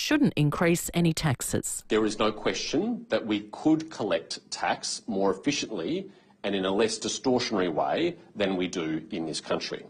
shouldn't increase any taxes. There is no question that we could collect tax more efficiently and in a less distortionary way than we do in this country.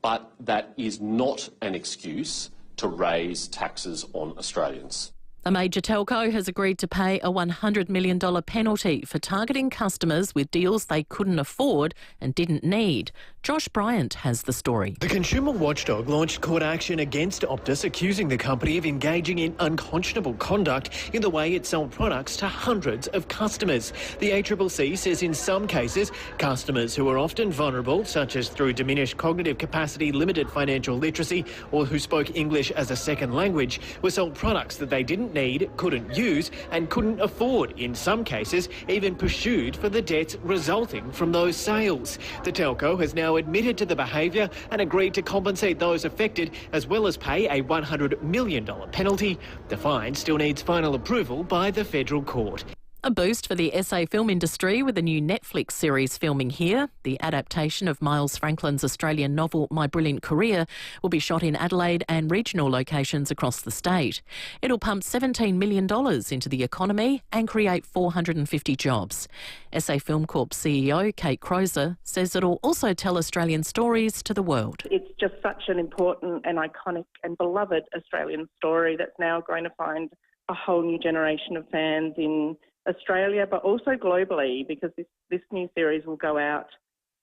But that is not an excuse to raise taxes on Australians. A major telco has agreed to pay a $100 million penalty for targeting customers with deals they couldn't afford and didn't need. Josh Bryant has the story. The consumer watchdog launched court action against Optus, accusing the company of engaging in unconscionable conduct in the way it sold products to hundreds of customers. The ACCC says in some cases, customers who are often vulnerable, such as through diminished cognitive capacity, limited financial literacy, or who spoke English as a second language, were sold products that they didn't need, couldn't use and couldn't afford. In some cases, even pursued for the debts resulting from those sales. The telco has now admitted to the behaviour and agreed to compensate those affected, as well as pay a $100 million penalty. The fine still needs final approval by the federal court. A boost for the SA film industry with a new Netflix series filming here. The adaptation of Miles Franklin's Australian novel My Brilliant Career will be shot in Adelaide and regional locations across the state. It'll pump $17 million into the economy and create 450 jobs. SA Film Corp CEO Kate Crozer says it'll also tell Australian stories to the world. It's just such an important and iconic and beloved Australian story that's now going to find a whole new generation of fans in Australia, but also globally, because this new series will go out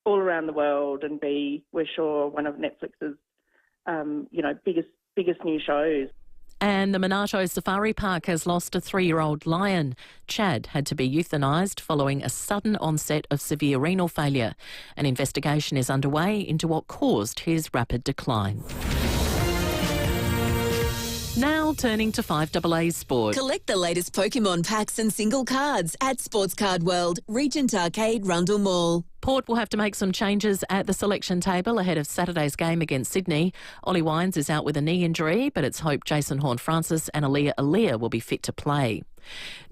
all around the world and be, we're sure, one of Netflix's, biggest new shows. And the Monarto Safari Park has lost a 3-year-old lion. Chad had to be euthanised following a sudden onset of severe renal failure. An investigation is underway into what caused his rapid decline. Now turning to 5AA Sport. Collect the latest Pokemon packs and single cards at Sports Card World, Regent Arcade, Rundle Mall. Port will have to make some changes at the selection table ahead of Saturday's game against Sydney. Ollie Wines is out with a knee injury, but it's hoped Jason Horne-Francis and Aaliyah will be fit to play.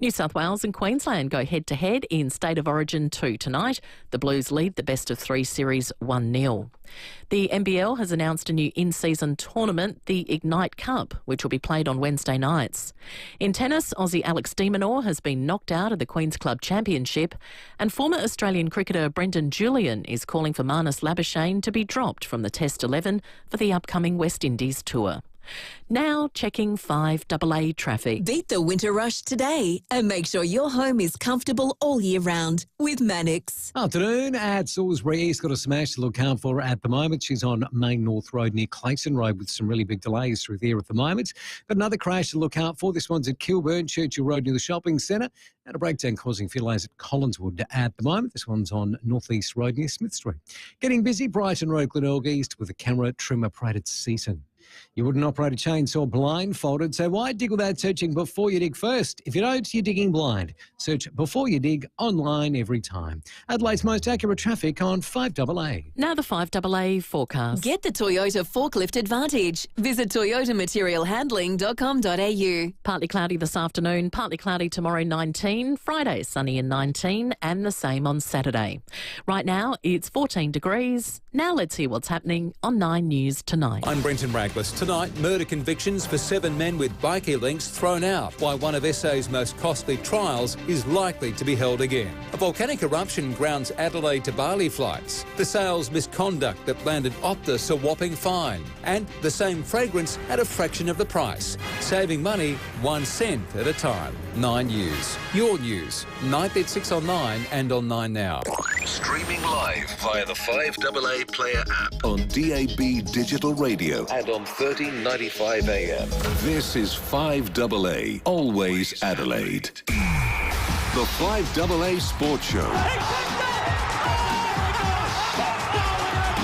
New South Wales and Queensland go head-to-head in State of Origin 2 tonight. The Blues lead the best-of-3 series 1-0. The NBL has announced a new in-season tournament, the Ignite Cup, which will be played on Wednesday nights. In tennis, Aussie Alex de Minaur has been knocked out of the Queen's Club Championship, and former Australian cricketer Brendan Julian is calling for Marnus Labuschagne to be dropped from the Test 11 for the upcoming West Indies tour. Now checking 5AA traffic. Beat the winter rush today and make sure your home is comfortable all year round with Mannix. Afternoon at Salisbury East. Got a smash to look out for at the moment. She's on Main North Road near Clayton Road with some really big delays through there at the moment. But another crash to look out for. This one's at Kilburn, Churchill Road near the shopping centre. And a breakdown causing few delays at Collinswood at the moment. This one's on North East Road near Smith Street. Getting busy, Brighton Road, Glenelg East with a camera trim operated Seaton. You wouldn't operate a chainsaw blindfolded, so why dig without searching before you dig first? If you don't, you're digging blind. Search Before You Dig online every time. Adelaide's most accurate traffic on 5AA. Now the 5AA forecast. Get the Toyota Forklift Advantage. Visit toyotamaterialhandling.com.au. Partly cloudy this afternoon, partly cloudy tomorrow 19, Friday sunny and 19, and the same on Saturday. Right now it's 14 degrees. Now let's hear what's happening on 9 News Tonight. I'm Brenton Ragland. Tonight, murder convictions for 7 men with bikie links thrown out. Why one of SA's most costly trials is likely to be held again. A volcanic eruption grounds Adelaide to Bali flights. The sales misconduct that landed Optus a whopping fine. And the same fragrance at a fraction of the price. Saving money 1 cent at a time. 9 News. Your news. 9th at 6 on 9 and on 9 Now. Streaming live via the 5AA Player app on DAB Digital Radio and on 1395 AM. This is 5AA, always Adelaide. The 5AA Sports Show.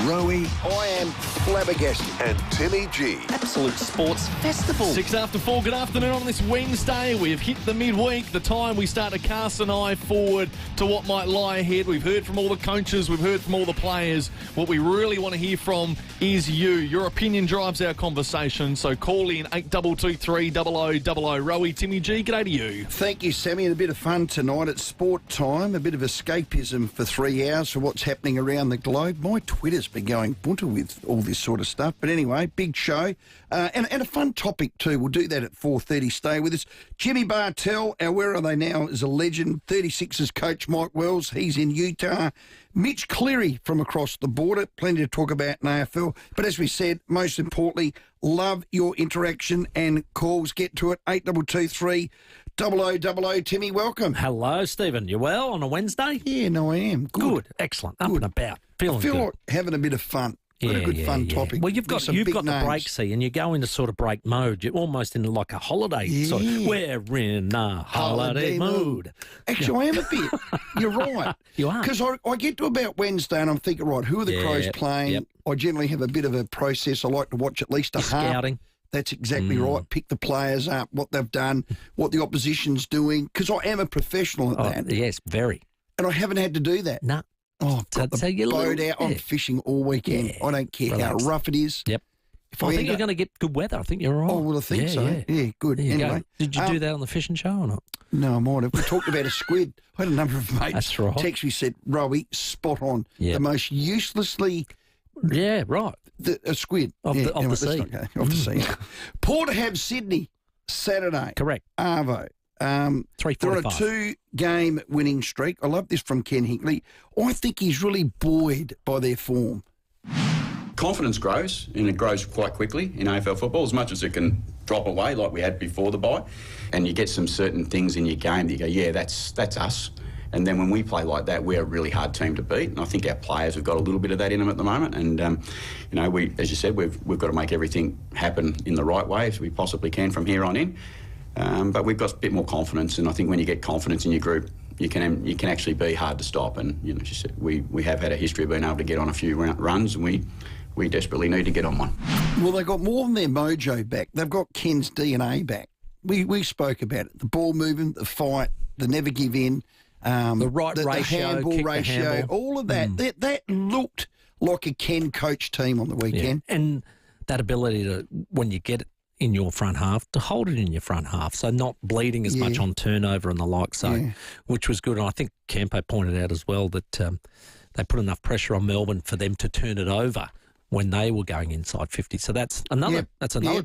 Rowey. I am flabbergasted. And Timmy G. Absolute sports festival. 6 after 4, good afternoon on this Wednesday. We have hit the midweek, the time we start to cast an eye forward to what might lie ahead. We've heard from all the coaches, we've heard from all the players. What we really want to hear from is you. Your opinion drives our conversation, so call in 8223 0000. Rowey, Timmy G, g'day to you. Thank you, Sammy, and a bit of fun tonight. It's sport time, a bit of escapism for 3 hours for what's happening around the globe. My Twitter's must be going bunter with all this sort of stuff. But anyway, big show. And a fun topic too. We'll do that at 4:30. Stay with us. Jimmy Bartell, our Where Are They Now, is a legend. 36ers coach Mike Wells, he's in Utah. Mitch Cleary from across the border. Plenty to talk about in AFL. But as we said, most importantly, love your interaction and calls. Get to it. 8223 0000. Timmy, welcome. Hello, Stephen. You well on a Wednesday? Yeah, no, I am. Good. Excellent. Up and about. Feeling I feel good. like having a bit of fun. What a good fun topic. Well, you've got the break, see, and you go into sort of break mode. You're almost in like a holiday. Sort of, we're in a holiday mood. Actually, I am a bit. You're right. You are. Because I get to about Wednesday and I'm thinking, right, who are the Crows playing? Yep. I generally have a bit of a process. I like to watch at least a half. Scouting. That's exactly right. Pick the players up, what they've done, what the opposition's doing, because I am a professional at that. Yes, very. And I haven't had to do that. No. Oh, I've got the boat out. I'm fishing all weekend. Yeah. I don't care how rough it is. Yep. If I think you're going to get good weather. I think you're right. Oh, well, I think so. Yeah, good. Anyway, did you do that on the fishing show or not? No, I might have. We talked about a squid. I had a number of mates That's right. text me, said, Rowey, spot on. Yep. The most uselessly... Yeah, right. A squid. Off the sea. Off the sea. Port have Sydney, Saturday. Correct. Arvo. 3:45. They're on a 2-game winning streak. I love this from Ken Hinkley. I think he's really buoyed by their form. Confidence grows, and it grows quite quickly in AFL football, as much as it can drop away like we had before the bye. And you get some certain things in your game that you go, yeah, that's us. And then when we play like that, we're a really hard team to beat. And I think our players have got a little bit of that in them at the moment. And, we, as you said, we've got to make everything happen in the right way as we possibly can from here on in. But we've got a bit more confidence. And I think when you get confidence in your group, you can actually be hard to stop. And, as you said, we have had a history of being able to get on a few runs, and we desperately need to get on one. Well, they've got more than their mojo back. They've got Ken's DNA back. We spoke about it. The ball movement, the fight, the never give in. The ratio, the handball ratio, all of that. That looked like a Ken coach team on the weekend. Yeah. And that ability to, when you get it in your front half, to hold it in your front half, so not bleeding as much on turnover and the like, which was good. And I think Campo pointed out as well that they put enough pressure on Melbourne for them to turn it over when they were going inside 50. So that's another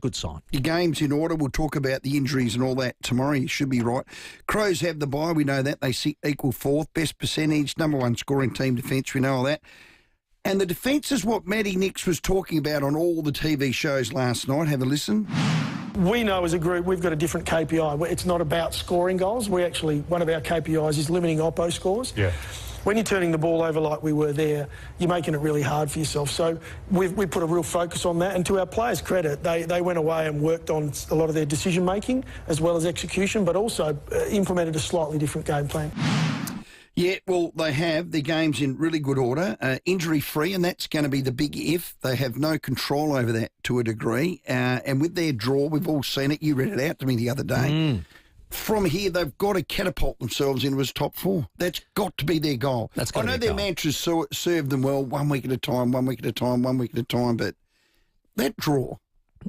good sign. Your game's in order. We'll talk about the injuries and all that tomorrow. You should be right. Crows have the bye. We know that. They sit equal fourth. Best percentage, number one scoring team defence. We know all that. And the defence is what Matty Nix was talking about on all the TV shows last night. Have a listen. We know as a group we've got a different KPI. It's not about scoring goals. One of our KPIs is limiting oppo scores. Yeah. When you're turning the ball over like we were there, you're making it really hard for yourself. So we put a real focus on that. And to our players' credit, they went away and worked on a lot of their decision-making as well as execution, but also implemented a slightly different game plan. Yeah, well, they have. Their game's in really good order, injury-free, and that's going to be the big if. They have no control over that to a degree. And with their draw, we've all seen it. You read it out to me the other day. From here, they've got to catapult themselves into his top four. That's got to be their goal. I know their mantras serve them well, 1 week at a time, 1 week at a time, 1 week at a time, but that draw,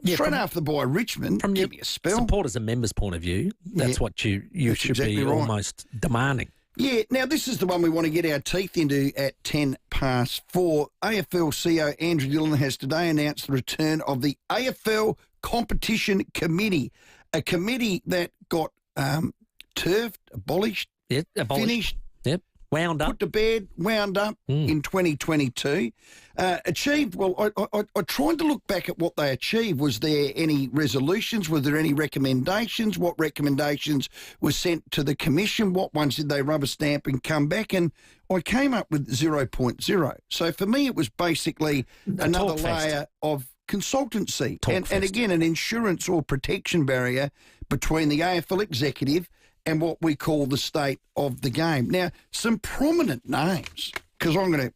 straight after the bye, Richmond, from give me a spell. Supporters and members' point of view, that's what you should exactly be right. almost demanding. Yeah, now this is the one we want to get our teeth into at 4:10. AFL CEO Andrew Dillon has today announced the return of the AFL Competition Committee, a committee that got turfed, abolished, finished, wound up, put to bed, wound up in 2022. Achieved, well, I tried to look back at what they achieved. Was there any resolutions? Was there any recommendations? What recommendations were sent to the commission? What ones did they rubber stamp and come back? And I came up with 0.0. So for me, it was basically another layer of consultancy and again, an insurance or protection barrier between the AFL executive and what we call the state of the game. Now, some prominent names, because I'm going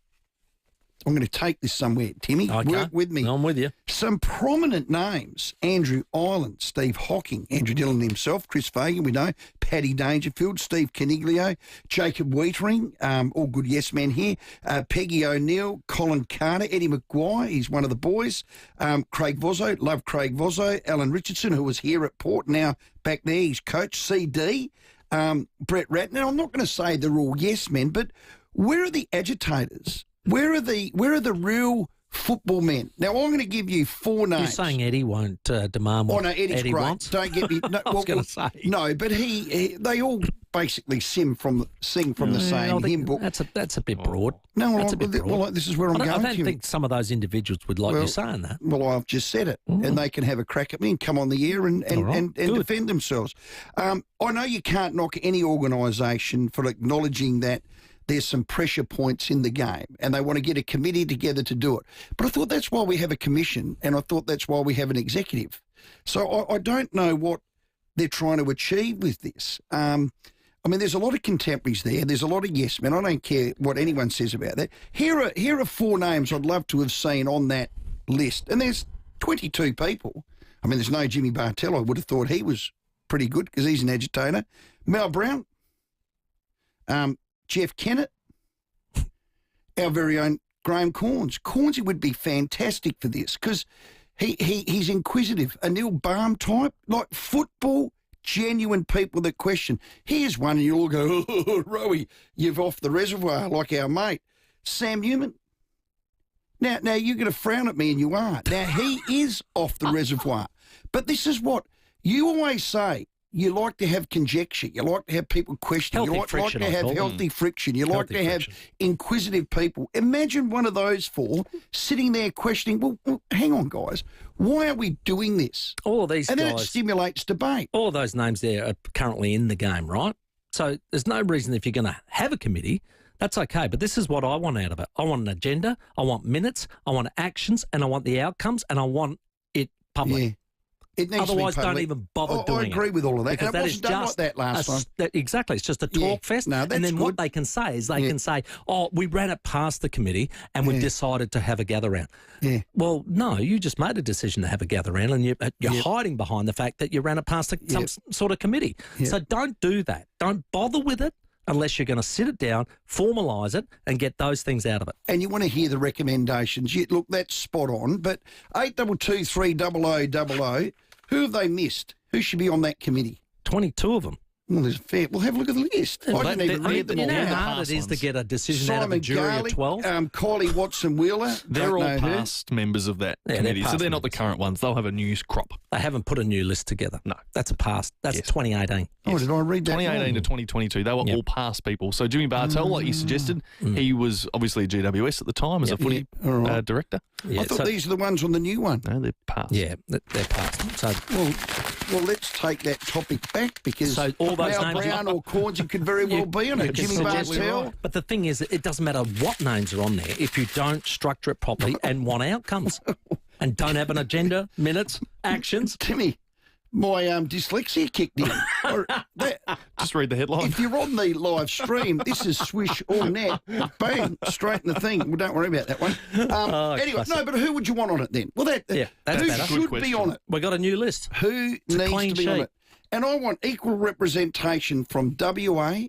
to take this somewhere, Timmy. Okay. Work with me. I'm with you. Some prominent names: Andrew Ireland, Steve Hocking, Andrew Dillon himself, Chris Fagan, we know, Paddy Dangerfield, Steve Caniglio, Jacob Wiedering, all good yes men here, Peggy O'Neill, Colin Carter, Eddie McGuire, he's one of the boys, Craig Vozzo, love Craig Vozzo, Alan Richardson, who was here at Port, now back there, he's coach, CD, Brett Ratner. I'm not going to say they're all yes men, but where are the agitators? Where are the real football men? Now, I'm going to give you 4 names. You're saying Eddie won't demand what no, Eddie's Eddie great. wants? Don't get me... No, I was going to say. No, but they all basically sing from the same hymn book. That's a bit broad. No, that's a bit broad. Well, this is where I'm going to. I don't think some of those individuals would like you saying that. Well, I've just said it, and they can have a crack at me and come on the air and defend themselves. I know you can't knock any organisation for acknowledging that there's some pressure points in the game and they want to get a committee together to do it. But I thought that's why we have a commission, and I thought that's why we have an executive. So I don't know what they're trying to achieve with this. I mean, there's a lot of contemporaries there. There's a lot of yes men. I don't care what anyone says about that. Here are 4 names I'd love to have seen on that list. And there's 22 people. I mean, there's no Jimmy Bartell. I would have thought he was pretty good because he's an agitator. Mal Brown, Jeff Kennett, our very own Graham Corns. Cornsy would be fantastic for this because he's inquisitive, a Neil Baum type, like football, genuine people that question. Here's one and you'll all go, oh, Rowey, you've off the reservoir like our mate. Sam Newman. Now you're going to frown at me, and you are. Now, he is off the reservoir. But this is what you always say. You like to have conjecture. You like to have people question. Healthy you like friction, to have healthy friction. You like to have inquisitive people. Imagine one of those 4 sitting there questioning, well, hang on, guys. Why are we doing this? All of these and guys, then it stimulates debate. All of those names there are currently in the game, right? So there's no reason if you're going to have a committee, that's okay. But this is what I want out of it. I want an agenda. I want minutes. I want actions. And I want the outcomes. And I want it public. Yeah. It needs Otherwise, to be don't even bother doing it. I agree with all of that. Because and it wasn't done like that last time. Exactly. It's just a talk fest. No, that's and then good. what they can say is they can say, oh, we ran it past the committee and we decided to have a gather-round. Yeah. Well, no, you just made a decision to have a gather-round and you're hiding behind the fact that you ran it past some sort of committee. So don't do that. Don't bother with it unless you're going to sit it down, formalise it and get those things out of it. And you want to hear the recommendations. Look, that's spot on. But 822 300 00, who have they missed? Who should be on that committee? 22 of them. Well, there's fair. Well, have a look at the list. I didn't even read them all. You know how hard it is to get a decision out of a jury of 12? Kylie Watson-Wheeler. They're all past members of that committee, so they're not the current ones. They'll have a new crop. They haven't put a new list together. No. That's a past. That's 2018. Oh, did I read that? 2018 to 2022. They were all past people. So Jimmy Bartell, like you suggested, he was obviously a GWS at the time as a footy director. I thought these are the ones on the new one. No, they're past. Yeah, they're past. So, well, let's take that topic back because all those Mal names Brown or Cornsy could very well be on it. Jimmy Bartell. Right. But the thing is, it doesn't matter what names are on there if you don't structure it properly and want outcomes and don't have an agenda, minutes, actions. Timmy, my dyslexia kicked in. Just read the headline. If you're on the live stream, this is swish or net. Bang, straight in the thing. Well, don't worry about that one. Anyway, classic. no, but who would you want on it then? Well, that's who better. should be on it? We got a new list. Who needs to be on it? And I want equal representation from WA,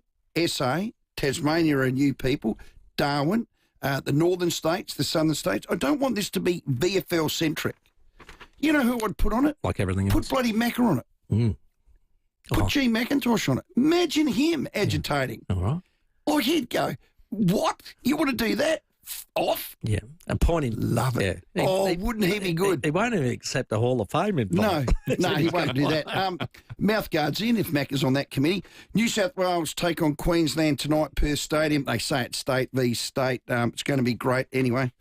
SA, Tasmania are new people, Darwin, the northern states, the southern states. I don't want this to be VFL-centric. You know who I'd put on it? Like everything else. Put bloody Macca on it. Put G. McIntosh on it. Imagine him agitating. All right. Or he'd go, what? You want to do that? Off? Yeah. And pointing. Love it. Yeah. Wouldn't he be good? He won't even accept a Hall of Fame invite. No, he won't do that. Mouthguard's in if Macca's on that committee. New South Wales take on Queensland tonight, Perth Stadium. They say it's state v state. It's going to be great anyway.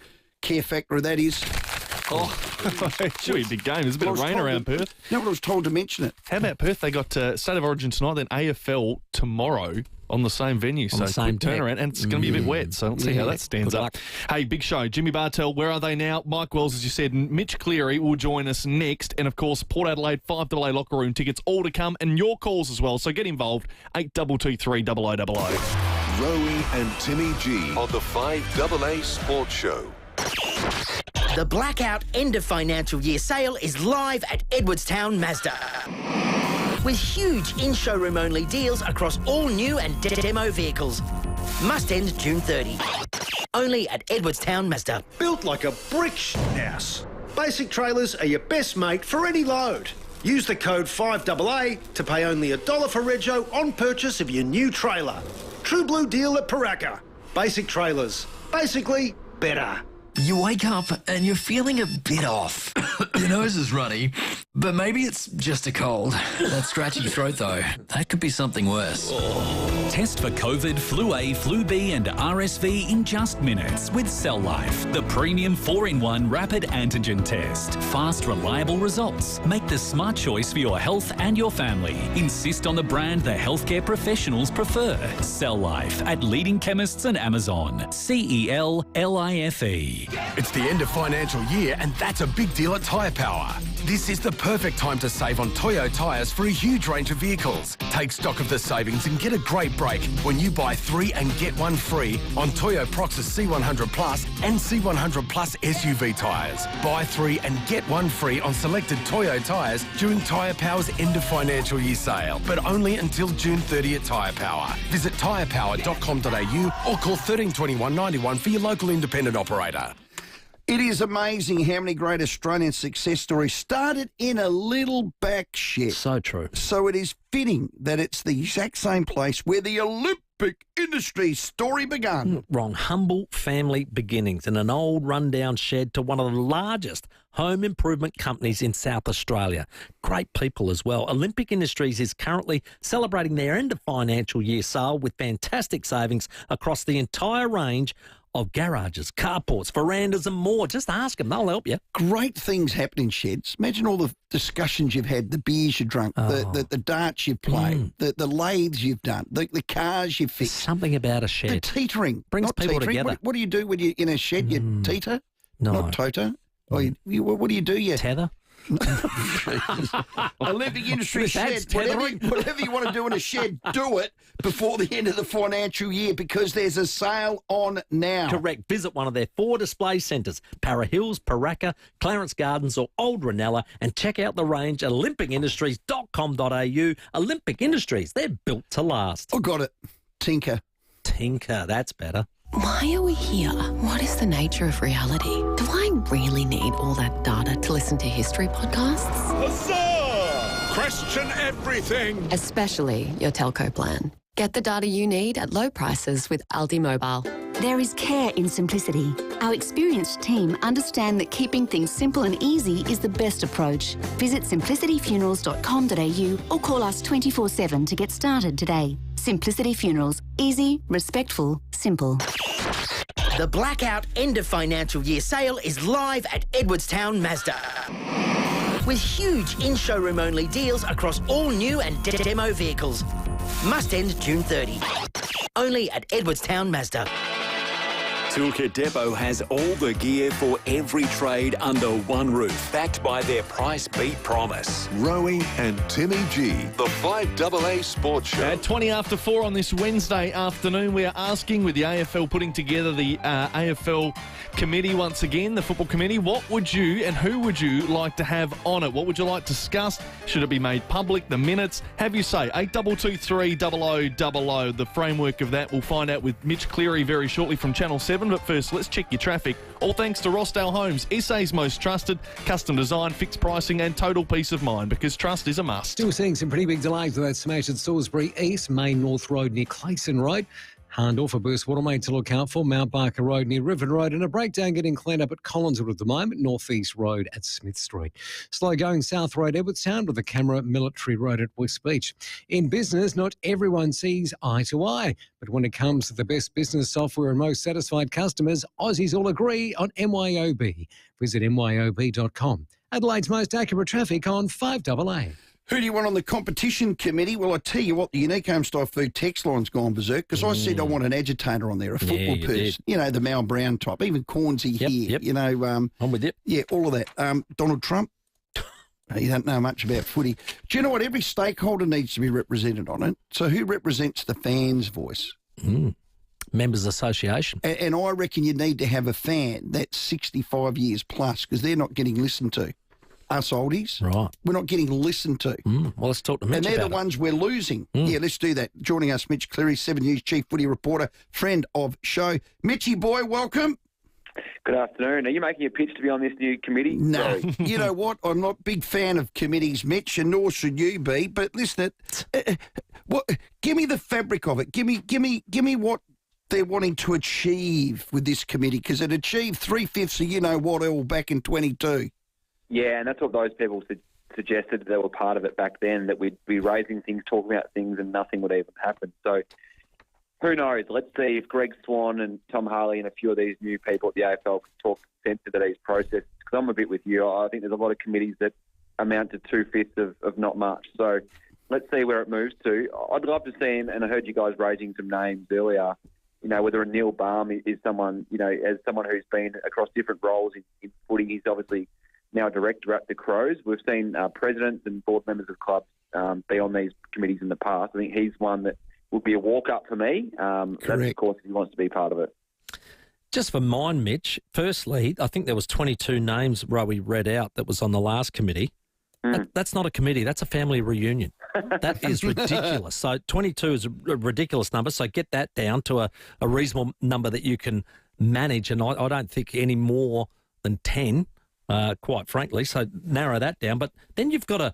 Care factor of that is... it should be a big game. There's a bit of rain around Perth. No, but I was told to mention it. How about Perth? They got State of Origin tonight, then AFL tomorrow on the same venue. So quick turnaround, and it's going to be a bit wet, so let's see how that stands up. Hey, big show. Jimmy Bartell, where are they now? Mike Wells, as you said, Mitch Cleary will join us next. And, of course, Port Adelaide, 5AA locker room tickets, all to come, and your calls as well. So get involved, 8223 0000. Rowey and Timmy G on the 5AA Sports Show. The blackout end of financial year sale is live at Edwardstown Mazda. With huge in-showroom only deals across all new and demo vehicles. Must end June 30. Only at Edwardstown Mazda. Built like a brick house. Basic trailers are your best mate for any load. Use the code 5AA to pay only $1 for rego on purchase of your new trailer. True blue deal at Paraka. Basic trailers. Basically, better. You wake up and you're feeling a bit off. Your nose is runny, but maybe it's just a cold. That scratchy throat, though, that could be something worse. Test for COVID, Flu A, Flu B and RSV in just minutes with Cell Life, the premium 4-in-1 rapid antigen test. Fast, reliable results. Make the smart choice for your health and your family. Insist on the brand the healthcare professionals prefer. Cell Life at leading chemists and Amazon. CELLIFE. It's the end of financial year and that's a big deal at Tyre Power. This is the perfect time to save on Toyo tyres for a huge range of vehicles. Take stock of the savings and get a great break when you buy 3 and get 1 free on Toyo Proxys C100 Plus and C100 Plus SUV tyres. Buy 3 and get 1 free on selected Toyo tyres during Tyre Power's end of financial year sale, but only until June 30 at Tyre Power. Visit tyrepower.com.au or call 1321 91 for your local independent operator. It is amazing how many great Australian success stories started in a little back shed. So true. So it is fitting that it's the exact same place where the Olympic industry story began. Wrong. Humble family beginnings in an old rundown shed to one of the largest home improvement companies in South Australia. Great people as well. Olympic Industries is currently celebrating their end of financial year sale with fantastic savings across the entire range of garages, carports, verandas and more. Just ask them, they'll help you. Great things happen in sheds. Imagine all the discussions you've had, the beers you've drunk, the darts you've played, the lathes you've done, the cars you've fixed. Something about a shed. The teetering. Brings Not people teetering. together. What do you do when you're in a shed? You teeter? No. Not toto? Or what do you do? You tether? Olympic Industry shed. Whatever you want to do in a shed, do it before the end of the financial year because there's a sale on now. Correct. Visit one of their 4 display centres, Para Hills, Paraka, Clarence Gardens or Old Ranella and check out the range at olympicindustries.com.au. Olympic Industries, they're built to last. I got it. Tinker, that's better. Why are we here? What is the nature of reality? Do I really need all that data to listen to history podcasts? Huzzah! Question everything! Especially your telco plan. Get the data you need at low prices with Aldi Mobile. There is care in simplicity. Our experienced team understand that keeping things simple and easy is the best approach. Visit simplicityfunerals.com.au or call us 24/7 to get started today. Simplicity Funerals. Easy, respectful, simple. The blackout end of financial year sale is live at Edwardstown Mazda. With huge in-showroom only deals across all new and demo vehicles. Must end June 30. Only at Edwardstown Mazda. Toolkit Depot has all the gear for every trade under one roof, backed by their price beat promise. Rowey and Timmy G, the 5AA Sports Show. At 20 after 4 on this Wednesday afternoon, we are asking, with the AFL putting together the AFL committee once again, the football committee, what would you and who would you like to have on it? What would you like discussed? Should it be made public? The minutes? Have you say 8223 0000. The framework of that we'll find out with Mitch Cleary very shortly from Channel 7. But first, let's check your traffic. All thanks to Rossdale Homes, SA's most trusted, custom design, fixed pricing and total peace of mind, because trust is a must. Still seeing some pretty big delays with that smash at Salisbury East, Main North Road near Clayson Road. Handorf, a burst water main to look out for, Mount Barker Road near Riven Road, and a breakdown getting cleaned up at Collinswood at the moment, North East Road at Smith Street. Slow going South Road, Edwardstown, with the camera Military Road at West Beach. In business, not everyone sees eye to eye, but when it comes to the best business software and most satisfied customers, Aussies all agree on MYOB. Visit myob.com. Adelaide's most accurate traffic on 5AA. Who do you want on the competition committee? Well, I tell you what, the Unique Home Style Food text line's gone berserk because I said I want an agitator on there, a football person. You know, the Mal Brown type, even Cornsey here. Yep. You know, I'm with you. Yeah, all of that. Donald Trump. You don't know much about footy. Do you know what? Every stakeholder needs to be represented on it. So who represents the fans' voice? Members Association. And I reckon you need to have a fan that's 65 years plus because they're not getting listened to. Us oldies. Right. We're not getting listened to. Well, let's talk to Mitch And they're about the ones we're losing. Yeah, let's do that. Joining us, Mitch Cleary, 7 News Chief Footy Reporter, friend of show. Mitchy boy, welcome. Good afternoon. Are you making a pitch to be on this new committee? No. You know what? I'm not a big fan of committees, Mitch, and nor should you be. But listen, give me the fabric of it. Give me what they're wanting to achieve with this committee? Because it achieved 3/5 of you-know-what all back in 22. Yeah, and that's what those people suggested. They were part of it back then, that we'd be raising things, talking about things, and nothing would even happen. So who knows? Let's see if Greg Swan and Tom Harley and a few of these new people at the AFL can talk sense into these processes. Because I'm a bit with you. I think there's a lot of committees that amount to 2/5 of not much. So let's see where it moves to. I'd love to see him, and I heard you guys raising some names earlier, whether a Neil Baum is someone, as someone who's been across different roles in footy. He's obviously now director at the Crows. We've seen presidents and board members of clubs be on these committees in the past. I think he's one that would be a walk-up for me. That's, of course, if he wants to be part of it. Just for mine, Mitch, firstly, I think there was 22 names Rowey read out that was on the last committee. That's not a committee. That's a family reunion. That is ridiculous. So 22 is a ridiculous number. So get that down to a reasonable number that you can manage. And I don't think any more than 10, quite frankly. So narrow that down. But then you've got to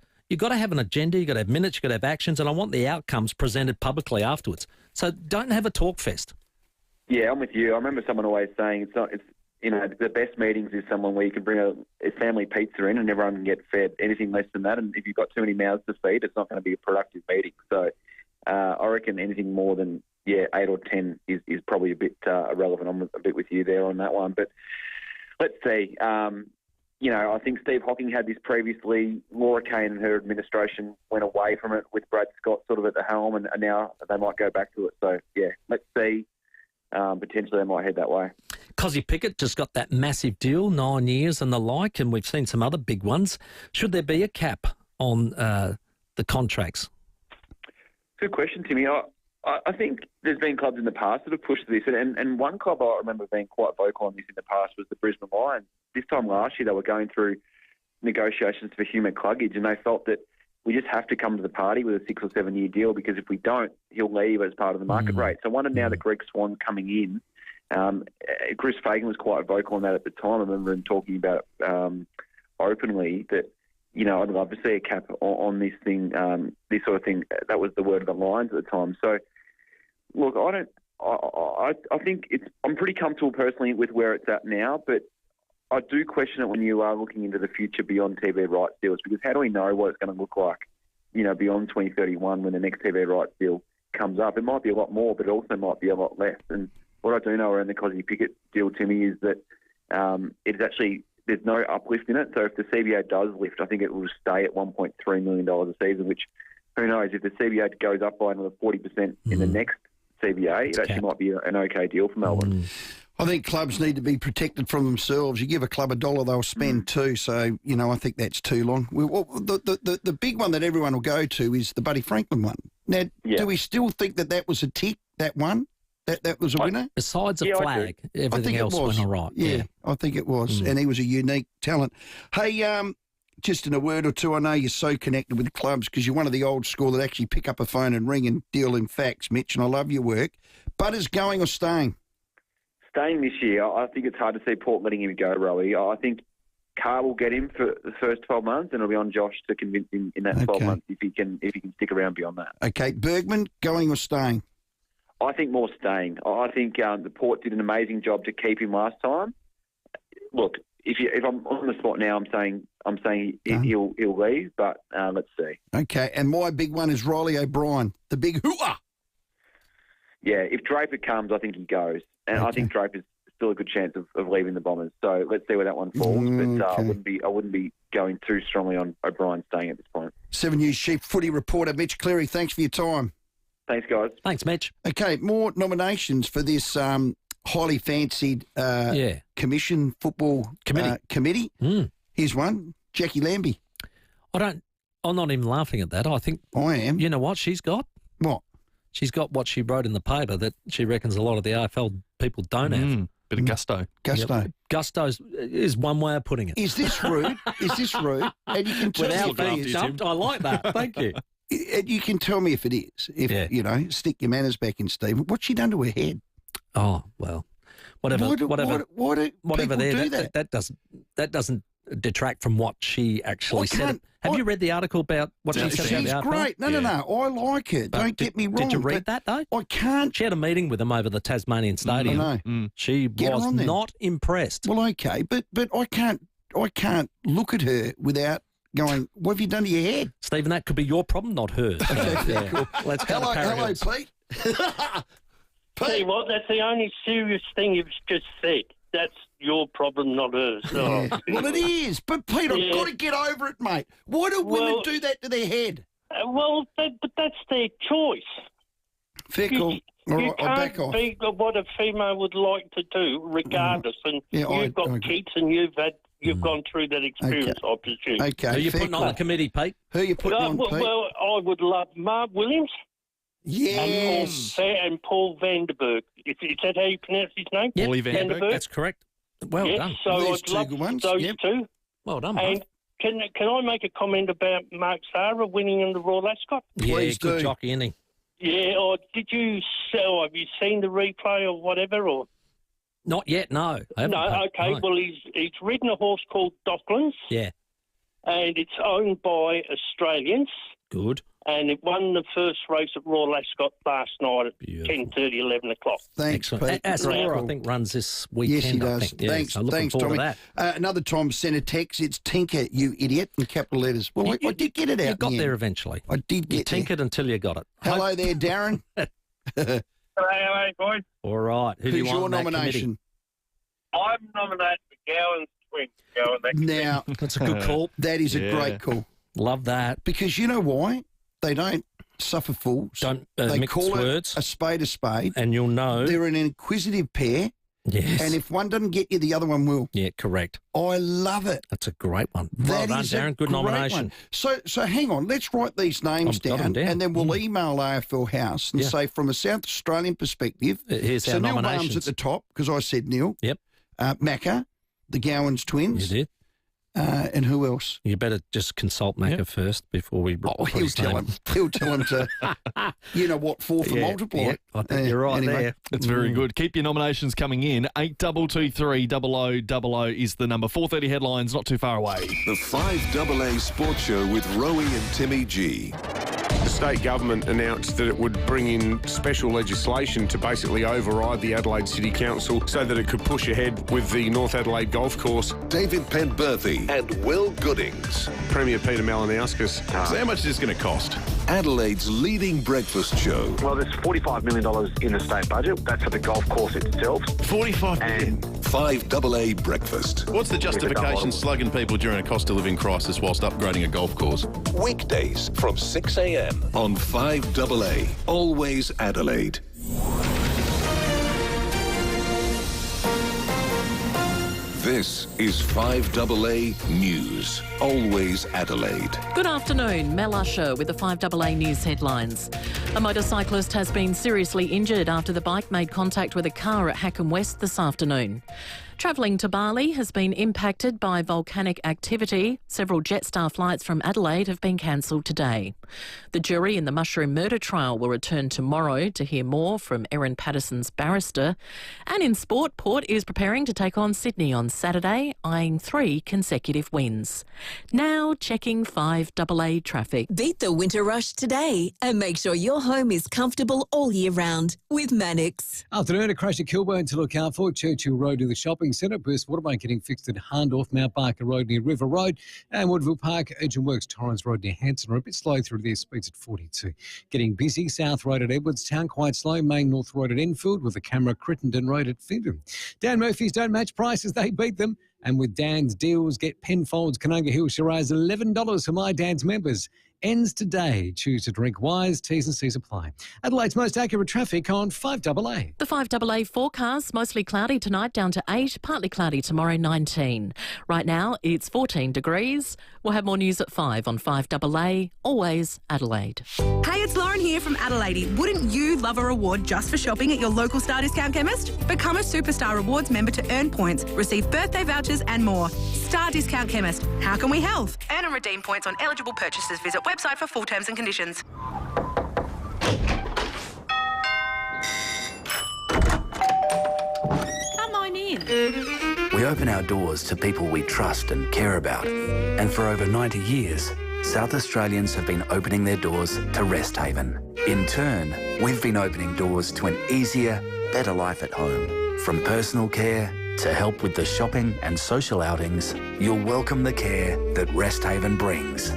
have an agenda. You've got to have minutes. You've got to have actions. And I want the outcomes presented publicly afterwards. So don't have a talk fest. Yeah, I'm with you. I remember someone always saying the best meetings is someone where you can bring a family pizza in and everyone can get fed. Anything less than that, and if you've got too many mouths to feed, it's not going to be a productive meeting. So I reckon anything more than 8 or 10 is probably a bit irrelevant. I'm a bit with you there on that one. But let's see. I think Steve Hocking had this previously. Laura Kane and her administration went away from it with Brad Scott sort of at the helm, and now they might go back to it. So, yeah, let's see. Potentially they might head that way. Cosy Pickett just got that massive deal, 9 years and the like, and we've seen some other big ones. Should there be a cap on the contracts? Good question, Timmy. I think there's been clubs in the past that have pushed this, and one club I remember being quite vocal on this in the past was the Brisbane Lions. This time last year they were going through negotiations for human cluggage, and they felt that we just have to come to the party with a 6 or 7 year deal, because if we don't, he'll leave as part of the market rate. So I wonder now that Greg Swan's coming in, Chris Fagan was quite vocal on that at the time. I remember him talking about openly that, I'd love to see a cap on this thing, this sort of thing. That was the word of the Lions at the time. So, look, I think I'm pretty comfortable personally with where it's at now, but I do question it when you are looking into the future beyond TV rights deals, because how do we know what it's going to look like, beyond 2031 when the next TV rights deal comes up? It might be a lot more, but it also might be a lot less. And what I do know around the Cosy Pickett deal, Timmy, is that it's actually, there's no uplift in it. So if the CBA does lift, I think it will stay at $1.3 million a season, which, who knows, if the CBA goes up by another 40% in the next CBA, it actually might be an okay deal for Melbourne. I think clubs need to be protected from themselves. You give a club $1, they'll spend $2. So, I think that's too long. The big one that everyone will go to is the Buddy Franklin one. Now, do we still think that was a tick, that one? That was a winner? Besides a flag, everything else went all right. Yeah, I think it was. And he was a unique talent. Hey, just in a word or two, I know you're so connected with clubs because you're one of the old school that actually pick up a phone and ring and deal in facts, Mitch, and I love your work. Butters going or staying? Staying this year. I think it's hard to see Port letting him go, Rowey. I think Carr will get him for the first 12 months, and it'll be on Josh to convince him in that 12 months if he can stick around beyond that. Okay, Bergman, going or staying? I think more staying. I think the Port did an amazing job to keep him last time. Look, if I'm on the spot now, I'm saying he'll leave, but let's see. Okay, and my big one is Riley O'Brien, the big hooah. Yeah, if Draper comes, I think he goes. And I think Draper's still a good chance of leaving the Bombers. So let's see where that one falls. But I wouldn't be going too strongly on O'Brien staying at this point. 7 News chief footy reporter Mitch Cleary, thanks for your time. Thanks, guys. Thanks, Mitch. Okay, more nominations for this highly fancied commission football committee. Here's one, Jackie Lambie. I'm not even laughing at that. I think I am. You know what she's got? What? She's got what she wrote in the paper that she reckons a lot of the AFL people don't have. Bit of gusto. Gusto. Yep. Gusto is one way of putting it. Is this rude? And you can tell without being jumped. I like that. Thank you. You can tell me if it is. If stick your manners back in, Steve. What's she done to her head? Oh well, whatever. Why do whatever. people There, do that? That doesn't detract from what she actually said. Have you read the article about what she said about the outcome? She's great. No. I like her. But Don't get me wrong. Did you read that, though? I can't. She had a meeting with them over the Tasmanian Stadium. I know. She was not impressed. Well, okay, but I can't look at her without going, what have you done to your head? Stephen, that could be your problem, not hers. Okay, cool. Let's go to Hello, Paragraphs. Pete. Tell you what, that's the only serious thing you've just said. That's your problem, not hers. Oh, well, it is. But, Pete, I've got to get over it, mate. Why do women do that to their head? But that's their choice. Fair call. All right, I'll back off. You can't be what a female would like to do, regardless. And you've got kids and you've gone through that experience, I presume. Okay, Who are you putting on the committee, Pete? Who are you putting on, Pete? Well, I would love Mark Williams. Yes. And Paul Vanderberg. Is that how you pronounce his name? Yep. Paulie Vanderberg. That's correct. Well done. So There's I'd love two good ones. those Yep. two. Well done, And can I make a comment about Mark Sarah winning in the Royal Ascot? Please good jockey, isn't he? Yeah, or have you seen the replay or whatever? Or Not yet, no. I haven't, no, okay. no. Well, he's ridden a horse called Docklands. Yeah. And it's owned by Australians. Good. And it won the first race at Royal Ascot last night at 10:30, 11 o'clock. Thanks, Excellent. Pete. Ascot, I think, runs this weekend. Yes, he does. I think. Yeah, Thanks, so looking thanks, forward Tommy. to that. Another Tom sent a text. It's Tinker, you idiot, in capital letters. Well, I did get it out. You got in the there end. eventually. I did You get there. tinkered until you got it. Hello there, Darren. Hello, boys. All right. Who do you Who's want your on that nomination? I'm nominating the Gowan's twins. Now, that's a good call. That is a great call. Love that. Because you know why? They don't suffer fools. Don't they mix call words. it a spade, and you'll know they're an inquisitive pair. Yes. And if one doesn't get you, the other one will. Yeah, correct. I love it. That's a great one. Well That done, is a Darren. Good great nomination. one. So hang on. Let's write these names I've got down, them down. and then we'll email AFL House and Yeah. say, from a South Australian perspective, Here's so our Neil nominations. Barnes at the top, because I said Neil. Yep. Macca, the Gowans twins. You did. And who else? You better just consult Macca first before we. He'll tell him. He'll tell him to, you know what, for multiply. Yeah, I think you're right anyway. there. It's very good. Keep your nominations coming in. 8223 0000 is the number. 4:30 headlines, not too far away. The 5AA Sports Show with Rowey and Timmy G. The state government announced that it would bring in special legislation to basically override the Adelaide City Council so that it could push ahead with the North Adelaide Golf Course. David Penberthy and Will Goodings. Premier Peter Malinauskas. So how much is this going to cost? Adelaide's leading breakfast show. Well, there's $45 million in the state budget. That's for the golf course itself. 45 million. 5AA Breakfast. What's the justification slugging people during a cost of living crisis whilst upgrading a golf course? Weekdays from 6 a.m. on 5AA. Always Adelaide. This is 5AA News. Always Adelaide. Good afternoon, Mel Usher with the 5AA News headlines. A motorcyclist has been seriously injured after the bike made contact with a car at Hackham West this afternoon. Travelling to Bali has been impacted by volcanic activity. Several Jetstar flights from Adelaide have been cancelled today. The jury in the mushroom murder trial will return tomorrow to hear more from Erin Patterson's barrister. And in sport, Port is preparing to take on Sydney on Saturday, eyeing 3 consecutive wins. Now checking 5AA traffic. Beat the winter rush today and make sure your home is comfortable all year round with Mannix. Afternoon, a crash at Kilburn to look out for. Churchill Road to the shopping centre. Burst watermain getting fixed at Hahndorf, Mount Barker Road near River Road, and Woodville Park, Urgent Works, Torrens Road near Hanson are a bit slow through there, speeds at 42. Getting busy, South Road at Edwardstown, quite slow. Main North Road at Enfield with the camera, Crittenden Road at Findham. Dan Murphy's don't match prices, they beat them. And with Dan's deals, get Penfolds, Canunga Hill Shiraz, $11 for My Dan's members. Ends today. Choose to drink wise. T's and C's apply. Adelaide's most accurate traffic on 5AA. The 5AA forecast, mostly cloudy tonight down to 8, partly cloudy tomorrow 19. Right now it's 14 degrees. We'll have more news at 5 on 5AA, always Adelaide. Hey, it's Lauren here from Adelaide. Wouldn't you love a reward just for shopping at your local Star Discount chemist? Become a Superstar Rewards member to earn points, receive birthday vouchers and more. Star Discount Chemist. How can we help? Earn and redeem points on eligible purchases. Visit website for full terms and conditions. Come on in. We open our doors to people we trust and care about. And for over 90 years, South Australians have been opening their doors to Rest Haven. In turn, we've been opening doors to an easier, better life at home. From personal care to help with the shopping and social outings, you'll welcome the care that Rest Haven brings.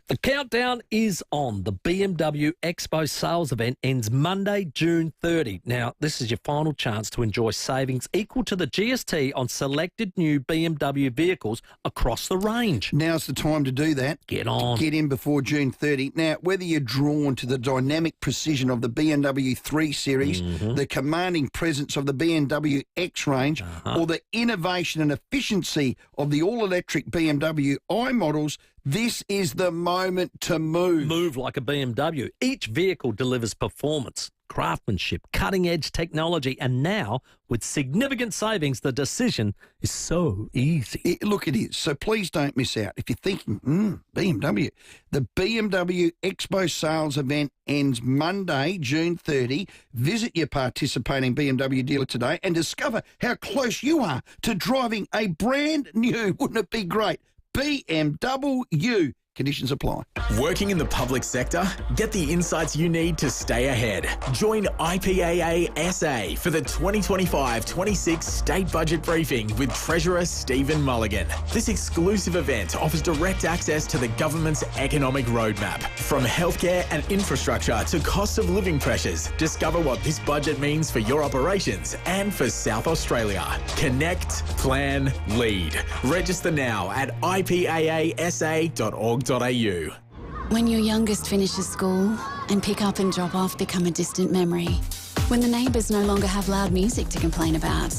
The countdown is on. The BMW Expo sales event ends Monday, June 30. Now, this is your final chance to enjoy savings equal to the GST on selected new BMW vehicles across the range. Now's the time to do that. Get on. Get in before June 30. Now, whether you're drawn to the dynamic precision of the BMW 3 Series, the commanding presence of the BMW X range, or the innovation and efficiency of the all-electric BMW i models, this is the moment to move. Move like a BMW. Each vehicle delivers performance, craftsmanship, cutting-edge technology, and now, with significant savings, the decision is so easy. Look, it is. So please don't miss out. If you're thinking, BMW, the BMW Expo sales event ends Monday, June 30. Visit your participating BMW dealer today and discover how close you are to driving a brand new, wouldn't it be great, BMW. Conditions apply. Working in the public sector? Get the insights you need to stay ahead. Join IPAA SA for the 2025-26 State Budget Briefing with Treasurer Stephen Mulligan. This exclusive event offers direct access to the government's economic roadmap. From healthcare and infrastructure to cost of living pressures, discover what this budget means for your operations and for South Australia. Connect, plan, lead. Register now at ipaasa.org.au. When your youngest finishes school and pick up and drop off become a distant memory. When the neighbours no longer have loud music to complain about.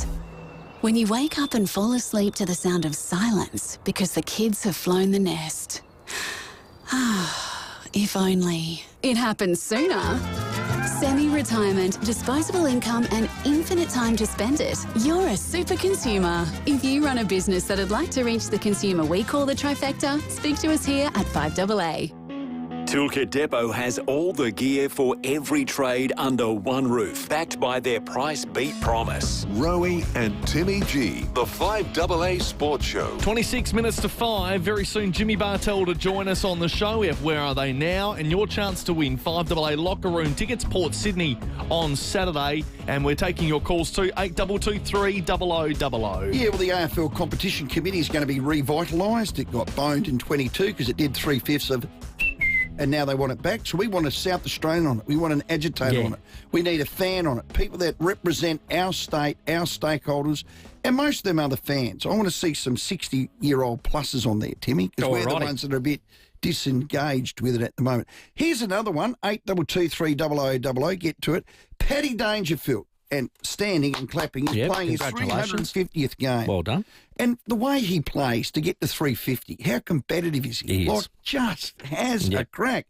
When you wake up and fall asleep to the sound of silence because the kids have flown the nest. If only it happened sooner. Semi-retirement, disposable income and infinite time to spend it. You're a super consumer. If you run a business that'd like to reach the consumer we call the trifecta, speak to us here at FIVEAA. Toolkit Depot has all the gear for every trade under one roof, backed by their price beat promise. Rowey and Timmy G, the 5AA Sports Show. 26 minutes to 5. Very soon, Jimmy Bartell to join us on the show. We have Where Are They Now? And your chance to win 5AA locker room tickets, Port Sydney on Saturday. And we're taking your calls to 8223 0000. Yeah, well, the AFL Competition Committee is going to be revitalised. It got boned in 22 because it did 3/5 of... and now they want it back. So we want a South Australian on it. We want an agitator on it. We need a fan on it. People that represent our state, our stakeholders, and most of them are the fans. I want to see some 60-year-old pluses on there, Timmy, because we're the ones that are a bit disengaged with it at the moment. Here's another one, 8223 0000. Get to it. Paddy Dangerfield, and standing and clapping, he's playing his 350th game. Well done. And the way he plays to get to 350, how competitive is he? Like, just has a crack.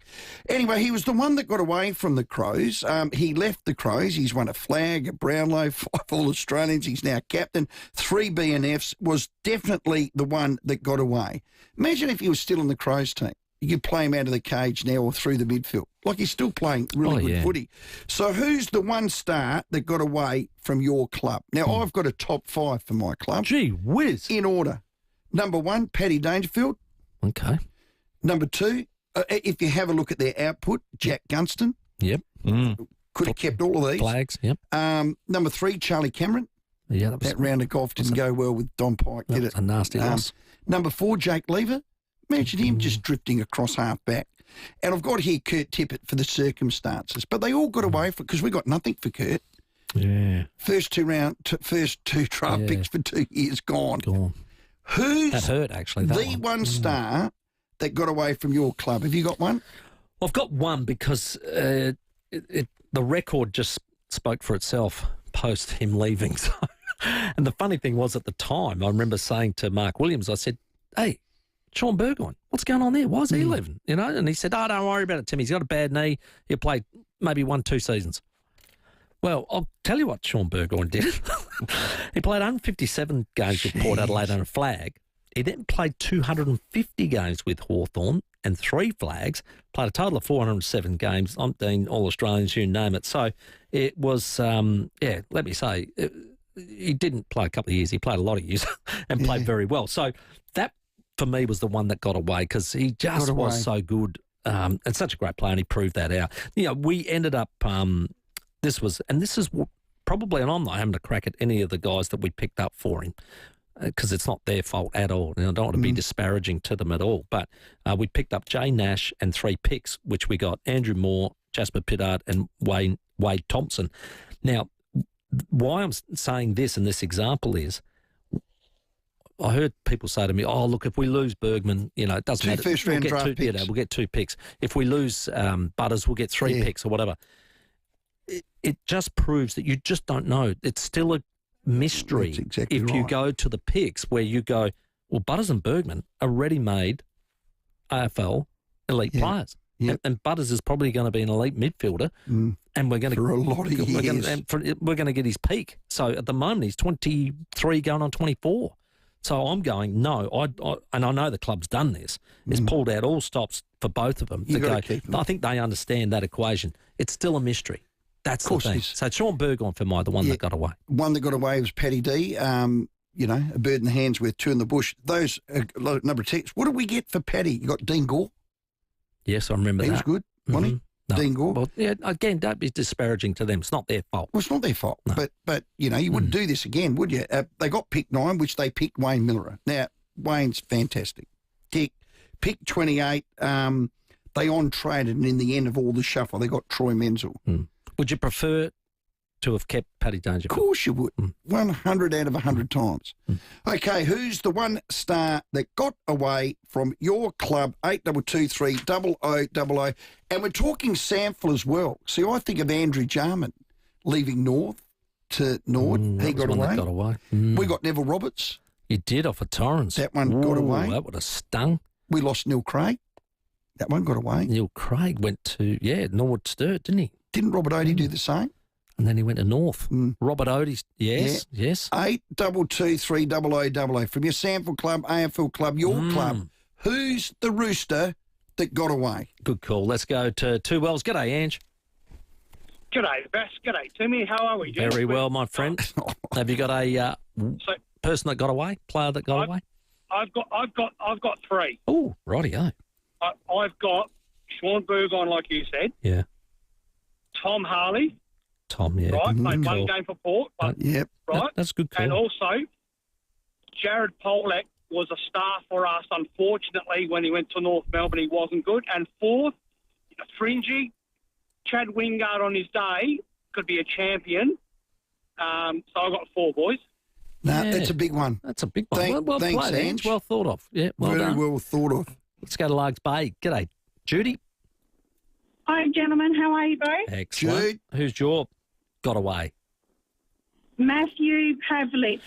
Anyway, he was the one that got away from the Crows. He left the Crows. He's won a flag, a Brownlow, 5 All-Australians. He's now captain, 3 BNFs, was definitely the one that got away. Imagine if he was still in the Crows team. You play him out of the cage now or through the midfield. Like, he's still playing really good footy. So who's the one star that got away from your club? Now, I've got a top 5 for my club. Gee whiz. In order. Number 1, Paddy Dangerfield. Okay. Number 2, if you have a look at their output, Jack Gunston. Yep. Could have kept all of these. Flags, yep. Number 3, Charlie Cameron. Yeah, that round of golf didn't go well with Don Pike, did it? A nasty loss. Number 4, Jake Lever. Imagine him just drifting across half back. And I've got here Kurt Tippett for the circumstances. But they all got away from because we got nothing for Kurt. Yeah. First two draft picks for 2 years gone. Who's that hurt, actually, the one star that got away from your club? Have you got one? I've got one because the record just spoke for itself post him leaving. So, and the funny thing was, at the time, I remember saying to Mark Williams, I said, hey, Sean Burgoyne, what's going on there? Why is he leaving? You know, and he said, oh, don't worry about it, Tim. He's got a bad knee. He'll play maybe 1-2 seasons. Well, I'll tell you what Sean Burgoyne did. He played 157 games with Port Adelaide and a flag. He then played 250 games with Hawthorn and 3 flags, played a total of 407 games, umpteen All-Australians, you name it. So it was, let me say, he didn't play a couple of years. He played a lot of years and played very well. So that for me, was the one that got away because he just was so good and such a great player, and he proved that out. We ended up this is probably, and I'm not having to crack at any of the guys that we picked up for him because it's not their fault at all. And I don't want to be disparaging to them at all. But we picked up Jay Nash and 3 picks, which we got Andrew Moore, Jasper Pittard and Wade Thompson. Now, why I'm saying this in this example is I heard people say to me, oh, look, if we lose Bergman, it doesn't matter. 2 first-round draft picks. We'll get 2 picks. If we lose Butters, we'll get 3 picks or whatever. It just proves that you just don't know. It's still a mystery if you go to the picks where you go, well, Butters and Bergman are ready-made AFL elite players. Yep. And Butters is probably going to be an elite midfielder, and we're going to for a lot of years. We're going to get his peak. So at the moment he's 23 going on 24. So I'm going, no, I know the club's done this. It's pulled out all stops for both of them. I think they understand that equation. It's still a mystery. That's the thing. So Sean Burgoyne for the one that got away. One that got away was Paddy D. A bird in the hand's worth 2 in the bush. Those number of texts. What did we get for Paddy? You got Dean Gore? Yes, I remember that. He was good, wasn't he? No. Dean Gore. Well, again, don't be disparaging to them. It's not their fault. Well, it's not their fault. No. But you wouldn't do this again, would you? They got pick 9, which they picked Wayne Miller. Now, Wayne's fantastic. Pick 28, they on-traded, and in the end of all the shuffle, they got Troy Menzel. Would you prefer to have kept Paddy Dangerfield? Of course you would. 100 out of 100 times. Okay, who's the one star that got away from your club, 8223 0000? And we're talking Sample as well. See, I think of Andrew Jarman leaving North to Nord. He got away. We got Neville Roberts. You did off of Torrens. That one got away. That would have stung. We lost Neil Craig. That one got away. Neil Craig went to, Norwood Sturt, didn't he? Didn't Robert Odie do the same? And then he went to North. Robert Odie, yes. 8223 0000 from your Sample club, AFL club, your club. Who's the rooster that got away? Good call. Let's go to Two Wells. G'day, Ange. G'day, Bass. G'day, Timmy. How are we? Very well, my friend. Have you got a person that got away? Player that got away? I've got 3. Oh, rightio. I've got Sean Burgoyne, like you said. Yeah. Tom Harley. Tom, yeah. Right, played one game for Port. But, right. That's good call. And also, Jared Polak was a star for us. Unfortunately, when he went to North Melbourne, he wasn't good. And 4th, Fringy, Chad Wingard on his day could be a champion. So I've got 4 boys. No, that's a big one. That's a big one. Well thanks, played, Ange. Well thought of. Yeah, well Very done. well thought of. Let's go to Largs Bay. G'day, Judy. Hi, gentlemen. How are you both? Excellent. Jude. Who's your got away? Matthew Pavlich.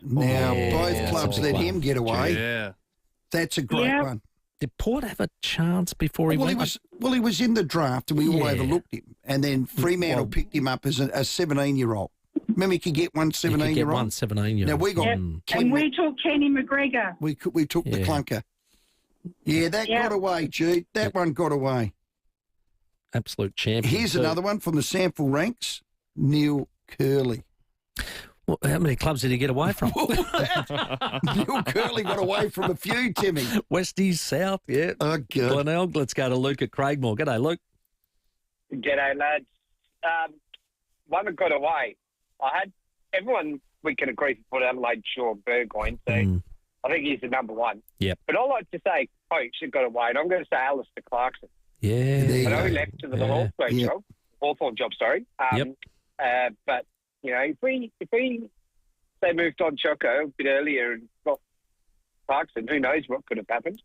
Now, both clubs let him get away. Yeah. That's a great one. Did Port have a chance before he went? He was in the draft and we all overlooked him. And then Fremantle picked him up as a 17-year-old. Remember, you could get one 17-year-old? One 17-year-old. Now, we got... And we took Kenny McGregor. We took the clunker. Yeah, that got away, Jude. That one got away. Absolute champion. Here's another one from the Sample ranks, Neil Curley. Well, how many clubs did he get away from? Neil Curley got away from a few, Timmy. Westies, South, yeah. Oh, God. Glenelg. Let's go to Luke at Craigmore. G'day, Luke. G'day, lads. One that got away. Everyone, we can agree for Port Adelaide, Sean Burgoyne, so I think he's the number 1. Yep. But I like to say coach that got away, and I'm going to say Alistair Clarkson. Yeah. I know he left to the Hawthorn job, sorry. But, if we say moved on Choco a bit earlier and got Clarkson, who knows what could have happened.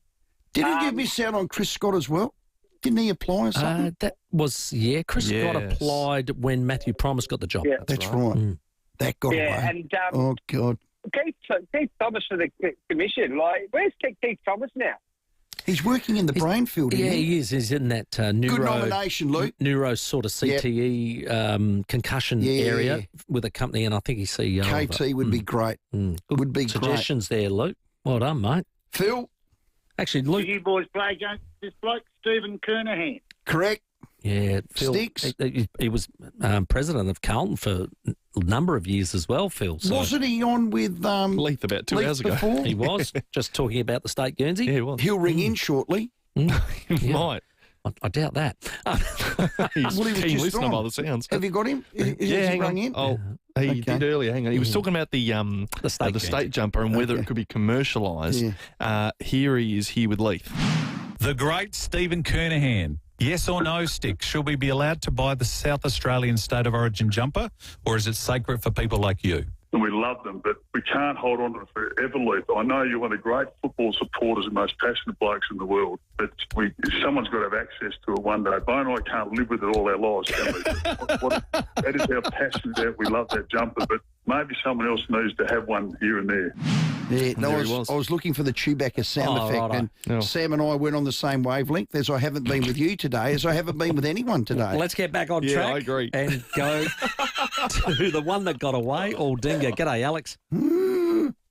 Didn't you miss out on Chris Scott as well? Didn't he apply or something? That was, Chris Scott applied when Matthew Promise got the job. Yeah. That's right. That got away. And, oh, God. Keith Thomas for the commission. Where's Keith Thomas now? He's working in the brain field, isn't he? He is. He's in that neuro... Good nomination, Luke. Neuro sort of CTE concussion area with a company, and I think he's CEO KT would be great. Would be suggestions there, Luke. Well done, mate. Phil? Actually, Luke... You boys play against this bloke, Stephen Kernahan. Correct. Yeah, Phil, Sticks? He was president of Carlton for a number of years as well, Phil. So. Wasn't he on with Leith about 2 hours ago? Before? He was, just talking about the state Guernsey. Yeah, he was. He'll ring in shortly. He might. I doubt that. He's Well, he was keen just listener on. by the sounds. Have you got him? Has Yeah, he rung in? Oh, he did earlier. Hang on. He was talking about the state jumper and whether it could be commercialised. Here he is here with Leith. The great Stephen Kernahan. Yes or no, Sticks? Should we be allowed to buy the South Australian State of Origin jumper, or is it sacred for people like you? And we love them, but we can't hold on to them forever, Leith. I know you're one of the great football supporters and most passionate blokes in the world, but someone's got to have access to it one day. Bo and I can't live with it all our lives, can we? That is how passionate we love that jumper, but maybe someone else needs to have one here and there. Yeah, no, I was looking for the Chewbacca sound effect, and Sam and I went on the same wavelength, as I haven't been with you today, as I haven't been with anyone today. Well, let's get back on track. I agree. And go to the one that got away, Aldinga. G'day, Alex.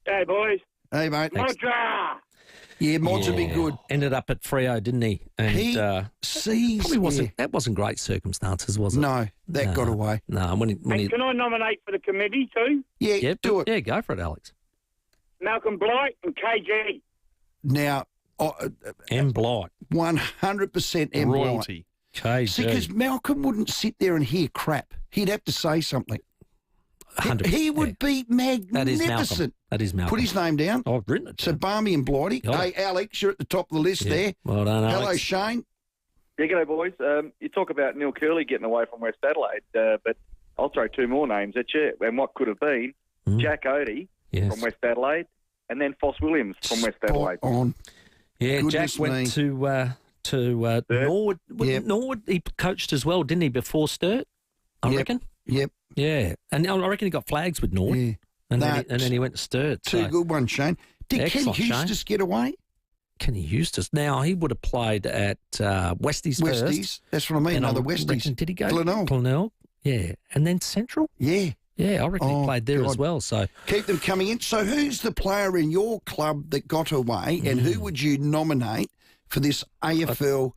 Hey, boys. Hey, mate. Modra! Yeah, Mods would be good. Ended up at Freo, didn't he? And he sees. Probably wasn't. That wasn't great circumstances, was it? No, that got away. No, when he Can I nominate for the committee too? Yeah, do it. Yeah, go for it, Alex. Malcolm Blight and KG. Now, M. Blight. 100% M. Royalty. Blight. See, because Malcolm wouldn't sit there and hear crap. He'd have to say something. 100%. He would be magnificent. That is Malcolm. Put his name down. I've written it. So Barmy and Blighty. Oh. Hey, Alex, you're at the top of the list there. Well done, Alex. Hello, Shane. Yeah, g'day, boys. You talk about Neil Curley getting away from West Adelaide, but I'll throw two more names at you. And what could have been Jack Odie from West Adelaide, and then Foss Williams from West Adelaide. On. Yeah, Goodness Jack went to Norwood. Yep. Norwood, he coached as well, didn't he, before Sturt, I reckon? Yep. Yeah, and I reckon he got flags with Norwood. Yeah. And then he went to Sturt. Two good ones, Shane. Did Ken Excellent, Eustace get away? Kenny Eustace. Now, he would have played at Westies first. Westies. That's what I mean, another Westies. Did he go? Glenelg. Yeah. And then Central? Yeah. Yeah, I reckon he played there as well. So keep them coming in. So who's the player in your club that got away, and who would you nominate for this AFL?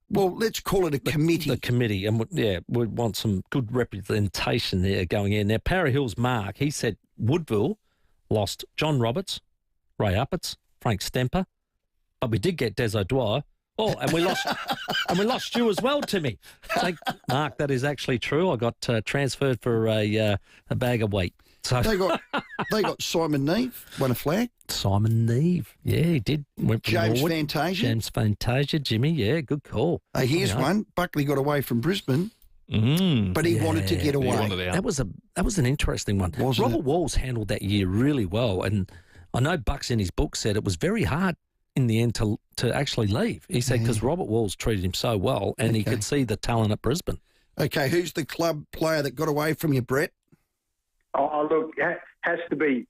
Well, let's call it a committee. The committee, and we want some good representation there going in. Now, Para Hill's Mark, he said Woodville lost John Roberts, Ray Uppitz, Frank Stemper, but we did get Des O'Dwyer. Oh, and we lost you as well, Timmy. Mark, that is actually true. I got transferred for a bag of wheat. So they got Simon Neve, won a flag. Simon Neve, yeah, he did. Went from James Norwood. Fantasia. James Fantasia, Jimmy, yeah, good call. Hey, here's one. Buckley got away from Brisbane, but he wanted to get away. That was an interesting one. Robert Walls handled that year really well, and I know Bucks in his book said it was very hard in the end to actually leave. He said because Robert Walls treated him so well, and he could see the talent at Brisbane. Okay, who's the club player that got away from you, Brett? Oh, look, has to be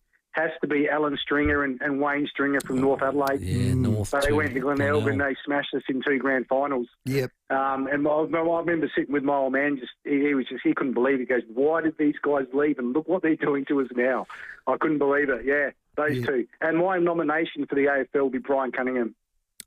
Alan Stringer and Wayne Stringer from North Adelaide. Yeah, North. They went to Glenelg and they smashed us in 2 grand finals. Yep. And I remember sitting with my old man. He couldn't believe it. He goes, "Why did these guys leave? And look what they're doing to us now." I couldn't believe it. Yeah, those two. And my nomination for the AFL will be Brian Cunningham.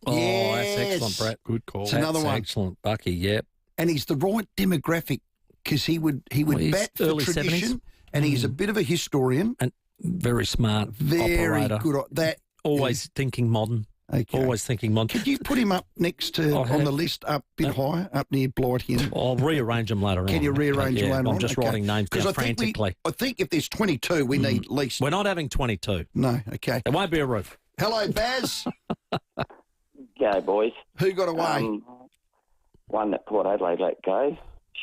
Oh, that's excellent, Brett. Good call. It's another one. Excellent, Bucky. Yep. And he's the right demographic because he would bat for early tradition, 70s. and he's a bit of a historian and very smart, very operator. good. That always thinking modern. Okay. Always thinking modern. Could you put him up next to on the list, up a bit higher, up near Blighty? I'll rearrange them later on. Can you rearrange them later on? I'm just writing names down frantically. I think if there's 22, we need at least. We're not having 22. No, okay. There won't be a roof. Hello, Baz. G'day, boys. Who got away? One that Port Adelaide let go,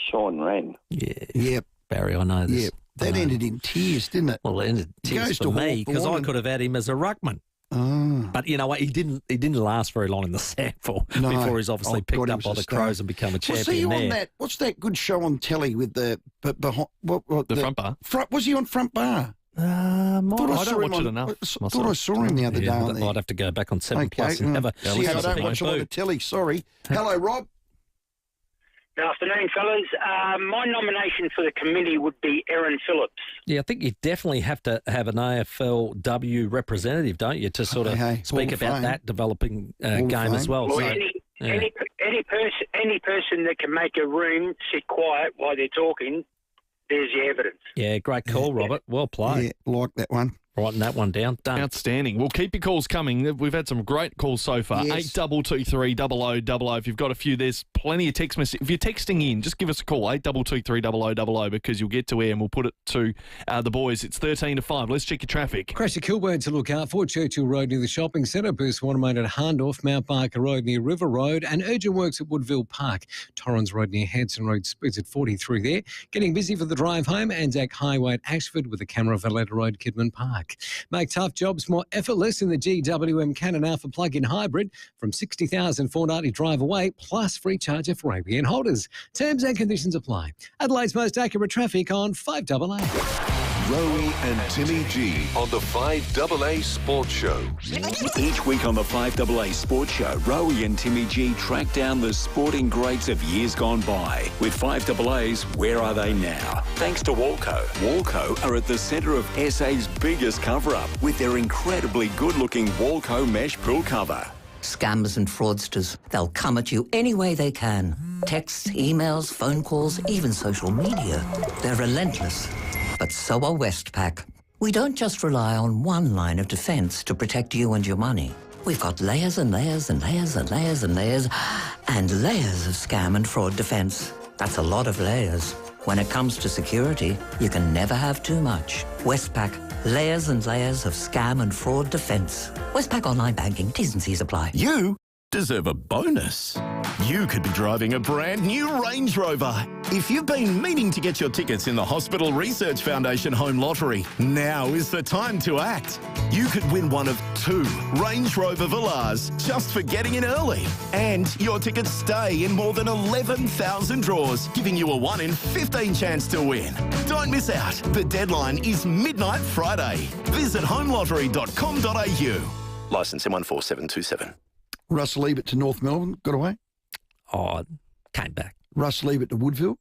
Sean Wren. Yeah. Yep. Barry, I know this. Yep. That ended in tears, didn't it? Well, it ended in tears for me because I could have had him as a ruckman. Oh. But you know what? He didn't last very long in the sample before he's obviously picked up by the Crows and become a champion. Was he on there. that? What's that good show on telly with the front bar? Was he on front bar? I don't watch it enough. Thought I saw him the other day. I'd have to go back on 7 Plus and have a. See, I don't watch a lot of telly. Sorry. Hello, Rob. Good afternoon, fellas. My nomination for the committee would be Aaron Phillips. Yeah, I think you definitely have to have an AFLW representative, don't you, to sort of speak about that developing game as well. Well, so. Yeah. Any person that can make a room sit quiet while they're talking, there's the evidence. Yeah, great call, Robert. Well played. Yeah, like that one. Writing that one down. Done. Outstanding. Well, keep your calls coming. We've had some great calls so far. Yes. 8223 0000. If you've got a few, there's plenty of text messages. If you're texting in, just give us a call, 8223 0000, because you'll get to air and we'll put it to the boys. It's 13 to 5. Let's check your traffic. Crash at Kilburn to look out for, Churchill Road near the shopping centre, burst watermain at Hahndorf, Mount Barker Road near River Road, and urgent works at Woodville Park. Torrens Road near Hanson Road speeds at 40 through there. Getting busy for the drive home, Anzac Highway at Ashford with the camera Valletta Road, Kidman Park. Make tough jobs more effortless in the GWM Canon Alpha plug-in hybrid from $60,490 drive away, plus free charger for Rowey and holders. Terms and conditions apply. Adelaide's most accurate traffic on 5AA. Rowey and Timmy G on the 5AA Sports Show. Each week on the 5AA Sports Show, Rowey and Timmy G track down the sporting greats of years gone by. With 5AA's Where Are They Now? Thanks to Walco. Walco are at the centre of SA's biggest cover-up with their incredibly good-looking Walco mesh pool cover. Scammers and fraudsters, they'll come at you any way they can. Texts, emails, phone calls, even social media. They're relentless. But so are Westpac. We don't just rely on one line of defence to protect you and your money. We've got layers and layers and layers and layers and layers and layers of scam and fraud defence. That's a lot of layers. When it comes to security, you can never have too much. Westpac, layers and layers of scam and fraud defence. Westpac Online Banking, T's and C's apply. You deserve a bonus. You could be driving a brand new Range Rover. If you've been meaning to get your tickets in the Hospital Research Foundation Home Lottery, now is the time to act. You could win one of 2 Range Rover Velas just for getting in early. And your tickets stay in more than 11,000 draws, giving you a 1 in 15 chance to win. Don't miss out. The deadline is midnight Friday. Visit homelottery.com.au. Licence M14727. Russell Ebert to North Melbourne, got away? Oh, came back. Russell Ebert to Woodville?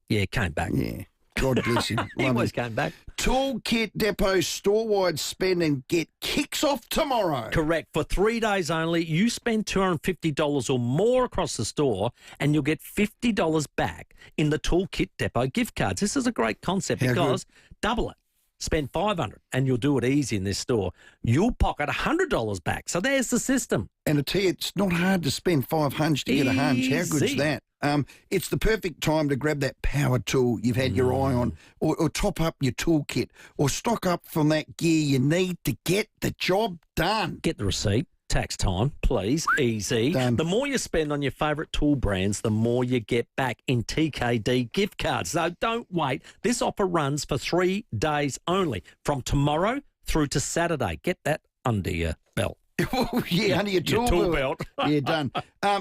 Yeah, came back. Yeah. God bless him. He always came back. Toolkit Depot store-wide spend and get kicks off tomorrow. Correct. For 3 days only, you spend $250 or more across the store and you'll get $50 back in the Toolkit Depot gift cards. This is a great concept because double it. Spend $500 and you'll do it easy in this store. You'll pocket $100 back. So there's the system. And I tell you, it's not hard to spend $500 to get a hunch. How good's that? It's the perfect time to grab that power tool you've had your eye on, or top up your toolkit, or stock up from that gear you need to get the job done. Get the receipt. Tax time, please. Easy. Done. The more you spend on your favourite tool brands, the more you get back in TKD gift cards. So don't wait. This offer runs for 3 days only, from tomorrow through to Saturday. Get that under your belt. Under your tool belt. Yeah, done.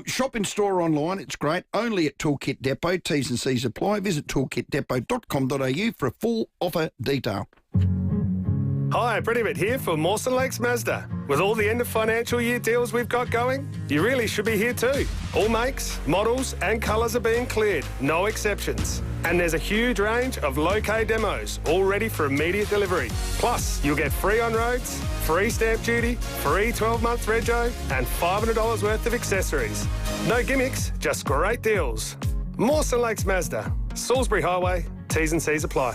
Shop in store online. It's great. Only at Toolkit Depot. T's and C's apply. Visit toolkitdepot.com.au for a full offer detail. Hi, Pretty Bit here for Mawson Lakes Mazda. With all the end of financial year deals we've got going, you really should be here too. All makes, models and colours are being cleared, no exceptions. And there's a huge range of low-K demos, all ready for immediate delivery. Plus, you'll get free on-roads, free stamp duty, free 12-month rego, and $500 worth of accessories. No gimmicks, just great deals. Mawson Lakes Mazda, Salisbury Highway, T's and C's apply.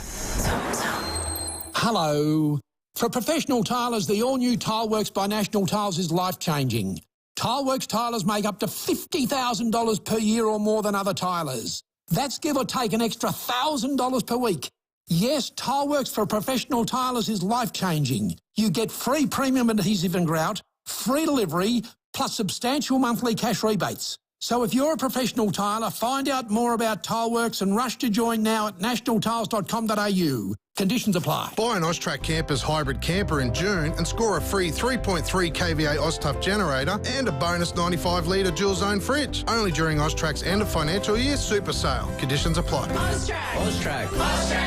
Hello. For professional tilers, the all-new Tileworks by National Tiles is life-changing. Tileworks tilers make up to $50,000 per year or more than other tilers. That's give or take an extra $1,000 per week. Yes, Tileworks for professional tilers is life-changing. You get free premium adhesive and grout, free delivery, plus substantial monthly cash rebates. So if you're a professional tiler, find out more about Tileworks and rush to join now at nationaltiles.com.au. Conditions apply. Buy an Austrac Campers hybrid camper in June and score a free 3.3 kVA Austough generator and a bonus 95 litre dual zone fridge. Only during Austrac's end of financial year super sale. Conditions apply. Austrac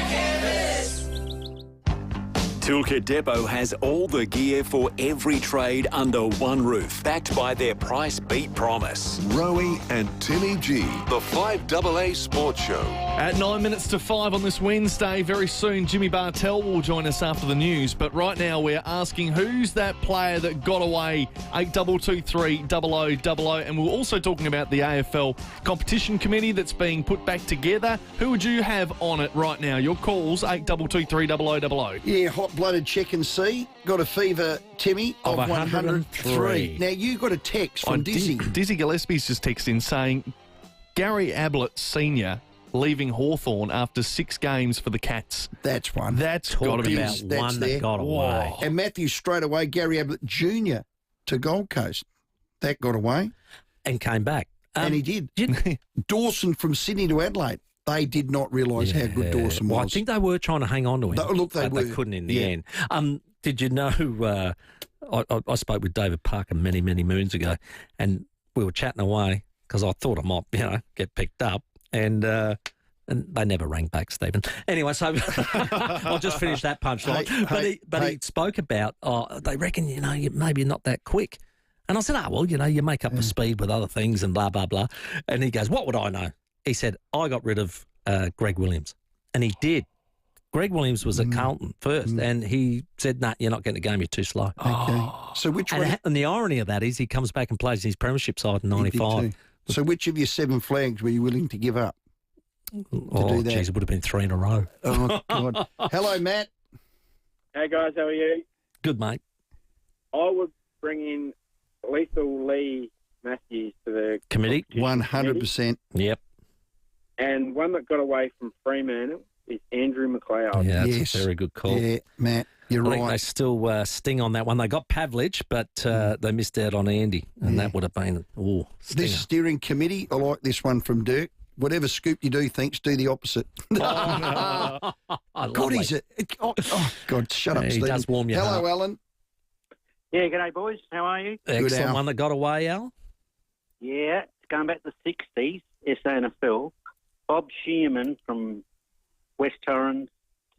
Campers. Toolkit Depot has all the gear for every trade under one roof, backed by their price beat promise. Rowey and Timmy G, the 5AA Sports Show. At 9 minutes to 5 on this Wednesday, very soon Jimmy Bartell will join us after the news. But right now we're asking who's that player that got away, 8223 0000. And we're also talking about the AFL competition committee that's being put back together. Who would you have on it right now? Your calls, 8223 0000. Yeah, hot-blooded check and see. Got a fever, Timmy, of 103. Now, you got a text from Dizzy. Dizzy Gillespie's just texted in saying, Gary Ablett Sr. leaving Hawthorn after 6 games for the Cats. That's one. That's got to be about one that got away. And Matthew straight away, Gary Ablett Jr. to Gold Coast. That got away. And came back. And he did. Dawson from Sydney to Adelaide. They did not realise how good Dawson was. Well, I think they were trying to hang on to him. They were. They couldn't in the end. Did you know, I spoke with David Parker many, many moons ago, and we were chatting away because I thought I might, get picked up, and they never rang back, Stephen. Anyway, so I'll just finish that punchline. But he spoke about, they reckon, you're maybe not that quick. And I said, you make up the speed with other things and blah, blah, blah. And he goes, what would I know? He said, I got rid of Greg Williams. And he did. Greg Williams was at Carlton first, and he said, you're not getting the game, you're too slow. Okay. So which one? And the irony of that is he comes back and plays his premiership side in 95. So which of your 7 flags were you willing to give up to do that? Geez, it would have been 3 in a row. Oh, God. Hello, Matt. Hey, guys, how are you? Good, mate. I would bring in Lethal Lee Matthews to the committee. 100%. Yep. And one that got away from Fremantle is Andrew McLeod. Yeah, that's a very good call. Yeah, Matt, you're I right. think they still sting on that one. They got Pavlich, but they missed out on Andy, and that would have been, This steering committee, I like this one from Dirk. Whatever Scoop you do thinks, do the opposite. God, he's God, shut up, He Stephen. does warm your Hello, heart. Alan. Yeah, g'day, boys. How are you? Excellent one that got away, Al. Yeah, it's going back to the 60s, SANFL. Bob Shearman from West Torrens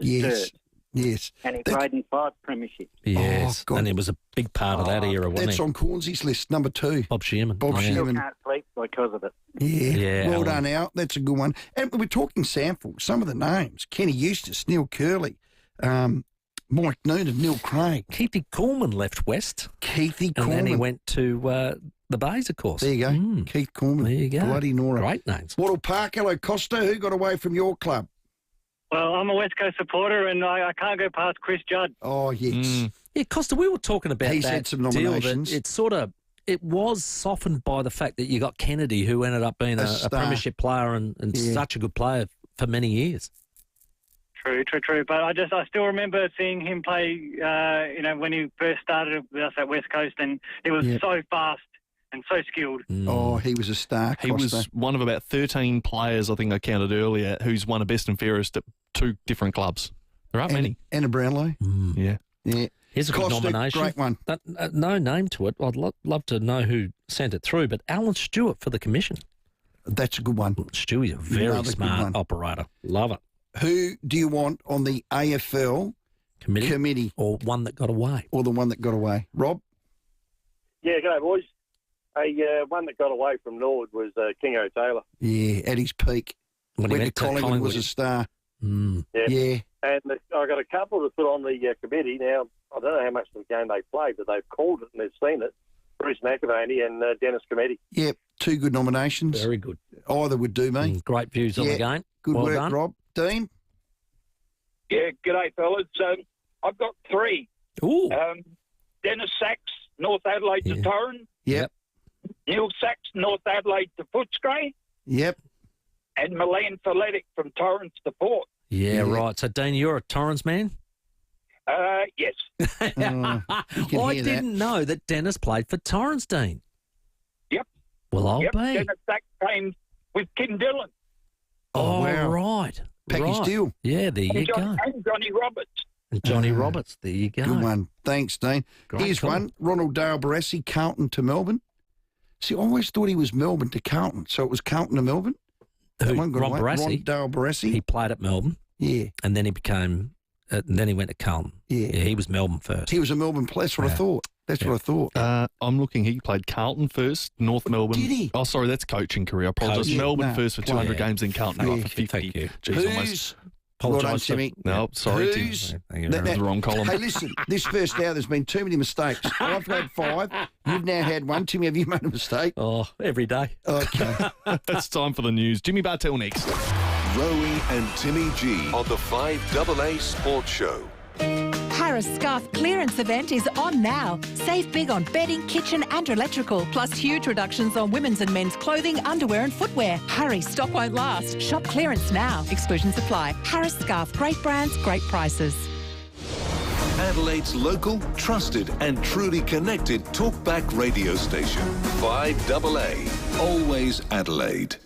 to Yes, Sturt. yes. And he played in 5 premierships. Yes, God. and he was a big part of that era, wasn't That's he? on Cornsy's list, number 2. Bob Shearman. Bob Still Shearman. can't sleep because of it. Yeah, well Alan. done, Al. That's a good one. And we're talking sample. Some of the names: Kenny Eustace, Neil Curley, Mike Noonan, Neil Craig. Keithy Coleman left West. Keithy And then he Coleman. went to the Bays, of course. There you go. Keith Coleman. There you go. Bloody Nora. Great names. Wattle Park, hello, Costa. Who got away from your club? Well, I'm a West Coast supporter, and I can't go past Chris Judd. Oh, yes. Yeah, Costa, we were talking about He's that had some deal nominations. that it was softened by the fact that you got Kennedy, who ended up being a star. premiership player and such a good player for many years. True. But I still remember seeing him play, when he first started with us at West Coast, and he was so fast and so skilled. Oh, he was a star, He was one of about 13 players, I think I counted earlier, who's won a best and fairest at 2 different clubs. There aren't many. Anna Brownlow. Yeah. Yeah. Here's a good Costa, nomination. great one. No name to it. I'd love to know who sent it through, but Alan Stewart for the commission. That's a good one. Stewie's a very Another good smart one. operator. Love it. Who do you want on the AFL committee? Or one that got away? Or the one that got away? Rob? Yeah, g'day, boys. One that got away from Nord was Kingo Taylor. Yeah, at his peak. When he went to Collingwood was a star. Yeah. And I got a couple to put on the committee. Now, I don't know how much of the game they played, but they've called it and they've seen it. Bruce McAvaney and Dennis Cometti. Yep, 2 good nominations. Very good. Either would do, mate. Great views on the game. Good Well work, done. Rob. Dean? Yeah, g'day, fellas. I've got 3. Ooh. Dennis Sachs, North Adelaide to Torrens. Yep. Neil Sachs, North Adelaide to Footscray. Yep. And Milan Feletic from Torrens to Port. Yeah, right. So, Dean, you're a Torrens man? Yes. I didn't know that Dennis played for Torrens, Dean. Yep. Well, I'll be. Dennis Sachs came with Kim Dillon. Oh, wow. Right. Package deal. Yeah, there you go. And Johnny Roberts. And Johnny Roberts, there you go. Good one. Thanks, Dean. Great Here's call. one. Ronald Dale Barassi, Carlton to Melbourne. See, I always thought he was Melbourne to Carlton, so it was Carlton to Melbourne. Who, That one got Ron away. Barassi? Ron Dale Barassi. He played at Melbourne. Yeah. And then he became and then he went to Carlton. Yeah. He was Melbourne first. He was a Melbourne player. That's what I thought. That's what I thought. I'm looking. He played Carlton first, North Melbourne. Did he? Oh, sorry, that's coaching career. I apologise. Melbourne first for 200 games, then Carlton for 50. Thank you. Jeez, almost. Well done, Timmy. No, sorry, Who's- Tim. The wrong column. Hey, listen, this first hour, there's been too many mistakes. I've had 5. You've now had 1. Timmy, have you made a mistake? Oh, every day. Okay. It's time for the news. Jimmy Bartell next. Rowey and Timmy G on the 5AA Sports Show. Harris Scarf clearance event is on now. Save big on bedding, kitchen and electrical, plus huge reductions on women's and men's clothing, underwear and footwear. Hurry, stock won't last. Shop clearance now. Exclusions apply. Harris Scarf, great brands, great prices. Adelaide's local, trusted and truly connected talkback radio station. 5AA. Always Adelaide.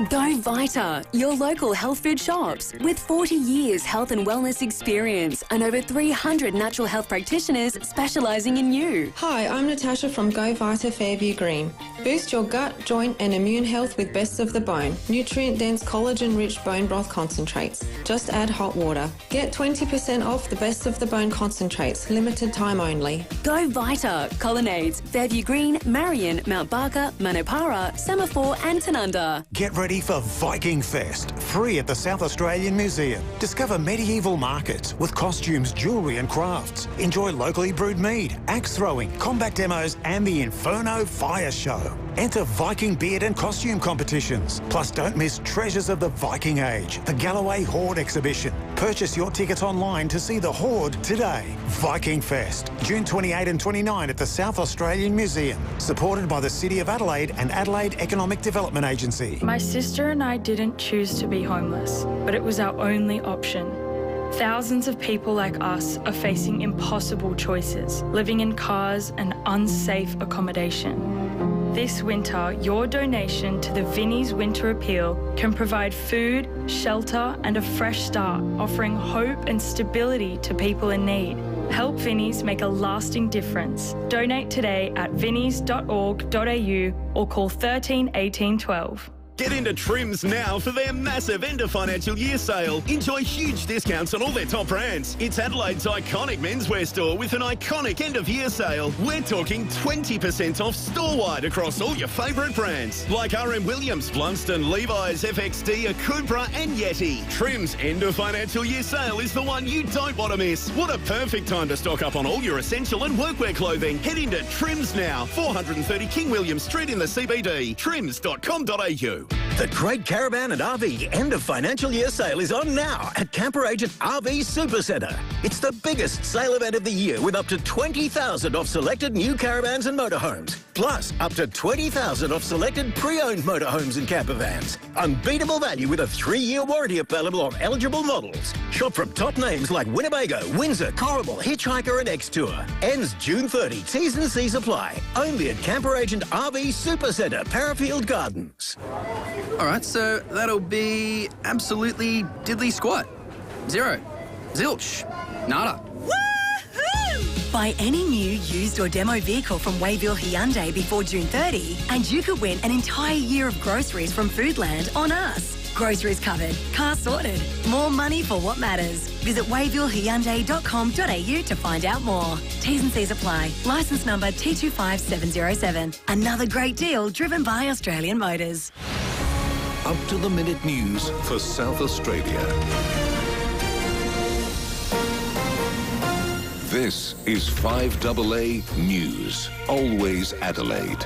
Go Vita, your local health food shops. With 40 years health and wellness experience and over 300 natural health practitioners specialising in you. Hi, I'm Natasha from Go Vita Fairview Green. Boost your gut, joint and immune health with Best of the Bone. Nutrient-dense, collagen-rich bone broth concentrates. Just add hot water. Get 20% off the Best of the Bone concentrates. Limited time only. Go Vita, Colonnades, Fairview Green, Marion, Mount Barker, Manapara, Semaphore and Tanunda. Get ready for Viking Fest, free at the South Australian Museum. Discover medieval markets with costumes, jewellery and crafts. Enjoy locally brewed mead, axe throwing, combat demos and the Inferno Fire Show. Enter Viking beard and costume competitions. Plus don't miss Treasures of the Viking Age, the Galloway Horde exhibition. Purchase your tickets online to see the Horde today. Viking Fest, June 28 and 29 at the South Australian Museum. Supported by the City of Adelaide and Adelaide Economic Development Agency. My sister and I didn't choose to be homeless, but it was our only option. Thousands of people like us are facing impossible choices, living in cars and unsafe accommodation. This winter, your donation to the Vinnie's Winter Appeal can provide food, shelter and a fresh start, offering hope and stability to people in need. Help Vinnie's make a lasting difference. Donate today at vinnies.org.au or call 13 18 12. Get into Trims now for their massive end of financial year sale. Enjoy huge discounts on all their top brands. It's Adelaide's iconic menswear store with an iconic end of year sale. We're talking 20% off store-wide across all your favourite brands like RM Williams, Blunston, Levi's, FXD, Akubra and Yeti. Trims end of financial year sale is the one you don't want to miss. What a perfect time to stock up on all your essential and workwear clothing. Head into Trims now, 430 King William Street in the CBD. Trims.com.au. The Great Caravan and RV end of financial year sale is on now at Camper Agent RV Supercentre. It's the biggest sale event of the year with up to $20,000 off selected new caravans and motorhomes. Plus, up to $20,000 off selected pre-owned motorhomes and camper vans. Unbeatable value with a 3-year warranty available on eligible models. Shop from top names like Winnebago, Windsor, Corrible, Hitchhiker and X-Tour. Ends June 30. T's and C's apply. Only at Camper Agent RV Supercentre, Parafield Gardens. All right, so that'll be absolutely diddly squat. 0. Zilch. Nada. Buy any new, used or demo vehicle from Wayville Hyundai before June 30 and you could win an entire year of groceries from Foodland on us. Groceries covered, car sorted, more money for what matters. Visit wayvillehyundai.com.au to find out more. T's and C's apply. Licence number T25707. Another great deal driven by Australian Motors. Up-to-the-minute news for South Australia. This is 5AA News. Always Adelaide.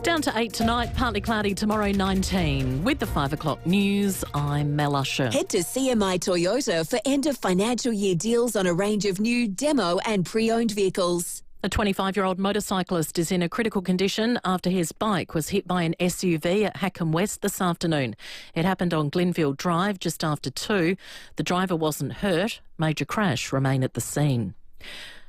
Down to 8 tonight, partly cloudy tomorrow 19. With the 5 o'clock news, I'm Mel Usher. Head to CMI Toyota for end of financial year deals on a range of new demo and pre-owned vehicles. A 25-year-old motorcyclist is in a critical condition after his bike was hit by an SUV at Hackham West this afternoon. It happened on Glenville Drive just after 2. The driver wasn't hurt. Major crash remain at the scene.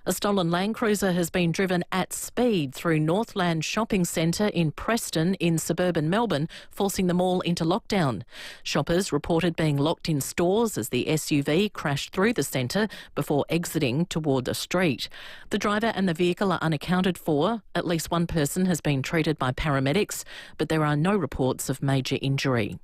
A stolen Land Cruiser has been driven at speed through Northland Shopping Centre in Preston in suburban Melbourne, forcing them all into lockdown. Shoppers reported being locked in stores as the SUV crashed through the centre before exiting toward a street. The driver and the vehicle are unaccounted for. At least one person has been treated by paramedics, but there are no reports of major injury.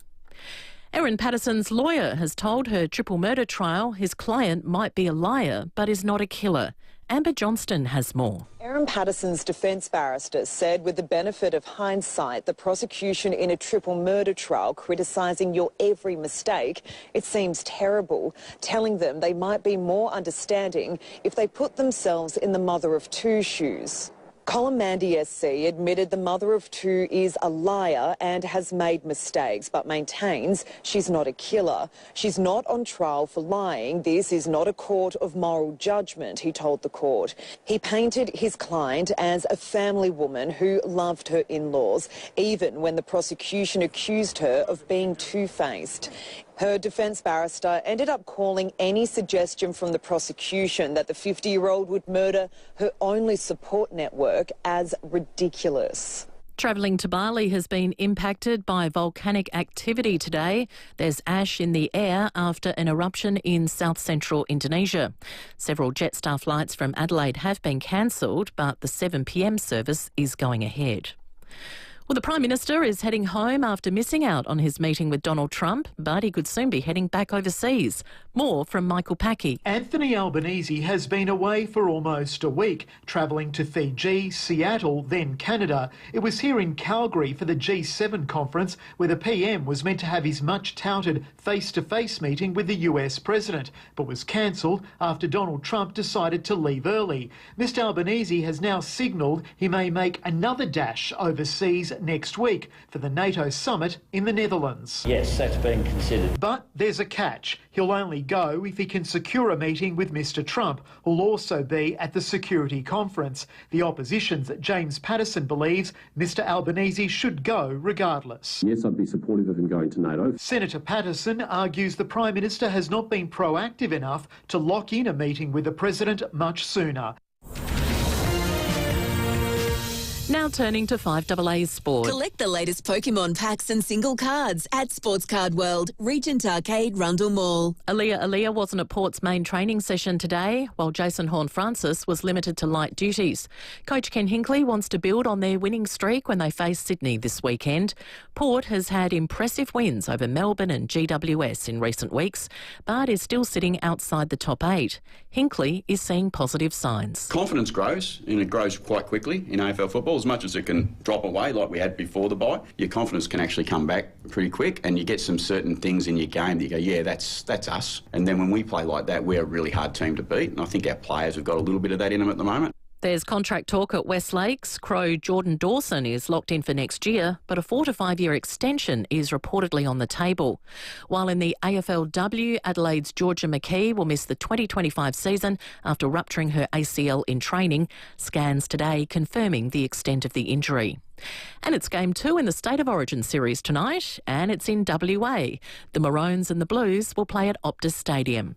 Erin Patterson's lawyer has told her triple murder trial his client might be a liar but is not a killer. Amber Johnston has more. Erin Patterson's defence barrister said with the benefit of hindsight, the prosecution in a triple murder trial criticising your every mistake, it seems terrible, telling them they might be more understanding if they put themselves in the mother of two shoes. Colin Mandy SC admitted the mother of two is a liar and has made mistakes, but maintains she's not a killer. She's not on trial for lying. This is not a court of moral judgment, he told the court. He painted his client as a family woman who loved her in-laws, even when the prosecution accused her of being two-faced. Her defence barrister ended up calling any suggestion from the prosecution that the 50-year-old would murder her only support network as ridiculous. Travelling to Bali has been impacted by volcanic activity today. There's ash in the air after an eruption in south-central Indonesia. Several Jetstar flights from Adelaide have been cancelled, but the 7 p.m. service is going ahead. Well, the Prime Minister is heading home after missing out on his meeting with Donald Trump, but he could soon be heading back overseas. More from Michael Packy. Anthony Albanese has been away for almost a week, travelling to Fiji, Seattle, then Canada. It was here in Calgary for the G7 conference where the PM was meant to have his much-touted face-to-face meeting with the US President, but was cancelled after Donald Trump decided to leave early. Mr Albanese has now signalled he may make another dash overseas next week for the NATO summit in the Netherlands. Yes, that's being considered. But there's a catch. He'll only go if he can secure a meeting with Mr Trump, who'll also be at the security conference. The opposition's James Patterson believes Mr Albanese should go regardless. Yes, I'd be supportive of him going to NATO. Senator Patterson argues the Prime Minister has not been proactive enough to lock in a meeting with the President much sooner. Now turning to 5AA Sport. Collect the latest Pokemon packs and single cards at Sports Card World, Regent Arcade, Rundle Mall. Aaliyah wasn't at Port's main training session today, while Jason Horne-Francis was limited to light duties. Coach Ken Hinkley wants to build on their winning streak when they face Sydney this weekend. Port has had impressive wins over Melbourne and GWS in recent weeks, but is still sitting outside the top 8. Hinkley is seeing positive signs. Confidence grows, and it grows quite quickly in AFL football. As much as it can drop away like we had before the bye, your confidence can actually come back pretty quick, and you get some certain things in your game that you go, yeah, that's us. And then when we play like that, we're a really hard team to beat, and I think our players have got a little bit of that in them at the moment. There's contract talk at West Lakes. Crow Jordan Dawson is locked in for next year, but a 4 to 5 year extension is reportedly on the table. While in the AFLW, Adelaide's Georgia McKee will miss the 2025 season after rupturing her ACL in training. Scans today confirming the extent of the injury. And it's Game 2 in the State of Origin series tonight, and it's in WA. The Maroons and the Blues will play at Optus Stadium.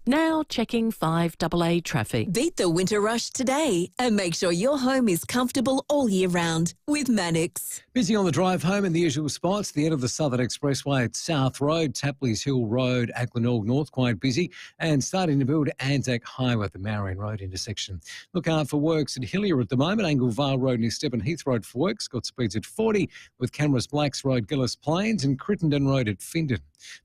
Now checking 5AA traffic. Beat the winter rush today and make sure your home is comfortable all year round with Mannix. Busy on the drive home in the usual spots. The end of the Southern Expressway at South Road, Tapley's Hill Road, Acklenall North, quite busy, and starting to build Anzac Highway at the Marion Road intersection. Look out for works at Hillier at the moment. Anglevale Road near Stephen Heath Road for works. Got speeds at 40 with Cameras Blacks Road, Gillis Plains, and Crittenden Road at Findon.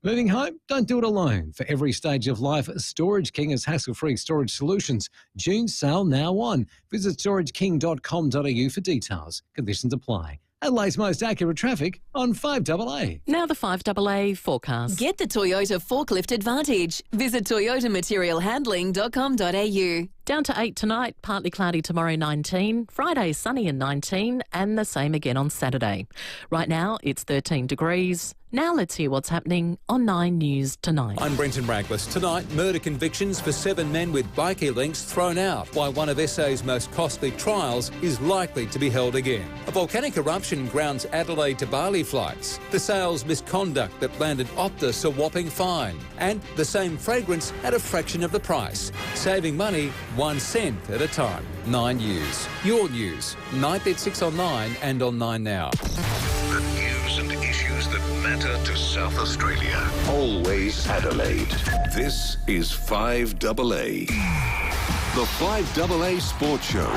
Moving home? Don't do it alone. For every stage of life, Storage King has hassle-free storage solutions. June sale now on. Visit storageking.com.au for details. Conditions apply. Adelaide's most accurate traffic on 5AA. Now the 5AA forecast. Get the Toyota Forklift Advantage. Visit toyotamaterialhandling.com.au. Down to 8 tonight, partly cloudy tomorrow 19, Friday sunny and 19, and the same again on Saturday. Right now it's 13 degrees. Now let's hear what's happening on 9 News Tonight. I'm Brenton Braglis. Tonight, murder convictions for 7 men with bikie links thrown out, why one of SA's most costly trials is likely to be held again. A volcanic eruption grounds Adelaide to Bali flights. The sales misconduct that landed Optus a whopping fine. And the same fragrance at a fraction of the price. Saving money 1 cent at a time. 9 News. Your news. 9th at 6 on 9 and on 9 Now. The news and issues that matter to South Australia. Always Adelaide. This is 5AA. The 5AA Sports Show.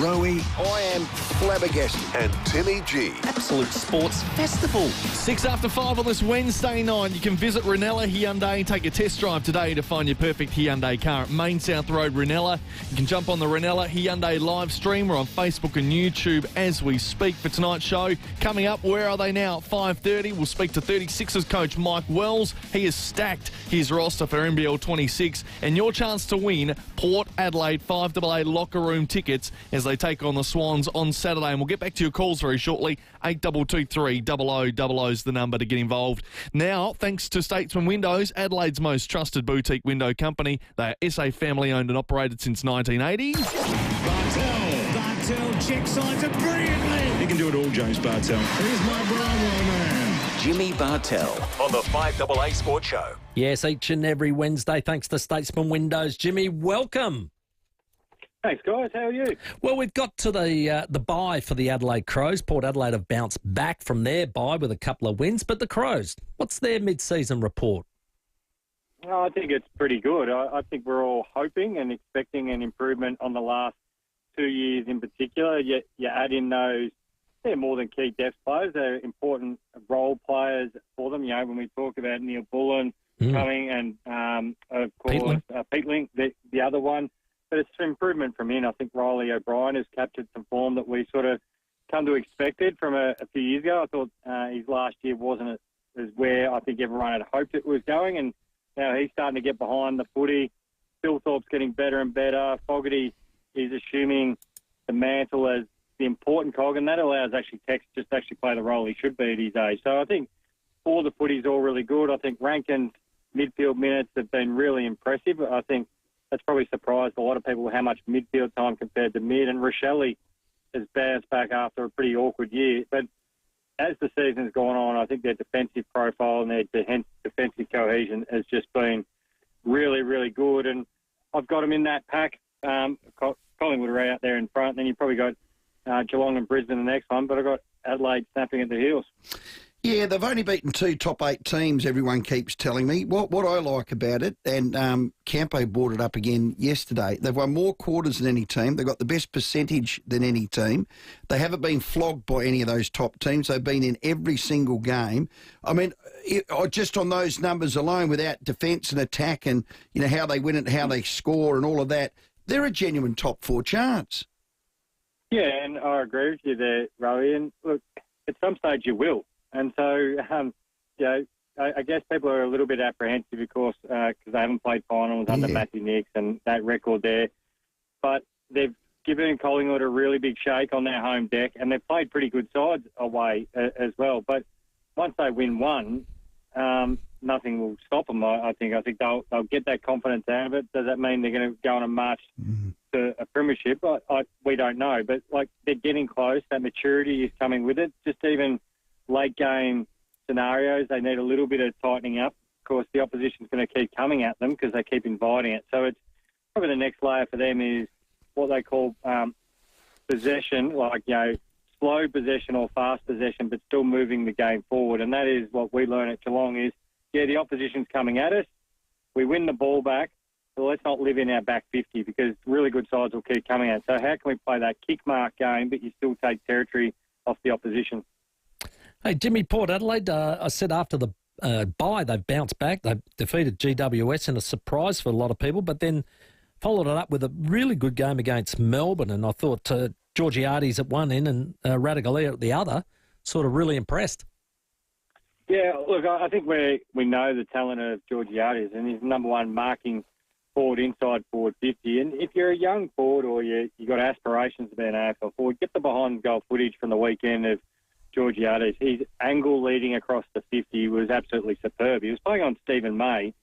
Rowey. I am flabbergasted. And Timmy G. Absolute sports festival. 5:06 on this Wednesday night. You can visit Ranella Hyundai and take a test drive today to find your perfect Hyundai car at Main South Road, Ranella. You can jump on the Ranella Hyundai live stream. We're on Facebook and YouTube as we speak for tonight's show. Coming up, where are they now? At 5:30, we'll speak to 36ers coach Mike Wells. He has stacked his roster for NBL 26, and your chance to win Port Adelaide 5AA locker room tickets as they take on the Swans on Saturday. And we'll get back to your calls very shortly. 8223 0000 is the number to get involved. Now, thanks to Statesman Windows, Adelaide's most trusted boutique window company. They are SA family owned and operated since 1980. Bartel check signs it brilliantly. He can do it all, James Bartel. Here's my Bravo man. Jimmy Bartel on the 5AA Sports Show. Yes, each and every Wednesday, thanks to Statesman Windows. Jimmy, welcome. Thanks, guys. How are you? Well, we've got to the bye for the Adelaide Crows. Port Adelaide have bounced back from their bye with a couple of wins, but the Crows, what's their mid-season report? Oh, I think it's pretty good. I think we're all hoping and expecting an improvement on the last 2 years in particular. You add in those, they're more than key depth players. They're important role players for them. You know, when we talk about Neil Bullen coming and, of course, Peatling, the other one. But it's an improvement from in. I think Riley O'Brien has captured some form that we sort of come to expected from a few years ago. I thought his last year wasn't as where I think everyone had hoped it was going, and now he's starting to get behind the footy. Philthorpe's getting better and better. Fogarty is assuming the mantle as the important cog, and that allows actually Tex just to actually play the role he should be at his age. So I think all the footy's all really good. I think Rankin's midfield minutes have been really impressive. I think that's probably surprised a lot of people how much midfield time compared to mid. And Rochelle has bounced back after a pretty awkward year. But as the season's gone on, I think their defensive profile and their defensive cohesion has just been really, really good. And I've got them in that pack. Collingwood are out there in front. Then you've probably got Geelong and Brisbane the next one. But I've got Adelaide snapping at the heels. Yeah, they've only beaten 2 top 8 teams, everyone keeps telling me. What I like about it, and Campo brought it up again yesterday, they've won more quarters than any team. They've got the best percentage than any team. They haven't been flogged by any of those top teams. They've been in every single game. I mean, just on those numbers alone, without defence and attack and, you know, how they win it, how they score and all of that, they're a genuine top 4 chance. Yeah, and I agree with you there, Rowey. And look, at some stage you will. And so, you know, I guess people are a little bit apprehensive, of course, because they haven't played finals under Matthew Nicks and that record there. But they've given Collingwood a really big shake on their home deck, and they've played pretty good sides away as well. But once they win one, nothing will stop them, I think. I think they'll get that confidence out of it. Does that mean they're going to go on a march to a premiership? We don't know. But, like, they're getting close. That maturity is coming with it. Just even late game scenarios, they need a little bit of tightening up. Of course, the opposition's going to keep coming at them because they keep inviting it. So it's probably the next layer for them is what they call possession, like, you know, slow possession or fast possession, but still moving the game forward. And that is what we learn at Geelong is, yeah, the opposition's coming at us. We win the ball back, so let's not live in our back 50 because really good sides will keep coming at us. So how can we play that kick mark game, but you still take territory off the opposition? Hey, Jimmy, Port Adelaide, I said after the bye, they've bounced back. They've defeated GWS in a surprise for a lot of people, but then followed it up with a really good game against Melbourne. And I thought Georgiades at one end and Radigalia at the other, sort of really impressed. Yeah, look, I think we know the talent of Georgiades, and he's number one marking forward inside forward 50. And if you're a young forward or you got aspirations to be an AFL forward, get the behind-goal footage from the weekend of Georgiades. His angle leading across the 50 was absolutely superb. He was playing on Stephen May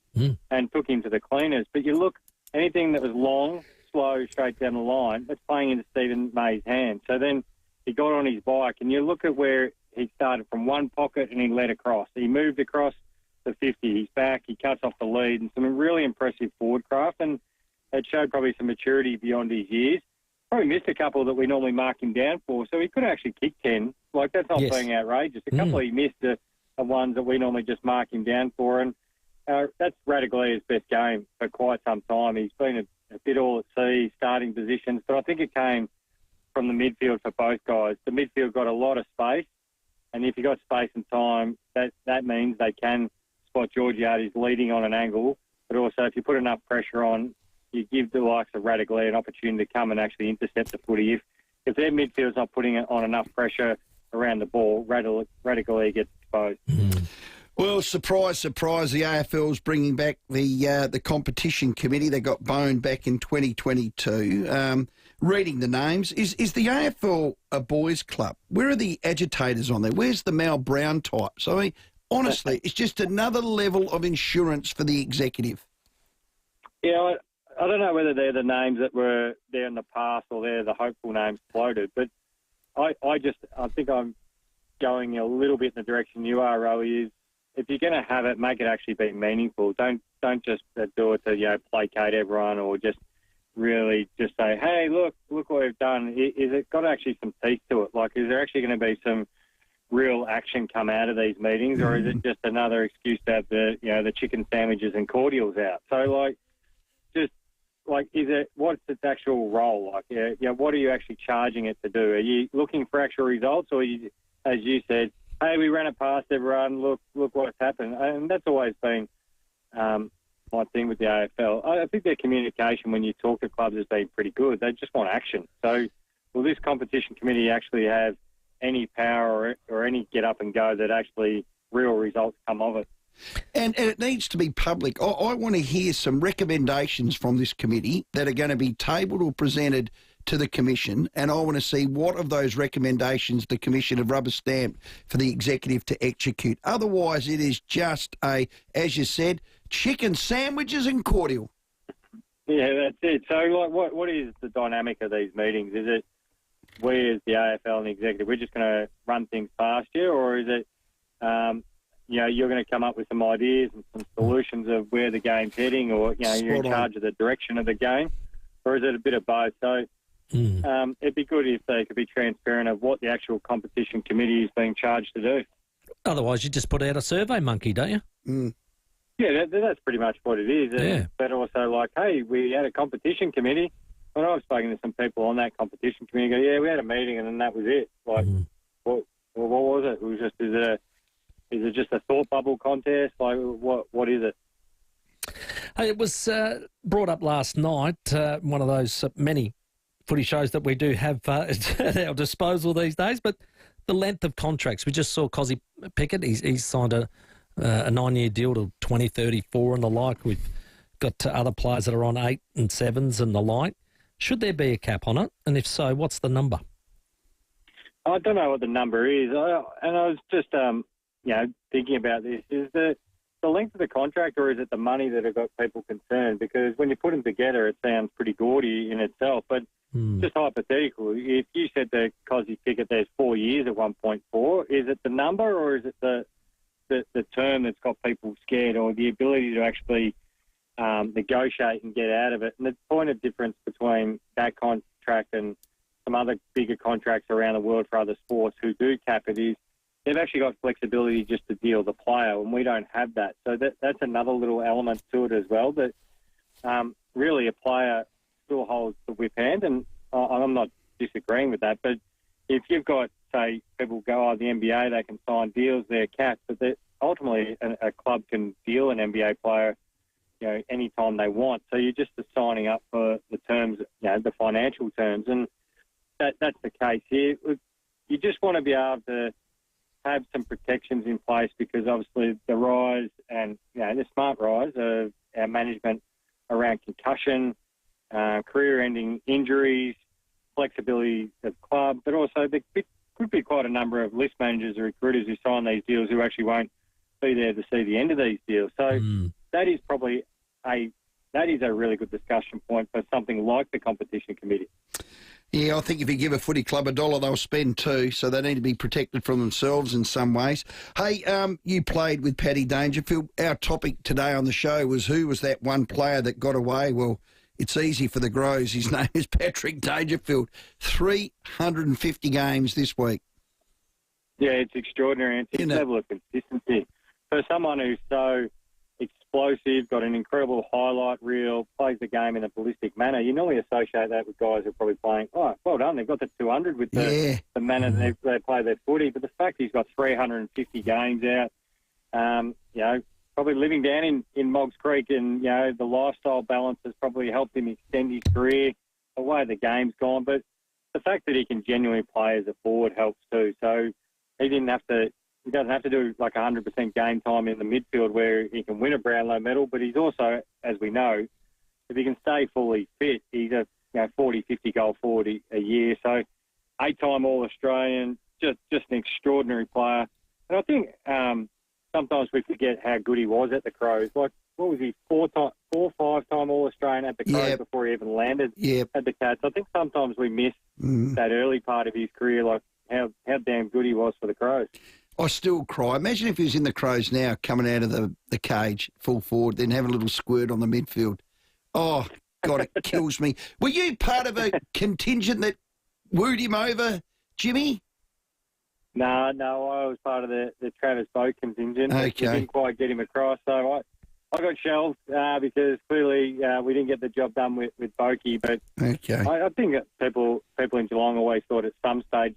and took him to the cleaners. But you look, anything that was long, slow, straight down the line, that's playing into Stephen May's hand. So then he got on his bike, and you look at where he started from one pocket and he led across. He moved across the 50. He's back. He cuts off the lead, and some really impressive forward craft. And it showed probably some maturity beyond his years. Probably missed a couple that we normally mark him down for, so he could actually kick 10. Like, that's not being outrageous. A couple he missed are ones that we normally just mark him down for, and that's Radagalia's best game for quite some time. He's been a bit all at sea, starting positions, but I think it came from the midfield for both guys. The midfield got a lot of space, and if you got space and time, that means they can spot Georgiades leading on an angle, but also if you put enough pressure on, you give the likes of Radically an opportunity to come and actually intercept the footy. If their midfield's not putting it on enough pressure around the ball, Radically gets exposed. Well, surprise, surprise, the AFL's bringing back the competition committee. They got boned back in 2022. Reading the names, is the AFL a boys' club? Where are the agitators on there? Where's the Mal Brown types? I mean, honestly, it's just another level of insurance for the executive. Yeah, I don't know whether they're the names that were there in the past or they're the hopeful names floated, but I think I'm going a little bit in the direction you are, Rowey, is if you're going to have it, make it actually be meaningful. Don't just do it to placate everyone or just really just say, hey, look what we've done. Is it got actually some teeth to it? Like, is there actually going to be some real action come out of these meetings, or is it just another excuse to have the chicken sandwiches and cordials out? So what's its actual role? Like, what are you actually charging it to do? Are you looking for actual results, or as you said, hey, we ran it past everyone, look what's happened? And that's always been my thing with the AFL. I think their communication when you talk to clubs has been pretty good. They just want action. So will this competition committee actually have any power or any get up and go that actually real results come of it? And it needs to be public. I want to hear some recommendations from this committee that are going to be tabled or presented to the Commission, and I want to see what of those recommendations the Commission have rubber stamped for the executive to execute. Otherwise, it is just as you said, chicken sandwiches and cordial. Yeah, that's it. So, what is the dynamic of these meetings? Is it we as the AFL and the executive, we're just going to run things past you, or is it, you're going to come up with some ideas and some solutions of where the game's heading, or you're in charge of the direction of the game, or is it a bit of both? So. It'd be good if they could be transparent of what the actual competition committee is being charged to do. Otherwise, you just put out a survey monkey, don't you? Yeah, that's pretty much what it is. Yeah. But also, hey, we had a competition committee. When I've spoken to some people on that competition committee, go, yeah, we had a meeting and then that was it. Like, what was it? It was just, is it just a thought bubble contest? Like, what is it? Hey, it was brought up last night, one of those many footy shows that we do have at our disposal these days, but the length of contracts. We just saw Cozzy Pickett. He's signed a 9-year deal to 2034 and the like. We've got other players that are on 8 and 7s and the like. Should there be a cap on it? And if so, what's the number? I don't know what the number is. And I was just, thinking about this. Is the length of the contract, or is it the money that have got people concerned? Because when you put them together, it sounds pretty gaudy in itself. But just hypothetical, if you said to Cozzy Pickett there's 4 years at 1.4, is it the number, or is it the term that's got people scared, or the ability to actually negotiate and get out of it? And the point of difference between that contract and some other bigger contracts around the world for other sports who do cap it is they've actually got flexibility just to deal the player, and we don't have that. So that's another little element to it as well, that really a player still holds the whip hand, and I'm not disagreeing with that, but if you've got, say, people go, the NBA, they can sign deals, they're capped, but ultimately a club can deal an NBA player any time they want. So you're just signing up for the terms, the financial terms, and that's the case here. You just want to be able to have some protections in place, because obviously the rise and the smart rise of our management around concussion, career-ending injuries, flexibility of club, but also there could be quite a number of list managers or recruiters who sign these deals who actually won't be there to see the end of these deals. So that is probably a really good discussion point for something like the competition committee. Yeah, I think if you give a footy club $1, they'll spend $2, so they need to be protected from themselves in some ways. Hey, you played with Paddy Dangerfield. Our topic today on the show was who was that one player that got away? Well, it's easy for the Grows. His name is Patrick Dangerfield. 350 games this week. Yeah, it's extraordinary. It's his level of consistency. For someone who's so explosive, got an incredible highlight reel, plays the game in a ballistic manner. You normally associate that with guys who are probably playing, oh, well done, they've got the 200 with the manner they play their footy. But the fact he's got 350 games out, you know, probably living down in Moggs Creek, and, you know, the lifestyle balance has probably helped him extend his career, the way the game's gone. But the fact that he can genuinely play as a forward helps too. So he doesn't have to do like 100% game time in the midfield where he can win a Brownlow medal, but he's also, as we know, if he can stay fully fit, he's a 40, 50 goal forward a year. So 8-time All-Australian, just an extraordinary player. And I think sometimes we forget how good he was at the Crows. Like, what was he, 4-5-time All-Australian at the Crows before he even landed at the Cats. I think sometimes we miss that early part of his career, like how damn good he was for the Crows. I still cry. Imagine if he was in the Crows now, coming out of the cage, full forward, then have a little squirt on the midfield. Oh, God, it kills me. Were you part of a contingent that wooed him over, Jimmy? No, I was part of the Travis Boak contingent. Okay. We didn't quite get him across, so I got shelved because clearly we didn't get the job done with Boakey. But I think that people in Geelong always thought at some stage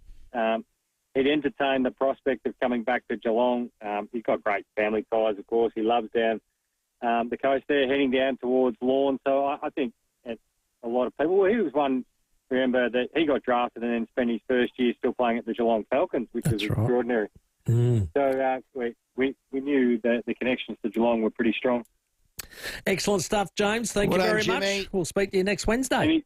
he'd entertained the prospect of coming back to Geelong. He's got great family ties, of course. He loves down the coast there, heading down towards Lawn. So I think a lot of people, he was one, remember, that he got drafted and then spent his first year still playing at the Geelong Falcons, which was extraordinary. So we knew that the connections to Geelong were pretty strong. Excellent stuff, James. Thank you very much. We'll speak to you next Wednesday.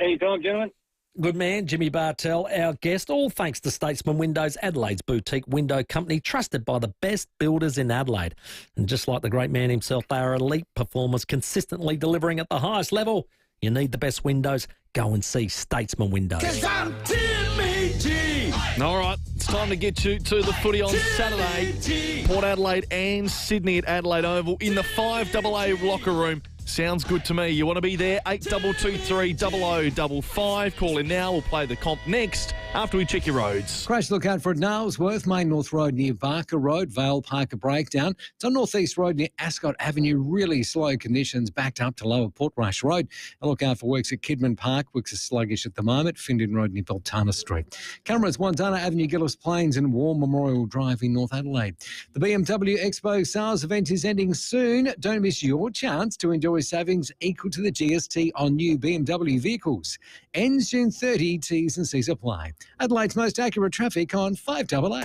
Anytime, gentlemen. Good man, Jimmy Bartell, our guest. All thanks to Statesman Windows, Adelaide's boutique window company, trusted by the best builders in Adelaide. And just like the great man himself, they are elite performers, consistently delivering at the highest level. You need the best windows, go and see Statesman Windows. 'Cause I'm Timmy G. All right, it's time to get you to the footy on Saturday. Port Adelaide and Sydney at Adelaide Oval in the 5AA locker room. Sounds good to me. You want to be there? 8223 0055. Call in now. We'll play the comp next after we check your roads. Crash lookout for Nailsworth, Main North Road near Barker Road, Vale Parker breakdown. It's on North East Road near Ascot Avenue. Really slow conditions backed up to Lower Portrush Road. A look out for works at Kidman Park. Works are sluggish at the moment. Findon Road near Beltana Street. Cameras, Wandana Avenue, Gillis Plains and War Memorial Drive in North Adelaide. The BMW Expo sales event is ending soon. Don't miss your chance to enjoy savings equal to the GST on new BMW vehicles. Ends June 30, T's and C's apply. Adelaide's most accurate traffic on 5AA.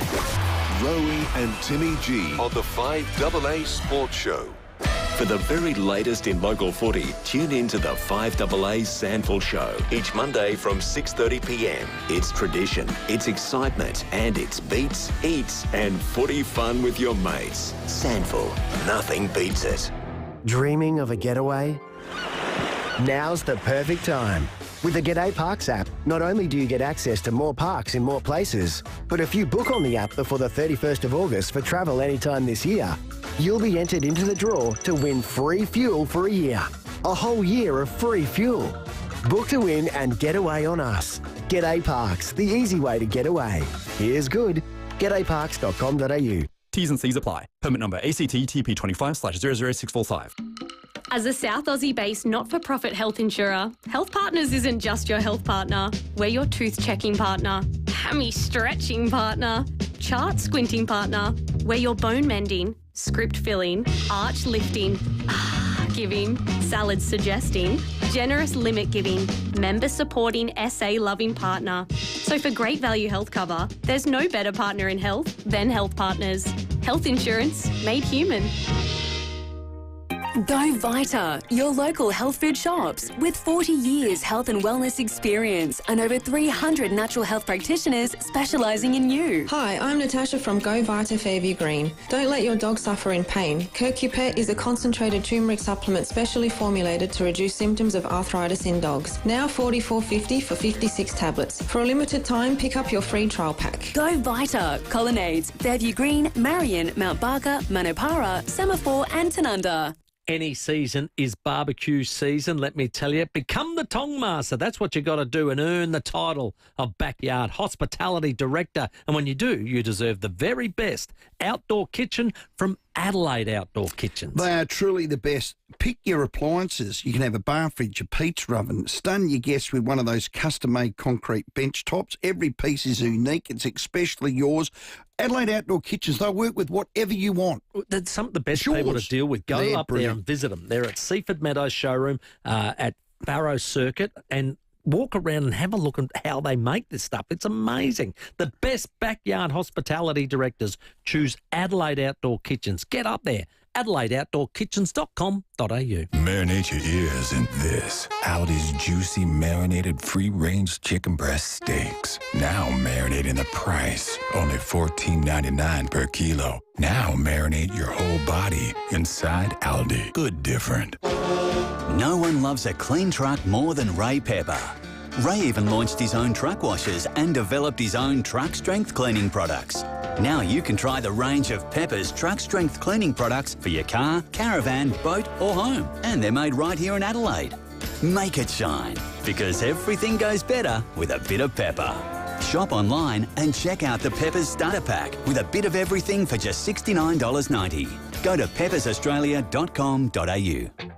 Rowey and Timmy G on the 5AA Sports Show. For the very latest in local footy, tune in to the 5AA Sandful Show each Monday from 6:30 p.m. It's tradition, it's excitement, and it's beats, eats, and footy fun with your mates. Sandful, nothing beats it. Dreaming of a getaway? Now's the perfect time. With the G'day Parks app, not only do you get access to more parks in more places, but if you book on the app before the 31st of August for travel anytime this year, you'll be entered into the draw to win free fuel for a year. A whole year of free fuel. Book to win and get away on us. G'day Parks, the easy way to get away. Here's good. G'dayParks.com.au. T's and C's apply. Permit number ACT TP25/00645. As a South Aussie-based not-for-profit health insurer, Health Partners isn't just your health partner. We're your tooth-checking partner, hammy-stretching partner, chart-squinting partner. We're your bone-mending, script-filling, arch-lifting, giving, salad-suggesting, generous limit-giving, member-supporting, SA-loving partner. So for great value health cover, there's no better partner in health than Health Partners. Health insurance made human. Go Vita, your local health food shops. With 40 years health and wellness experience and over 300 natural health practitioners specialising in you. Hi, I'm Natasha from Go Vita Fairview Green. Don't let your dog suffer in pain. CoQ-Pet is a concentrated turmeric supplement specially formulated to reduce symptoms of arthritis in dogs. Now $44.50 for 56 tablets. For a limited time, pick up your free trial pack. Go Vita, Colonnades, Fairview Green, Marion, Mount Barker, Manapara, Semaphore and Tanunda. Any season is barbecue season, let me tell you. Become the Tong Master. That's what you got to do and earn the title of Backyard Hospitality Director. And when you do, you deserve the very best outdoor kitchen from Adelaide Outdoor Kitchens. They are truly the best. Pick your appliances. You can have a bar fridge, a pizza oven. Stun your guests with one of those custom-made concrete bench tops. Every piece is unique. It's especially yours. Adelaide Outdoor Kitchens, they'll work with whatever you want. That's some of the best people to deal with. Go up there and visit them. They're at Seaford Meadows showroom at Barrow Circuit, and walk around and have a look at how they make this stuff. It's amazing. The best backyard hospitality directors choose Adelaide Outdoor Kitchens. Get up there. AdelaideOutdoorKitchens.com.au. Marinate your ears in this. Aldi's juicy marinated free-range chicken breast steaks. Now marinating the price. Only $14.99 per kilo. Now marinate your whole body inside Aldi. Good different. No one loves a clean truck more than Ray Pepper. Ray even launched his own truck washers and developed his own truck strength cleaning products. Now you can try the range of Pepper's truck strength cleaning products for your car, caravan, boat or home. And they're made right here in Adelaide. Make it shine, because everything goes better with a bit of Pepper. Shop online and check out the Pepper's Starter Pack with a bit of everything for just $69.90. Go to peppersaustralia.com.au.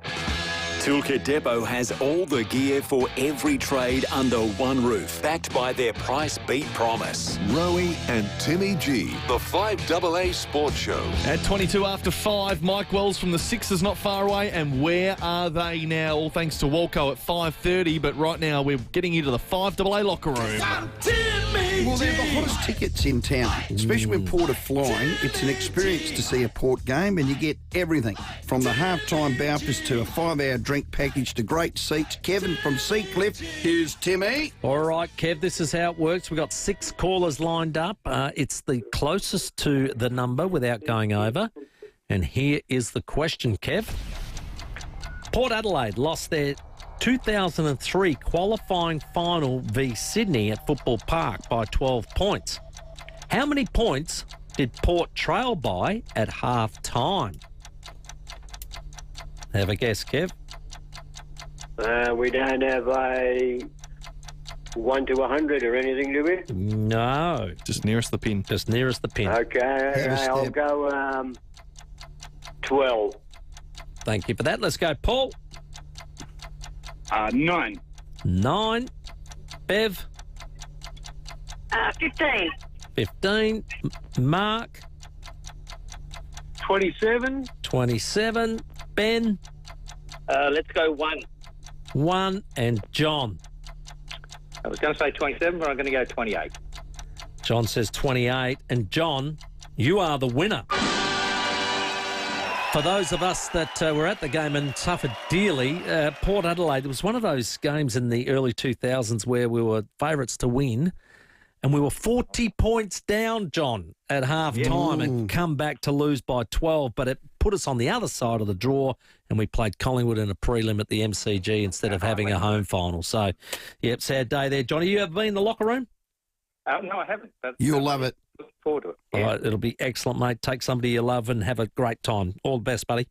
Toolkit Depot has all the gear for every trade under one roof, backed by their price beat promise. Rowey and Timmy G, the 5AA Sports Show. At 22 after 5, Mike Wells from the Sixers not far away. And where are they now? All thanks to Walco at 5:30. But right now we're getting into the 5AA locker room. Well, they're the hottest tickets in town, especially when Port are flying. It's an experience to see a Port game, and you get everything from the halftime bowpers to a 5-hour drink package to great seats. Kevin from Seacliff, here's Timmy. All right, Kev, this is how it works. We've got 6 callers lined up. It's the closest to the number without going over. And here is the question, Kev. Port Adelaide lost their 2003 qualifying final v Sydney at Football Park by 12 points. How many points did Port trail by at half-time? Have a guess, Kev. We don't have a 1 to 100 or anything, do we? No. Just nearest the pin. Just nearest the pin. Okay, I'll go 12. Thank you for that. Let's go, Paul. 9. 9. Bev. 15. 15. Mark. 27. 27. Ben. Let's go 1. 1. And John. I was going to say 27, but I'm going to go 28. John says 28. And John, you are the winner. For those of us that were at the game and suffered dearly, Port Adelaide, it was one of those games in the early 2000s where we were favourites to win, and we were 40 points down, John, at half-time and come back to lose by 12, but it put us on the other side of the draw, and we played Collingwood in a prelim at the MCG instead of having a home final. So, yep, sad day there. Johnny, you ever been in the locker room? No, I haven't. You'll love it. Looking forward to it. All right, it'll be excellent, mate. Take somebody you love and have a great time. All the best, buddy.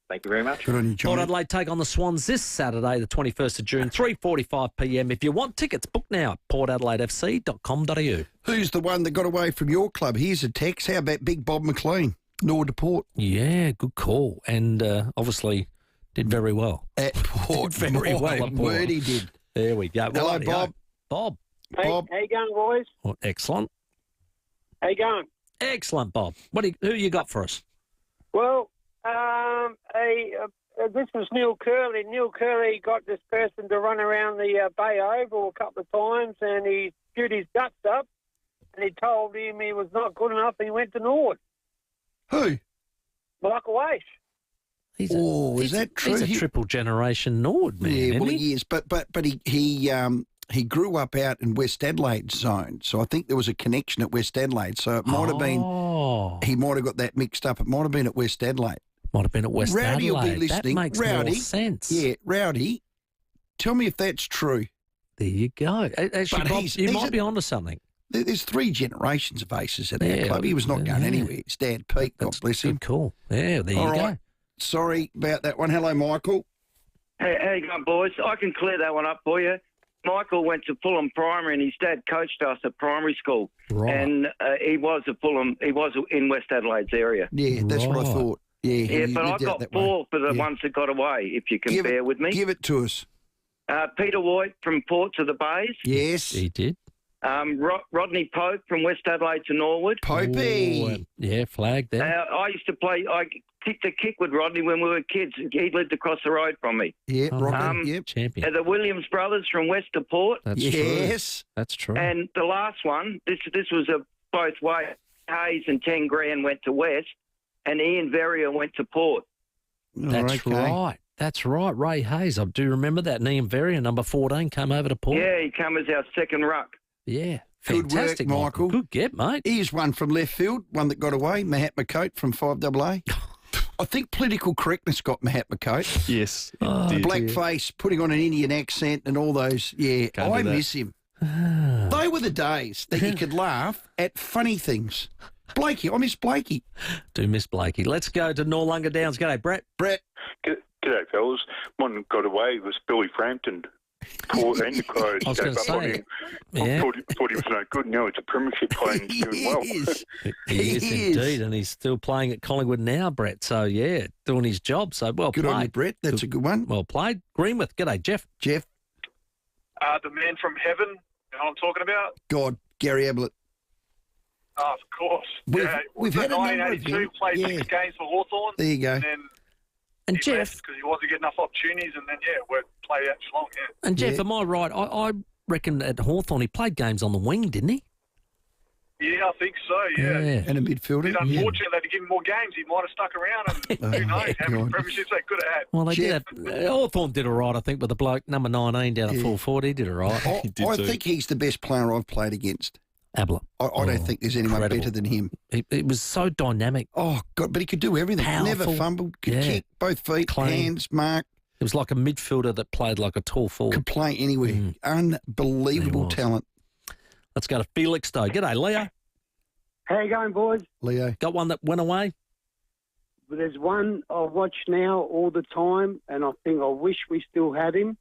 Thank you very much. Good on you, John. Port Adelaide take on the Swans this Saturday, the 21st of June, 3:45pm. If you want tickets, book now at portadelaidefc.com.au. Who's the one that got away from your club? Here's a text. How about Big Bob McLean? Norwood to Port. Yeah, good call. And obviously did very well. At Port. Did very well at Port. Word he did. There we go. Hello, Rightio. Bob. Bob. Hey, Bob. how you going, boys? Well, excellent. How you going? Excellent, Bob. Who you got for us? Well, this was Neil Curley. Neil Curley got this person to run around the Bay Oval a couple of times, and he chewed his guts up, and he told him he was not good enough, and he went to Norwood. Who? Michael Aish. Is that true? He's a triple generation Nord man. Yeah, well, isn't he is, but he grew up out in West Adelaide zone, so I think there was a connection at West Adelaide. So it might have been he might have got that mixed up. It might have been at West Adelaide. Might have been at West Rowdy Adelaide. will be listening. That makes Rowdy, more sense. Yeah, Rowdy, tell me if that's true. There you go. Actually, But Bob, he's you might be onto something. There's 3 generations of aces at our Yeah, club. He was not going anywhere. His dad, Pete, God bless him. Good call. Yeah, there All you right. go. Sorry about that one. Hello, Michael. Hey, how you going, boys? I can clear that one up for you. Michael went to Fulham Primary, and his dad coached us at primary school. Right. And he was in West Adelaide's area. Yeah, that's what I thought. Yeah, but I got 4 for the ones that got away, if you can bear with me. Give it to us. Peter White from Port to the Bays. Yes. He did. Rodney Pope from West Adelaide to Norwood. Popey. Yeah, flag there. I used to play. I kicked a kick with Rodney when we were kids. He lived across the road from me. Yeah, Rocket. Yep. Champion. The Williams brothers from West to Port. That's true. That's true. And the last one, this was a both way. Hayes and 10 grand went to West, and Ian Verrier went to Port. That's right. That's right. Ray Hayes. I do remember that. And Ian Verrier, number 14, came over to Port. Yeah, he came as our second ruck. Yeah. Good Fantastic, work, Michael. Good get, mate. Here's one from left field, one that got away, Mahatma Coate from 5AA. I think political correctness got Mahatma Coate. Yes. Blackface, putting on an Indian accent and all those. Yeah, I miss him. They were the days that you could laugh at funny things. Blakey, I miss Blakey. Do miss Blakey. Let's go to Noarlunga Downs. G'day, Brett. G'day, fellas. One that got away was Billy Frampton. Port and the Crows I was gave going to up on say, him. I thought he was no good. Now he's a premiership player and he's doing well. He is indeed, and he's still playing at Collingwood now, Brett. So, yeah, doing his job. So, well Good played. on you, Brett. That's a good one. Well played. Greenwith. G'day, Jeff. Jeff. The man from heaven, you know what I'm talking about? God, Gary Ablett. Oh, of course. We've had a number of 1982, them. played 6 games for Hawthorn. There you go. And Jeff, because he wasn't getting enough opportunities, and then worked played out Geelong. Yeah. And Jeff, am I right? I reckon at Hawthorn he played games on the wing, didn't he? Yeah, I think so. Yeah. And a midfielder. It's unfortunate they had to give him more games. He might have stuck around, and who knows how many premierships they could have had. Well, they did. Hawthorn did all right, I think, with the bloke number 19 down at full forward. He did all right. I think he's the best player I've played against. Ablett. I don't think there's anyone better than him. It was so dynamic. Oh, God, but he could do everything. Powerful. Never fumbled, could kick, both feet, hands, mark. It was like a midfielder that played like a tall forward. Could play anywhere. Unbelievable talent. Let's go to Felix, though. G'day, Leo. How you going, boys? Leo. Got one that went away? There's one I watch now all the time, and I think I wish we still had him.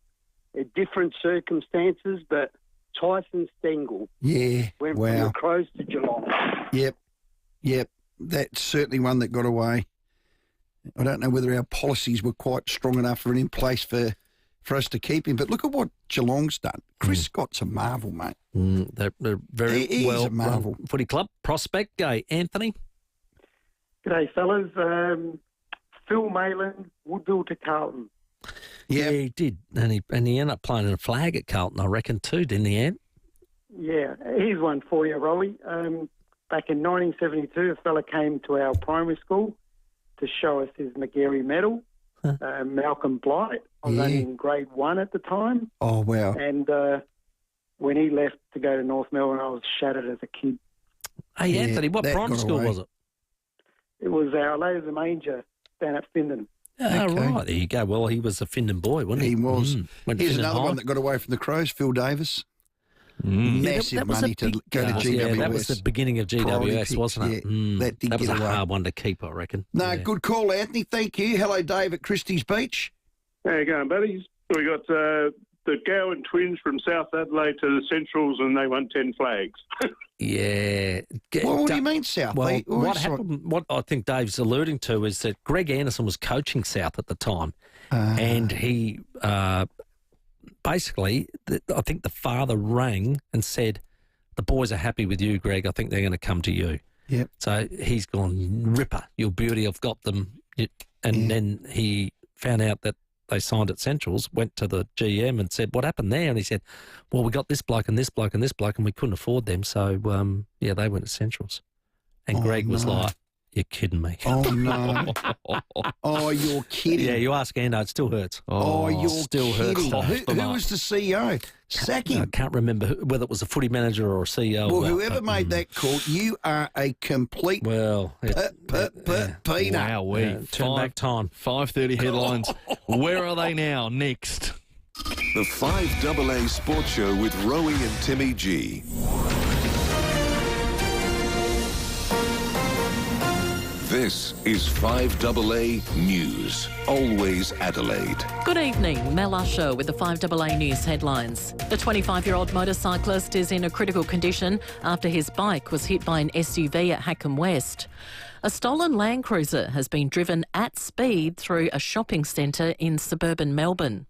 At different circumstances, but Tyson Stengel. Yeah, went from the Crows to Geelong. Yep. That's certainly one that got away. I don't know whether our policies were quite strong enough or in place for us to keep him. But look at what Geelong's done. Chris Scott's a marvel, mate. They're very He is well a marvel. run footy club. Prospect, gay. Anthony? G'day, fellas. Phil Mayland, Woodville to Carlton. Yeah, he did. And he ended up playing in a flag at Carlton, I reckon, too, didn't he, Ant? Yeah, here's one for you, Rowey. Back in 1972, a fella came to our primary school to show us his McGarry medal. Malcolm Blight. I was only in grade 1 at the time. Oh, wow. And when he left to go to North Melbourne, I was shattered as a kid. Hey, Anthony, what primary school was it? It was Our Lady of the Manger down at Findon. Oh, right. There you go. Well, he was a Findon boy, wasn't he? He was. Went to Here's Findon another High. one that got away from the Crows, Phil Davis. Massive That was a money to big go to ask. GWS. Yeah, that was the beginning of Priority GWS, pick, wasn't it? That did was get a away. hard one to keep, I reckon. No, Yeah. good call, Anthony. Thank you. Hello, Dave at Christie's Beach. How you going, buddies? We got the Gowan twins from South Adelaide to the Centrals, and they won 10 flags. Yeah. What do you mean, South? Well, They what always happened? What I think Dave's alluding to is that Greg Anderson was coaching South at the time, and he basically, I think the father rang and said, "The boys are happy with you, Greg. I think they're going to come to you." Yep. So he's gone, Ripper, your beauty. I've got them, and then he found out that they signed at Centrals, went to the GM and said, "What happened there?" And he said, "Well, we got this bloke and this bloke and this bloke, and we couldn't afford them, so they went to Centrals." And Greg was like, "You're kidding me." Oh, no. Oh, you're kidding. Yeah, you ask Ando, it still hurts. Oh, you're still kidding. hurts. Who was the CEO? Sack him. I can't remember whether it was a footy manager or a CEO. Well, whoever made that call, you are a complete peanut. Wow, turn back time. 5:30 headlines. Where are they now? Next. The 5AA Sports Show with Rowey and Timmy G. This is 5AA News. Always Adelaide. Good evening, Mel Usher with the 5AA News headlines. The 25-year-old motorcyclist is in a critical condition after his bike was hit by an SUV at Hackham West. A stolen Land Cruiser has been driven at speed through a shopping centre in suburban Melbourne.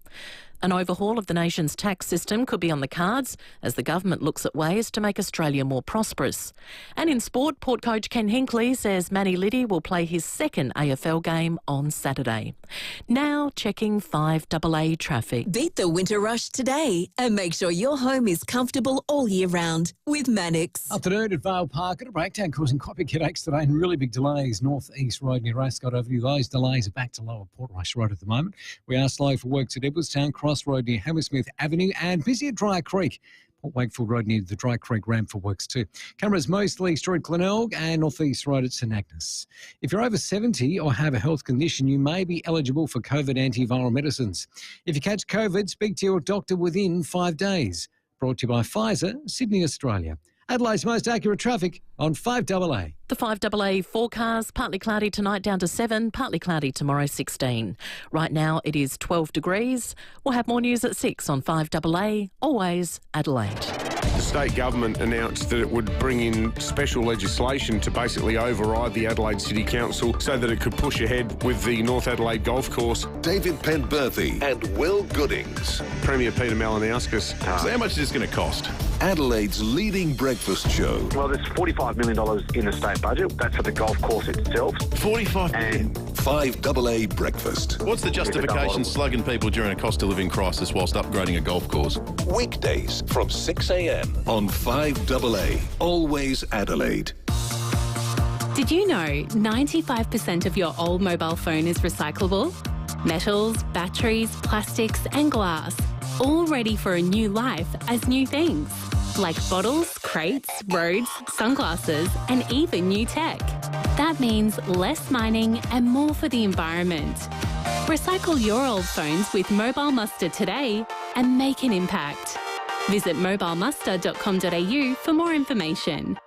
An overhaul of the nation's tax system could be on the cards as the government looks at ways to make Australia more prosperous. And in sport, Port coach Ken Hinkley says Manny Liddy will play his second AFL game on Saturday. Now checking 5AA traffic. Beat the winter rush today and make sure your home is comfortable all year round with Mannix. Afternoon at Vale Park at a breakdown causing quite big headaches today and really big delays. North East Road near Ascot Avenue. Those delays are back to Lower Port Rush Road at the moment. We are slow for works at Edwardstown, Cross Road near Hammersmith Avenue and busy at Dry Creek. Port Wakefield Road near the Dry Creek ramp for works too. Cameras mostly Street at Glenelg and North East Road at St Agnes. If you're over 70 or have a health condition, you may be eligible for COVID antiviral medicines. If you catch COVID, speak to your doctor within 5 days. Brought to you by FIVEAA, Sydney, Australia. Adelaide's most accurate traffic on 5AA. The 5AA forecast, partly cloudy tonight down to 7, partly cloudy tomorrow 16. Right now it is 12 degrees. We'll have more news at 6 on 5AA, always Adelaide. The state government announced that it would bring in special legislation to basically override the Adelaide City Council so that it could push ahead with the North Adelaide Golf Course. David Penberthy and Will Goodings. Premier Peter Malinauskas. So how much is this going to cost? Adelaide's leading breakfast show. Well, there's $45 million in the state budget. That's for the golf course itself. 45 million. 5AA breakfast. What's the justification slugging people during a cost of living crisis whilst upgrading a golf course? Weekdays from 6 a.m. on 5AA. Always Adelaide. Did you know 95% of your old mobile phone is recyclable? Metals, batteries, plastics and glass, all ready for a new life as new things, like bottles, crates, roads, sunglasses and even new tech. That means less mining and more for the environment. Recycle your old phones with Mobile Muster today and make an impact. Visit mobilemuster.com.au for more information.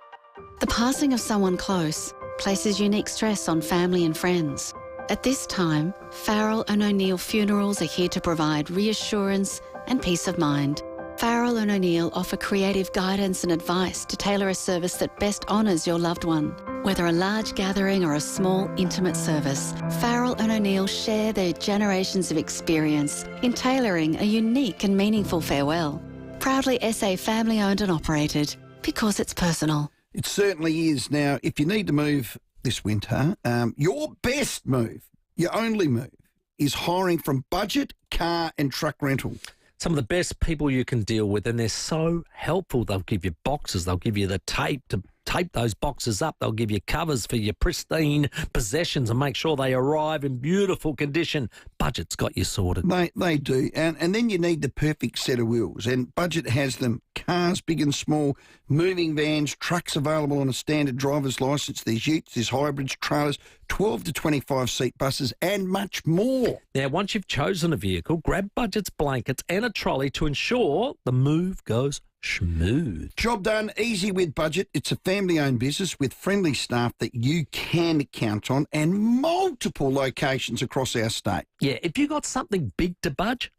The passing of someone close places unique stress on family and friends. At this time, Farrell and O'Neill Funerals are here to provide reassurance and peace of mind. Farrell and O'Neill offer creative guidance and advice to tailor a service that best honours your loved one. Whether a large gathering or a small, intimate service, Farrell and O'Neill share their generations of experience in tailoring a unique and meaningful farewell. Proudly SA family owned and operated, because it's personal. It certainly is. Now, if you need to move this winter, your best move, your only move, is hiring from Budget Car and Truck Rental. Some of the best people you can deal with, and they're so helpful. They'll give you boxes. They'll give you the tape to tape those boxes up. They'll give you covers for your pristine possessions and make sure they arrive in beautiful condition. Budget's got you sorted. They do. And then you need the perfect set of wheels. And Budget has them. Cars, big and small, moving vans, trucks available on a standard driver's licence. There's utes, there's hybrids, trailers, 12 to 25 seat buses and much more. Now, once you've chosen a vehicle, grab Budget's blankets and a trolley to ensure the move goes smooth. Job done, easy with Budget. It's a family-owned business with friendly staff that you can count on and multiple locations across our state. Yeah, if you got something big to budget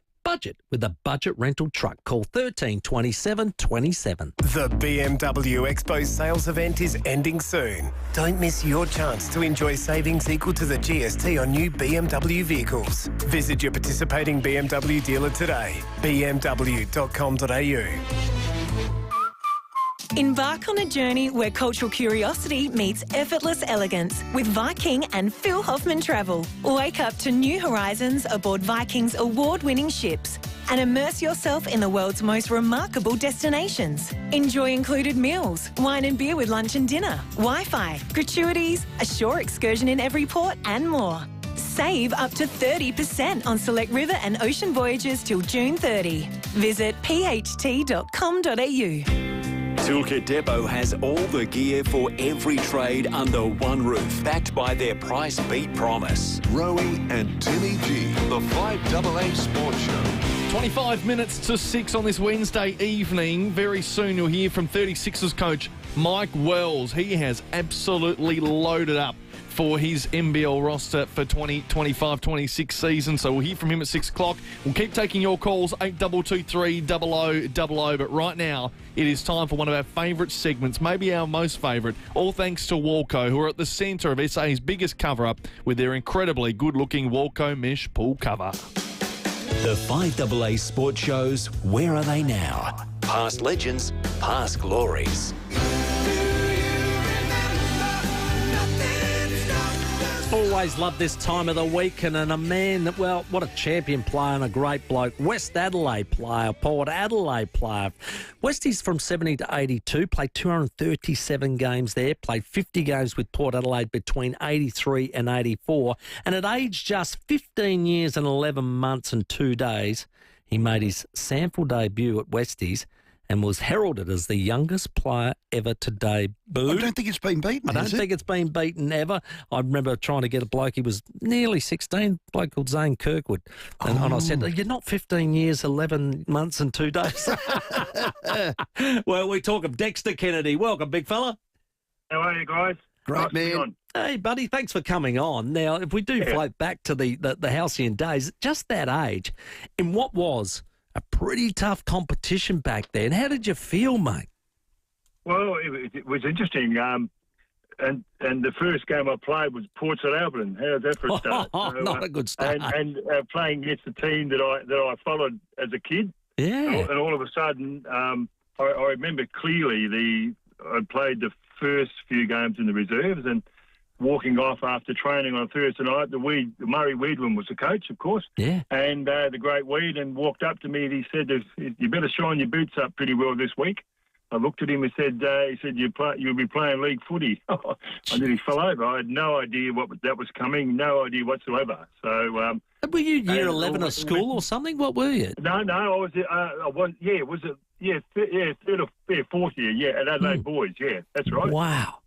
with a Budget rental truck. Call 13 27 27. The BMW Expo sales event is ending soon. Don't miss your chance to enjoy savings equal to the GST on new BMW vehicles. Visit your participating BMW dealer today. bmw.com.au. Embark on a journey where cultural curiosity meets effortless elegance with Viking and Phil Hoffman Travel. Wake up to new horizons aboard Viking's award-winning ships and immerse yourself in the world's most remarkable destinations. Enjoy included meals, wine and beer with lunch and dinner, Wi-Fi, gratuities, a shore excursion in every port and more. Save up to 30% on select river and ocean voyages till June 30. Visit pht.com.au. Toolkit Depot has all the gear for every trade under one roof, backed by their price beat promise. Rowey and Timmy G, the 5AA Sports Show. 25 minutes to 6 on this Wednesday evening. Very soon you'll hear from 36ers coach Mike Wells. He has absolutely loaded up for his NBL roster for 2025-26 season. So we'll hear from him at 6 o'clock. We'll keep taking your calls, 8223 0000. But right now, it is time for one of our favourite segments, maybe our most favourite, all thanks to Walco, who are at the centre of SA's biggest cover-up with their incredibly good-looking Walco mesh pool cover. The 5AA Sports Shows, where are they now? Past legends, past glories. Always love this time of the week, and a man, well, what a champion player and a great bloke. West Adelaide player, Port Adelaide player. Westies from 70 to 82, played 237 games there, played 50 games with Port Adelaide between 83 and 84, and at age just 15 years and 11 months and 2 days, he made his sample debut at Westies and was heralded as the youngest player ever to debut. I don't think it's been beaten, I don't think it's been beaten ever. I remember trying to get a bloke, he was nearly 16, a bloke called Zane Kirkwood. And I said, you're not 15 years, 11 months and 2 days. Well, we talk of Dexter Kennedy. Welcome, big fella. How are you, guys? Great, man. Hey, buddy, thanks for coming on. Now, if we do float back to the halcyon days, just that age, in what was a pretty tough competition back then. How did you feel, mate? Well, it was interesting. And the first game I played was Port St Albert. How did that for a start? Not a good start. And playing against the team that I followed as a kid. Yeah. And all of a sudden, I remember clearly I played the first few games in the reserves and walking off after training on a Thursday night. Murray Weedman was the coach, of course. Yeah. And the great Weed, and walked up to me and he said, "You better shine your boots up pretty well this week." I looked at him and said, "You'll be playing league footy." I nearly fell over. I had no idea that was coming, no idea whatsoever. So, were you year 11 at school or something? What were you? No, I was. Third or fourth year. At Adelaide Boys. Yeah, that's right. Wow.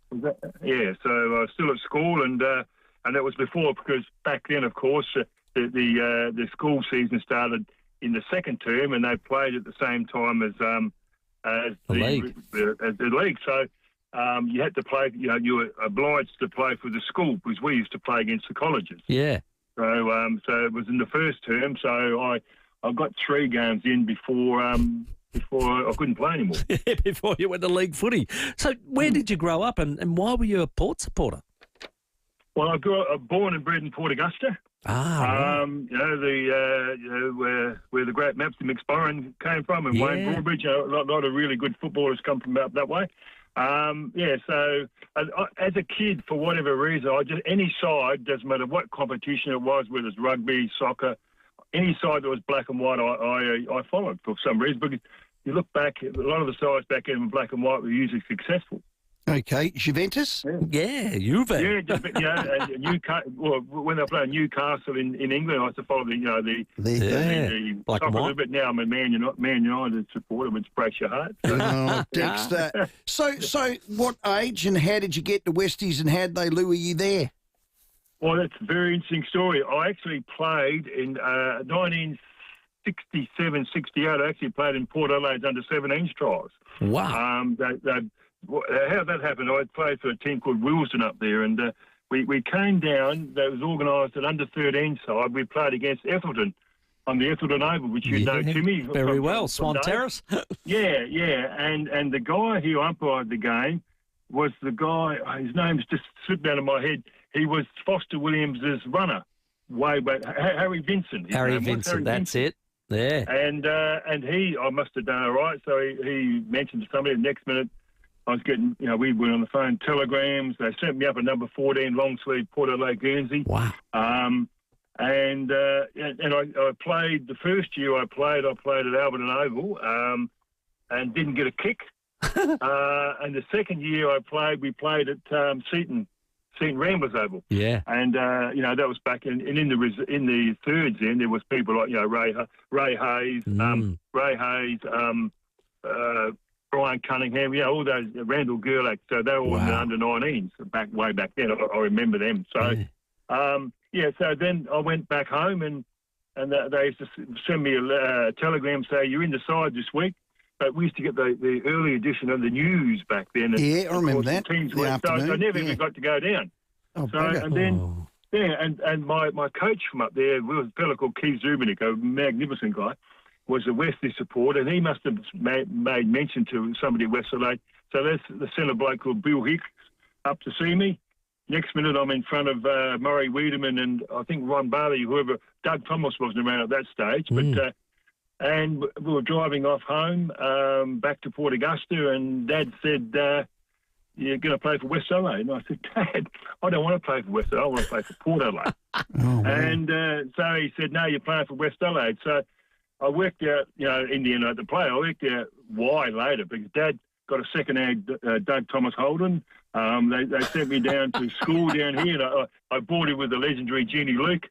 Yeah, so I was still at school, and that was before, because back then, of course, the school season started in the second term, and they played at the same time as the league. So you had to play. You were obliged to play for the school, because we used to play against the colleges. Yeah. So it was in the first term. So I got 3 games in before I couldn't play anymore. Before you went to league footy. So where did you grow up, and why were you a Port supporter? Well, I grew up born and bred in Port Augusta. Right. Where the great Mapsy McSporran came from, and Wayne Broadbridge. A lot of really good footballers come from up that way. So as a kid, for whatever reason, any side, doesn't matter what competition it was, whether it's rugby, soccer, any side that was black and white, I followed for some reason. Because you look back, a lot of the sides back in black and white were usually successful. Okay, Juventus? Yeah, Juve. Yeah, and Newcastle. Well, when they were playing Newcastle in England, I used to follow the black and white. But now I'm a Man United supporter, which breaks your heart. So. Dexter. So what age and how did you get to Westies, and how did they lure you there? Well, that's a very interesting story. I actually played in 1967, 68. I actually played in Port Adelaide's under-17s trials. Wow. How that happened, I played for a team called Wilson up there, and we came down. That was organised an under-13 side. We played against Ethelton on the Ethelton Oval, which you know, Timmy. Very well, Swan Terrace. Yeah. And the guy who umpired the game was the guy, his name's just slipped out of my head. He was Foster Williams' runner way back, Harry Vincent. Harry Vincent, that's it. Yeah. And I must have done all right. So he mentioned to somebody the next minute, I was getting, we were on the phone, telegrams. They sent me up at number 14, long sleeve, Port Adelaide, Guernsey. Wow. And I played, the first year I played at Alberton Oval and didn't get a kick. And the second year we played at Seaton Ramblers Oval. Yeah. And, that was back in the thirds then, there was people like, Ray Hayes, Brian Cunningham, all those, Randall Gerlach, so they were all in the under-19s way back then. I remember them. So, so then I went back home and they used to send me a telegram say, "You're in the side this week." But we used to get the early edition of the news back then. Yeah, I remember that. So I never even got to go down. Oh, so, and then, and my coach from up there was a fellow called Keith Zubinick, a magnificent guy, was a Wesley supporter, and he must have made mention to somebody at West Adelaide. So that's the centre bloke called Bill Hicks up to see me. Next minute, I'm in front of Murray Wiedemann and I think Ron Barley, whoever. Doug Thomas wasn't around at that stage, but and we were driving off home back to Port Augusta, and Dad said, "You're going to play for West Adelaide?" And I said, "Dad, I don't want to play for West Adelaide. I want to play for Port Adelaide." And so he said, "No, you're playing for West Adelaide." So I worked out, in the end I had to play. I worked out why later, because Dad got a second-hand Doug Thomas Holden. They sent me down to school down here, and I bought it with the legendary Jeannie Luke.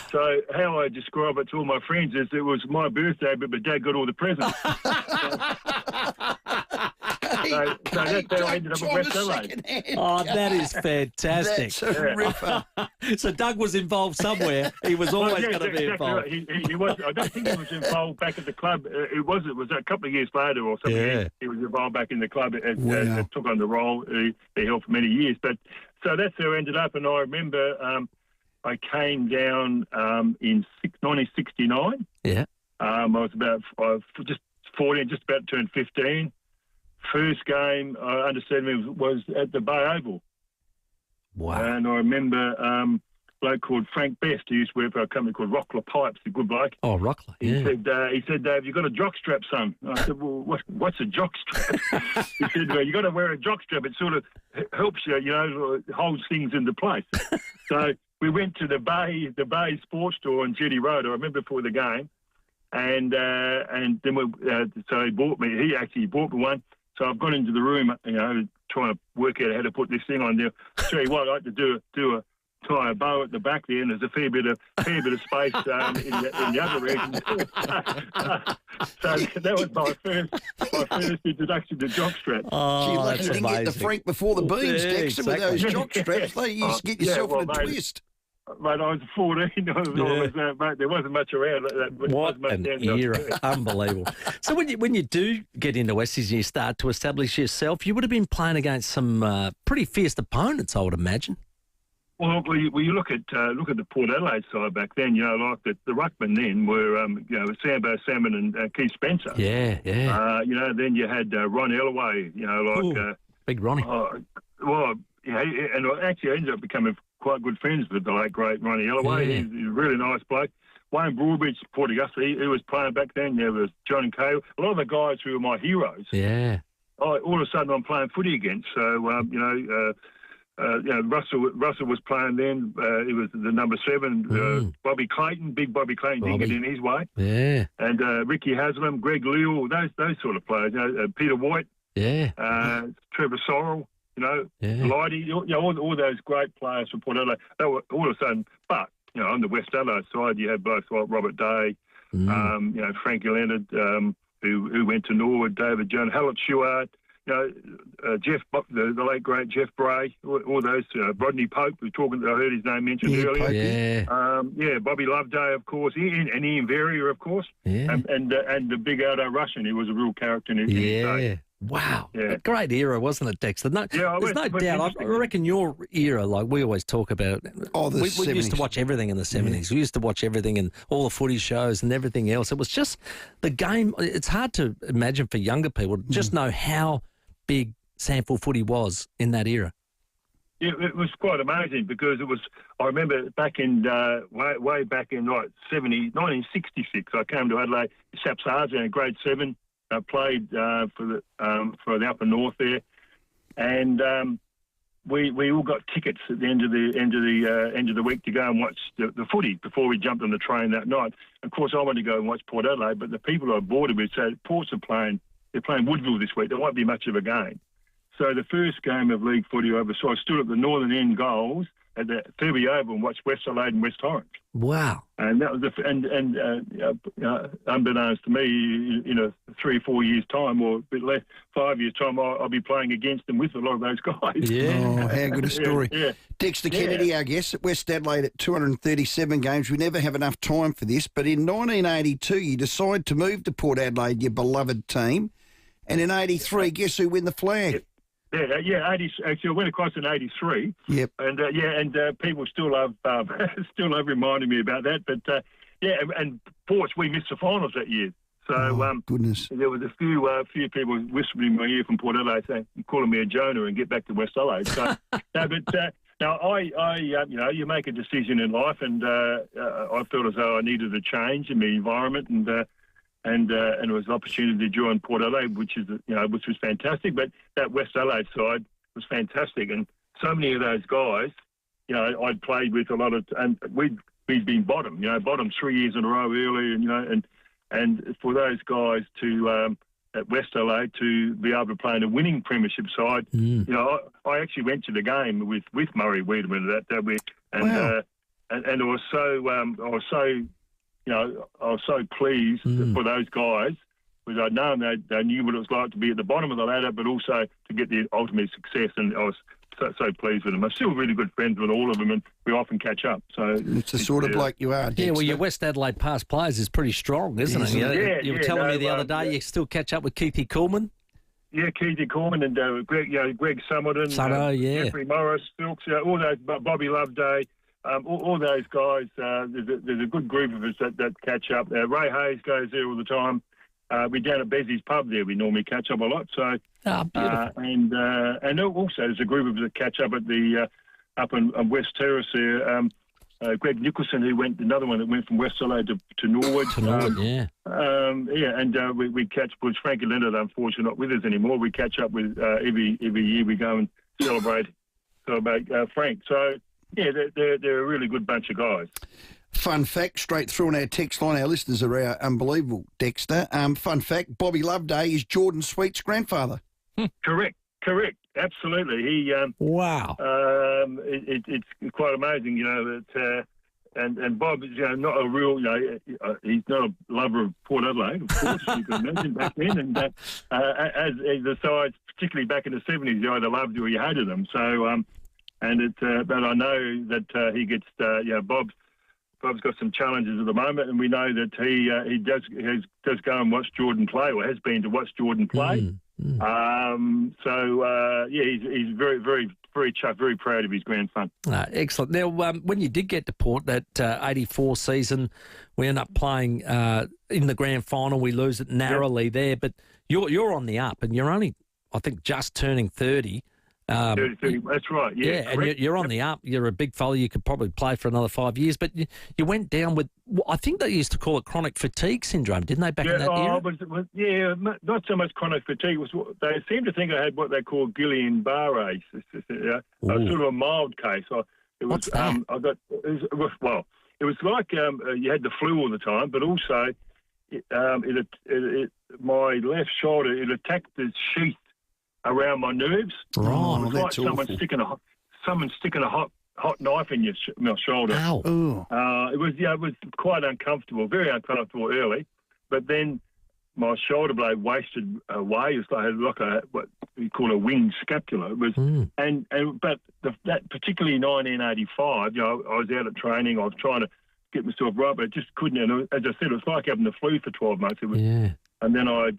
So how I describe it to all my friends is it was my birthday, but my dad got all the presents. So that's how I ended up at West Adelaide. Oh, that is fantastic. That's a ripper. So Doug was involved somewhere. He was always going to be involved. Right. He was. I don't think he was involved back at the club. It was a couple of years later or something. Yeah. He was involved back in the club and took on the role he held for many years. But so that's how I ended up. And I remember I came down in 1969. Yeah. I was about just 14, just about to turn 15. First game I understand was at the Bay Oval. Wow. And I remember a bloke called Frank Best, who used to work for a company called Rockler Pipes, a good bloke. Oh, Rockler, yeah. He said, "Have you got a jockstrap, son?" I said, "Well, what's a jockstrap?" He said, "Well, you got to wear a jockstrap. It sort of helps you, holds things into place." So we went to the Bay Sports Store on Jetty Road. I remember before the game, and then so he actually bought me one. So I've gone into the room, trying to work out how to put this thing on there. I'll tell you what, I like to tie a bow at the back there, and there's a fair bit of space in the other region. So that was my first introduction to jockstrap. Oh, lucky you didn't get the Frank before the beans, Dexter, exactly. with those jockstraps. They used to get yourself in a twist. Mate, I was 14. Mate, there wasn't much around. What an era. Unbelievable. So when you do get into Westies and you start to establish yourself, you would have been playing against some pretty fierce opponents, I would imagine. Well, you look at the Port Adelaide side back then. Like the ruckmen then were Sambo Salmon and Keith Spencer. Yeah. Then you had Ron Ellaway. Big Ronnie. And actually I ended up becoming quite good friends with the late great Ronnie Ellaway. Yeah. He's a really nice bloke. Wayne Broadbridge, Port Augusta, he was playing back then. There was John Cahill. A lot of the guys who were my heroes. Yeah. All of a sudden I'm playing footy again. So Russell was playing then. He was the number 7. Bobby Clayton, big Bobby Clayton, didn't get in his way. Yeah. And Ricky Haslam, Greg Leal, those sort of players. Peter White. Yeah. Trevor Sorrell. Lighty, all those great players from Port Adelaide. They were all of a sudden, but on the West Adelaide side, you had blokes like Robert Day, Frankie Leonard, who went to Norwood, David Jones, Hallett Stewart, Jeff, the late great Jeff Bray, all those, Rodney Pope, I heard his name mentioned earlier. Pope, Bobby Loveday, of course, and Ian Verrier, of course, and the big Aldo Russian, who was a real character in his day. Wow. A great era, wasn't it, Dexter? There's no doubt. I reckon your era, like we always talk about, we used to watch everything in the 70s. We used to watch everything and all the footy shows and everything else. It was just the game. It's hard to imagine for younger people to just know how big SANFL footy was in that era. Yeah, it was quite amazing because it was, I remember back in, way back in 1966, I came to Adelaide, Sapsargent in grade 7. I played for the upper north there, and we all got tickets at the end of the week to go and watch the footy before we jumped on the train that night. Of course, I wanted to go and watch Port Adelaide, but the people I boarded with said Ports are playing. They're playing Woodville this week. There won't be much of a game. So the first game of league footy I ever saw, I stood at the northern end goals at the FIVEAA Oval and watched West Adelaide and West Orange. Wow! And that was unbeknownst to me, 3 or 4 years time, or a bit less, 5 years time, I'll be playing against them with a lot of those guys. Yeah, how good a story. Yeah. Dexter Kennedy, our guest at West Adelaide at 237 games. We never have enough time for this, but in 1982, you decide to move to Port Adelaide, your beloved team, and in '83, guess who win the flag? Yeah, 80. Actually, I went across in '83. Yep. And people still love reminding me about that. But and Ports, we missed the finals that year. So goodness, there was a few people whispering in my ear from Port Adelaide saying, calling me a Jonah and get back to West Adelaide. So now you make a decision in life, and I felt as though I needed a change in the environment, and it was an opportunity to join Port Adelaide, which was fantastic. But that West Adelaide side was fantastic, and so many of those guys, I'd played with a lot of, and we'd been bottom 3 years in a row early, and for those guys to at West Adelaide to be able to play in a winning premiership side, I actually went to the game with Murray Wiedemann that week, and I was so pleased for those guys, because I'd known they knew what it was like to be at the bottom of the ladder, but also to get the ultimate success, and I was so pleased with them. I'm still really good friends with all of them, and we often catch up. So it's the sort of bloke you are, Dexter. Yeah, well, your West Adelaide past players is pretty strong, isn't it? You were telling me the other day you still catch up with Keithy Coolman. Yeah, Keithy Coolman and Greg Summerton, Jeffrey Morris, Silks, all those, Bobby Loveday, all those guys. There's a good group of us that catch up. Ray Hayes goes there all the time. We're down at Bezzy's pub there. We normally catch up a lot. So, beautiful. And also there's a group of us that catch up at the up in West Terrace there. Greg Nicholson, another one that went from West Adelaide to Norwood. We catch. Because Frankie Leonard, unfortunately, not with us anymore. We catch up with every year. We go and celebrate Frank. So they're a really good bunch of guys. Fun fact, straight through on our text line, our listeners are unbelievable, Dexter. Fun fact, Bobby Loveday is Jordan Sweet's grandfather. Correct, absolutely. He wow. It's quite amazing, and Bob is not a real, he's not a lover of Port Adelaide, of course, you can imagine back then, and as the sides, particularly back in the 70s, you either loved or you hated them. So, but I know that he gets, Bob's got some challenges at the moment, and we know that he does go and watch Jordan play, or has been to watch Jordan play. He's very, very, very chuffed, very proud of his grandson. Excellent. Now, when you did get to Port, that 84 season, we end up playing in the grand final. We lose it narrowly there, but you're on the up, and you're only, I think, just turning 30. 30, that's right. Yeah, and you're on the up. You're a big fella. You could probably play for another 5 years, but you went down with, I think they used to call it chronic fatigue syndrome, didn't they, back in that era? Not so much chronic fatigue. They seem to think I had what they call Guillain-Barré. It was sort of a mild case. What's that? It was like you had the flu all the time, but also my left shoulder, it attacked the sheath around my nerves. Right, it was like someone sticking a hot knife in my shoulder. Ow. It was quite uncomfortable, very uncomfortable early, but then my shoulder blade wasted away. It was like what we call a winged scapula. It was, that particularly in 1985, I was out at training. I was trying to get myself right, but I just couldn't. And as I said, it was like having the flu for 12 months. It was. Yeah. And then I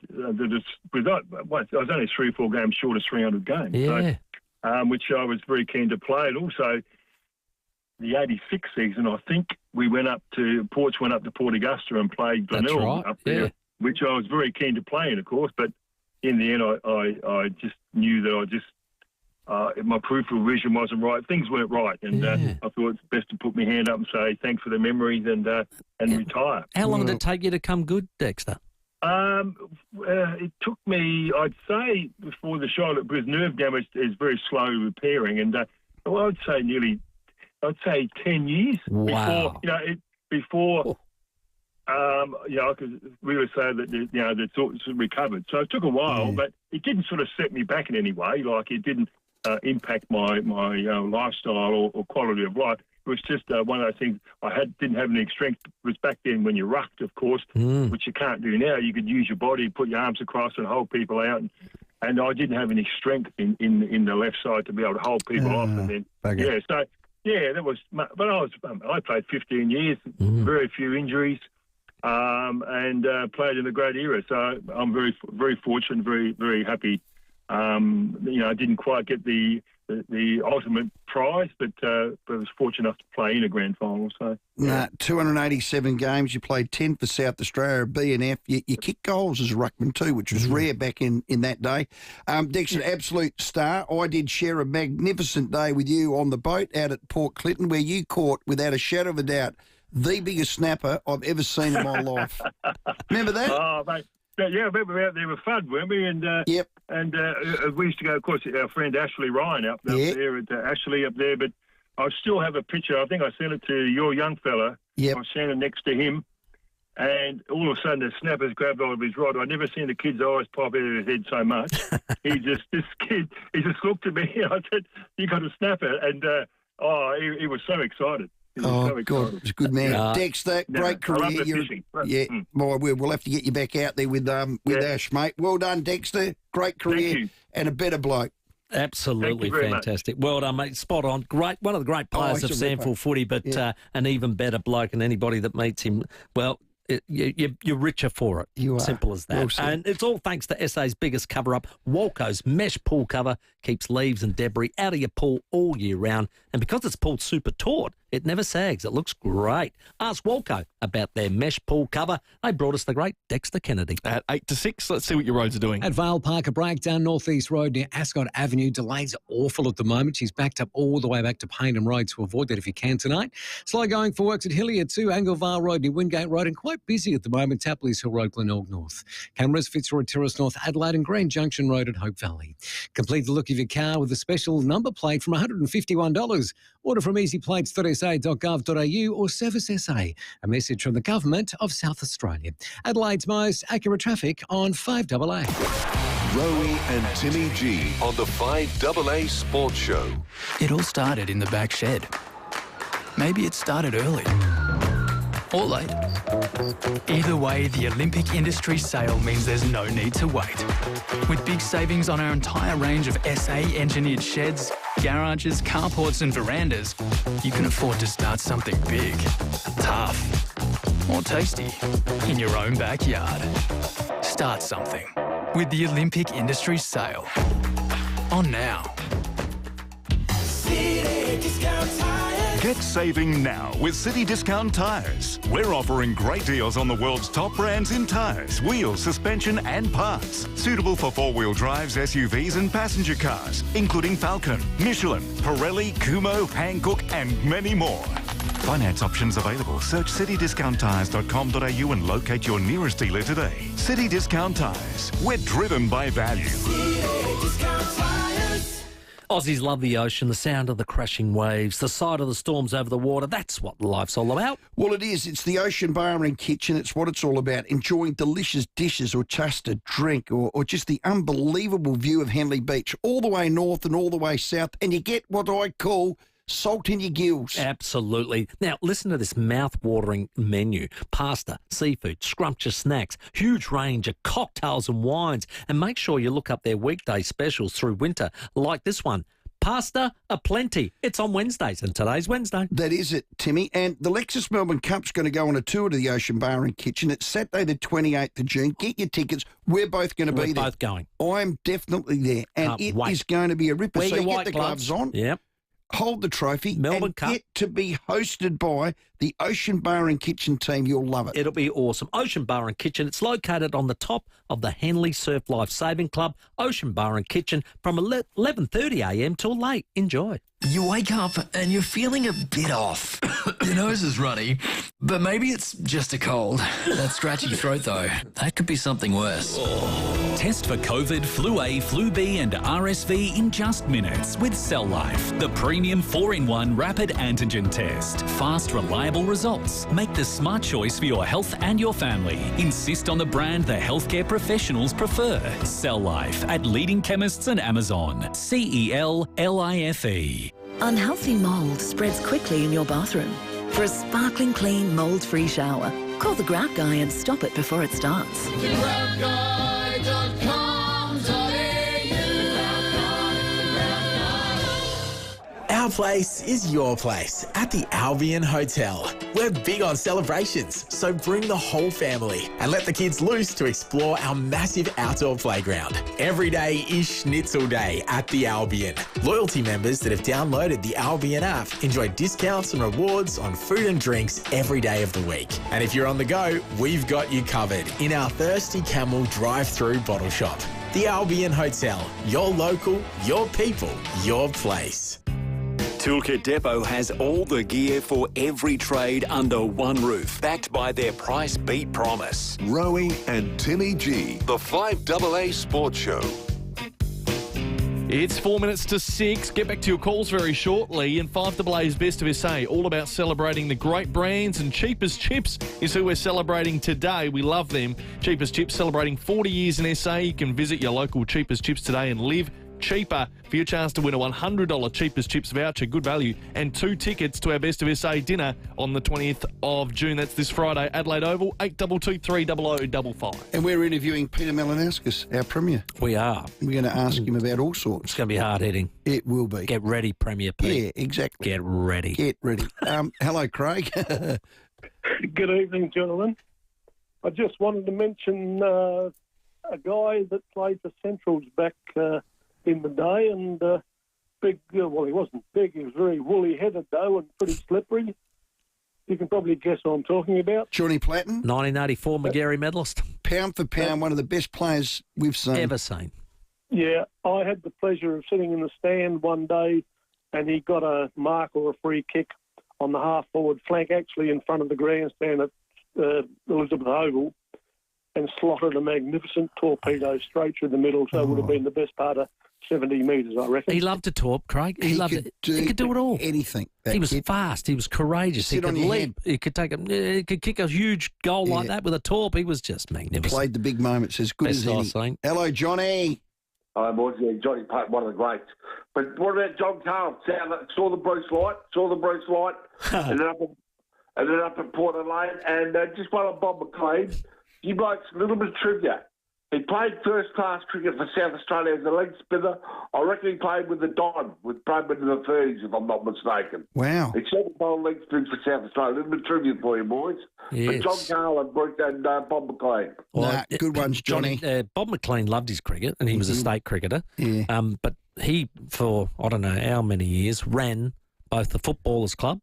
was only 3 or 4 games short of 300 games, which I was very keen to play. And also, the 86 season, I think Ports went up to Port Augusta and played Glenelg up there, which I was very keen to play in, of course. But in the end, I just knew that my peripheral vision wasn't right. Things weren't right, and I thought it's best to put my hand up and say thanks for the memories and retire. How long did it take you to come good, Dexter? It took me, I'd say, before the shoulder, because nerve damage is very slow repairing, and I'd say 10 years. Wow. Before I could really say that that sort of recovered. So it took a while, but it didn't sort of set me back in any way. Like it didn't impact my lifestyle or quality of life. It was just one of those things. Didn't have any strength. It was back then when you rucked, of course, which you can't do now. You could use your body, put your arms across, and hold people out. And I didn't have any strength in the left side to be able to hold people off. And then that was. But I played 15 years, very few injuries, and played in a great era. So I'm very, very fortunate, very, very happy I didn't quite get the ultimate prize, but was fortunate enough to play in a grand final. So 287 games. You played 10 for South Australia, B and F. You kicked goals as a ruckman too, which was rare back in that day. Dexter, absolute star. I did share a magnificent day with you on the boat out at Port Clinton, where you caught, without a shadow of a doubt, the biggest snapper I've ever seen in my life. Remember that? Oh, mate. Yeah, I remember we were out there with FUD, weren't we? And And we used to go, of course, our friend Ashley Ryan up there at Ashley up there. But I still have a picture. I think I sent it to your young fella. I was standing next to him. And all of a sudden, the snappers grabbed hold of his rod. I'd never seen the kid's eyes pop out of his head so much. This kid, he just looked at me and I said, "You got a snapper." And, he was so excited. God, he's a good man. Dexter, great career. We'll have to get you back out there with Ash, mate. Well done, Dexter. Great career and a better bloke. Absolutely fantastic. Well done, mate. Spot on. Great, one of the great players of Sandford footy, but an even better bloke, and anybody that meets him, well, you're richer for it. You are. Simple as that. Well, and it's all thanks to SA's biggest cover-up, Walco's mesh pool cover. Keeps leaves and debris out of your pool all year round. And because it's pooled super taut, it never sags. It looks great. Ask Walco about their mesh pool cover. They brought us the great Dexter Kennedy. At 8 to 6, let's see what your roads are doing. At Vale Park, a breakdown North East Road near Ascot Avenue. Delays are awful at the moment. She's backed up all the way back to Paynham Road, to avoid that if you can tonight. Slow going for works at Hilliard too. Anglevale Road near Wingate Road, and quite busy at the moment. Tapley's Hill Road, Glenelg North. Cameras, Fitzroy Terrace North, Adelaide, and Green Junction Road at Hope Valley. Complete the look of your car with a special number plate from $151. Order from easyplates.sa.gov.au or Service SA. A message from the Government of South Australia. Adelaide's most accurate traffic on 5AA. Rowey and Timmy G on the 5AA Sports Show. It all started in the back shed. Maybe it started early. Or late. Either way, the Olympic Industry sale means there's no need to wait. With big savings on our entire range of SA-engineered sheds, garages, carports and verandas, you can afford to start something big, tough, or tasty in your own backyard. Start something with the Olympic Industry sale. On now. City Discount Tires. Get saving now with City Discount Tires. We're offering great deals on the world's top brands in tyres, wheels, suspension and parts. Suitable for four-wheel drives, SUVs and passenger cars, including Falcon, Michelin, Pirelli, Kumho, Hankook and many more. Finance options available. Search citydiscounttires.com.au and locate your nearest dealer today. City Discount Tires. We're driven by value. City Discount Tires. Aussies love the ocean, the sound of the crashing waves, the sight of the storms over the water. That's what life's all about. Well, it is. It's the Ocean Bar and Kitchen. It's what it's all about. Enjoying delicious dishes or just a drink or just the unbelievable view of Henley Beach all the way north and all the way south. And you get what I call salt in your gills. Absolutely. Now, listen to this mouth-watering menu. Pasta, seafood, scrumptious snacks, huge range of cocktails and wines. And make sure you look up their weekday specials through winter, like this one. Pasta aplenty. It's on Wednesdays, and today's Wednesday. That is it, Timmy. And the Lexus Melbourne Cup's going to go on a tour to the Ocean Bar and Kitchen. It's Saturday the 28th of June. Get your tickets. We're both going to be there. We're both going. I'm definitely there. And it is going to be a ripper. Wear so your you white get the gloves on. Yep. Hold the trophy, Melbourne and Cup. get to be hosted by the Ocean Bar and Kitchen team. You'll love it. It'll be awesome. Ocean Bar and Kitchen. It's located on the top of the Henley Surf Life Saving Club. Ocean Bar and Kitchen from 11:30am till late. Enjoy. You wake up and you're feeling a bit off. Your nose is runny, but maybe it's just a cold. That scratchy throat, though, that could be something worse. Test for COVID, Flu A, Flu B and RSV in just minutes with Cell Life, the premium 4-in-1 rapid antigen test. Fast, reliable results. Make the smart choice for your health and your family. Insist on the brand the healthcare professionals prefer. Cell Life at leading chemists and Amazon. CELLIFE. Unhealthy mould spreads quickly in your bathroom. For a sparkling clean, mould-free shower, call the Grout Guy and stop it before it starts. Our place is your place at the Albion Hotel. We're big on celebrations, so bring the whole family and let the kids loose to explore our massive outdoor playground. Every day is Schnitzel Day at the Albion. Loyalty members that have downloaded the Albion app enjoy discounts and rewards on food and drinks every day of the week. And if you're on the go, we've got you covered in our Thirsty Camel drive-through bottle shop. The Albion Hotel. Your local, your people, your place. Toolkit Depot has all the gear for every trade under one roof, backed by their price beat promise. Rowey and Timmy G, the 5AA Sports Show. It's 4 minutes to 6. Get back to your calls very shortly. And 5AA's Best of SA, all about celebrating the great brands, and Cheapest Chips is who we're celebrating today. We love them. Cheapest Chips celebrating 40 years in SA. You can visit your local Cheapest Chips today and live cheaper for your chance to win a $100 Cheapest Chips voucher, good value, and 2 tickets to our Best of SA dinner on the 20th of June. That's this Friday, Adelaide Oval, 8223 0055. And we're interviewing Peter Malinauskas, our Premier. We are. We're going to ask him about all sorts. It's going to be hard-hitting. It will be. Get ready, Premier Pete. Yeah, exactly. Get ready. Get ready. Hello, Craig. Good evening, gentlemen. I just wanted to mention a guy that played for Centrals back in the day, and big, well, he wasn't big, he was very woolly-headed, though, and pretty slippery. You can probably guess what I'm talking about. Johnny Platten. 1984 McGarry medalist. Pound for pound, one of the best players we've seen. Ever seen. Yeah, I had the pleasure of sitting in the stand one day, and he got a mark or a free kick on the half-forward flank, actually in front of the grandstand at Elizabeth Oval, and slotted a magnificent torpedo straight through the middle, so it would have been the best part of 70 metres, I reckon. He loved to talk, Craig. He loved it. He could do it all. Anything. He was fast. He was courageous. He could leap. He could he could kick a huge goal like that with a torp. He was just magnificent. Played the big moments as good as any. Hello, Johnny. Hi, boys. Yeah, Johnny Platten, one of the greats. But what about John Carl? Saw the Bruce Light, and then up at Port Adelaide, and just one on Bob McLean. You blokes, a little bit of trivia. He played first-class cricket for South Australia as a leg spinner. I reckon he played with the Don, with Bowman in the 30s, if I'm not mistaken. Wow. He set the leg spins for South Australia. A little bit of trivia for you, boys. Yes. But John Carl and Bob McLean. Well, good ones, Johnny. Bob McLean loved his cricket, and he was a state cricketer. Yeah. But he, for I don't know how many years, ran both the Footballers Club.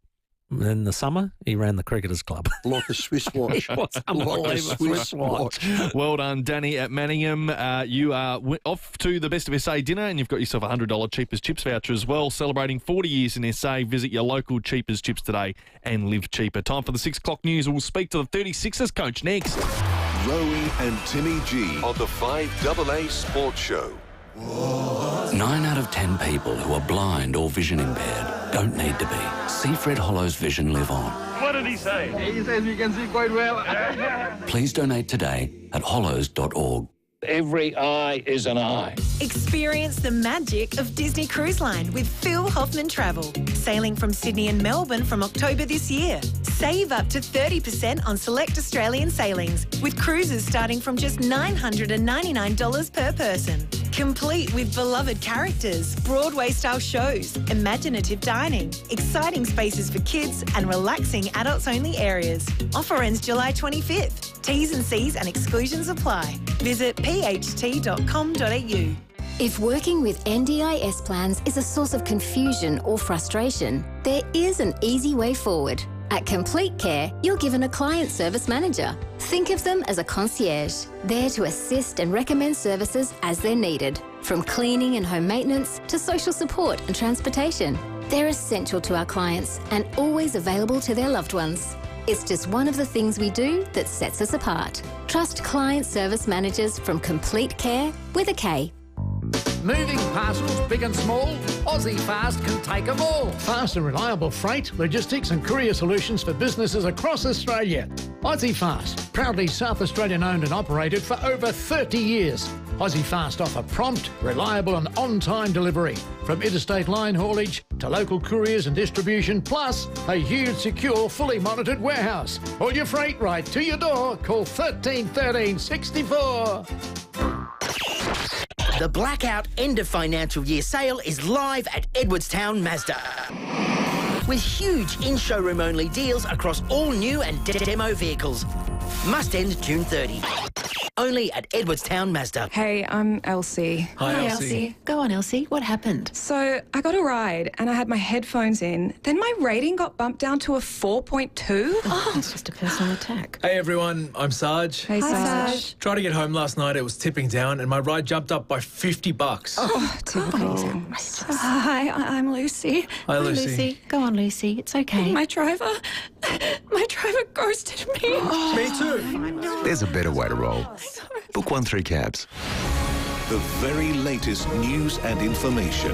And in the summer, he ran the Cricketers Club. Like a Swiss watch. It was unbelievable. Like a Swiss watch. Well done, Danny at Manningham. You are off to the Best of SA dinner, and you've got yourself a $100 Cheapest Chips voucher as well. Celebrating 40 years in SA. Visit your local Cheapest Chips today and live cheaper. Time for the 6 o'clock news. We'll speak to the 36ers coach next. Rowey and Timmy G on the 5AA Sports Show. 9 out of 10 people who are blind or vision impaired don't need to be. See Fred Hollow's Vision live on. What did he say? He says you can see quite well. Please donate today at hollows.org. Every eye is an eye. Experience the magic of Disney Cruise Line with Phil Hoffman Travel. Sailing from Sydney and Melbourne from October this year. Save up to 30% on select Australian sailings, with cruises starting from just $999 per person. Complete with beloved characters, Broadway-style shows, imaginative dining, exciting spaces for kids and relaxing adults-only areas. Offer ends July 25th. T's and C's and exclusions apply. Visit pht.com.au. If working with NDIS plans is a source of confusion or frustration, there is an easy way forward. At Complete Care, you're given a client service manager. Think of them as a concierge, there to assist and recommend services as they're needed, from cleaning and home maintenance to social support and transportation. They're essential to our clients and always available to their loved ones. It's just one of the things we do that sets us apart. Trust client service managers from Complete Care with a K. Moving parcels big and small, Aussie Fast can take them all. Fast and reliable freight, logistics and courier solutions for businesses across Australia. Aussie Fast, proudly South Australian owned and operated for over 30 years. Aussie Fast offer prompt, reliable and on-time delivery, from interstate line haulage to local couriers and distribution, plus a huge, secure, fully monitored warehouse. All your freight right to your door. Call 13 13 64. The blackout end of financial year sale is live at Edwardstown Mazda. With huge in-showroom only deals across all new and demo vehicles. Must end June 30. Only at Edwardstown Mazda. Hey, I'm Elsie. Hi, Elsie. Go on, Elsie. What happened? So, I got a ride and I had my headphones in. Then my rating got bumped down to a 4.2. Oh, it's just a personal attack. Hey, everyone. I'm Sarge. Hey, Sarge. Tried to get home last night. It was tipping down and my ride jumped up by $50. Oh, typical. Hi, I'm Lucy. Hi, Lucy. Go on, Lucy. It's okay. My driver ghosted me. Me too. There's a better way to roll. Book 1 through Cabs. The very latest news and information.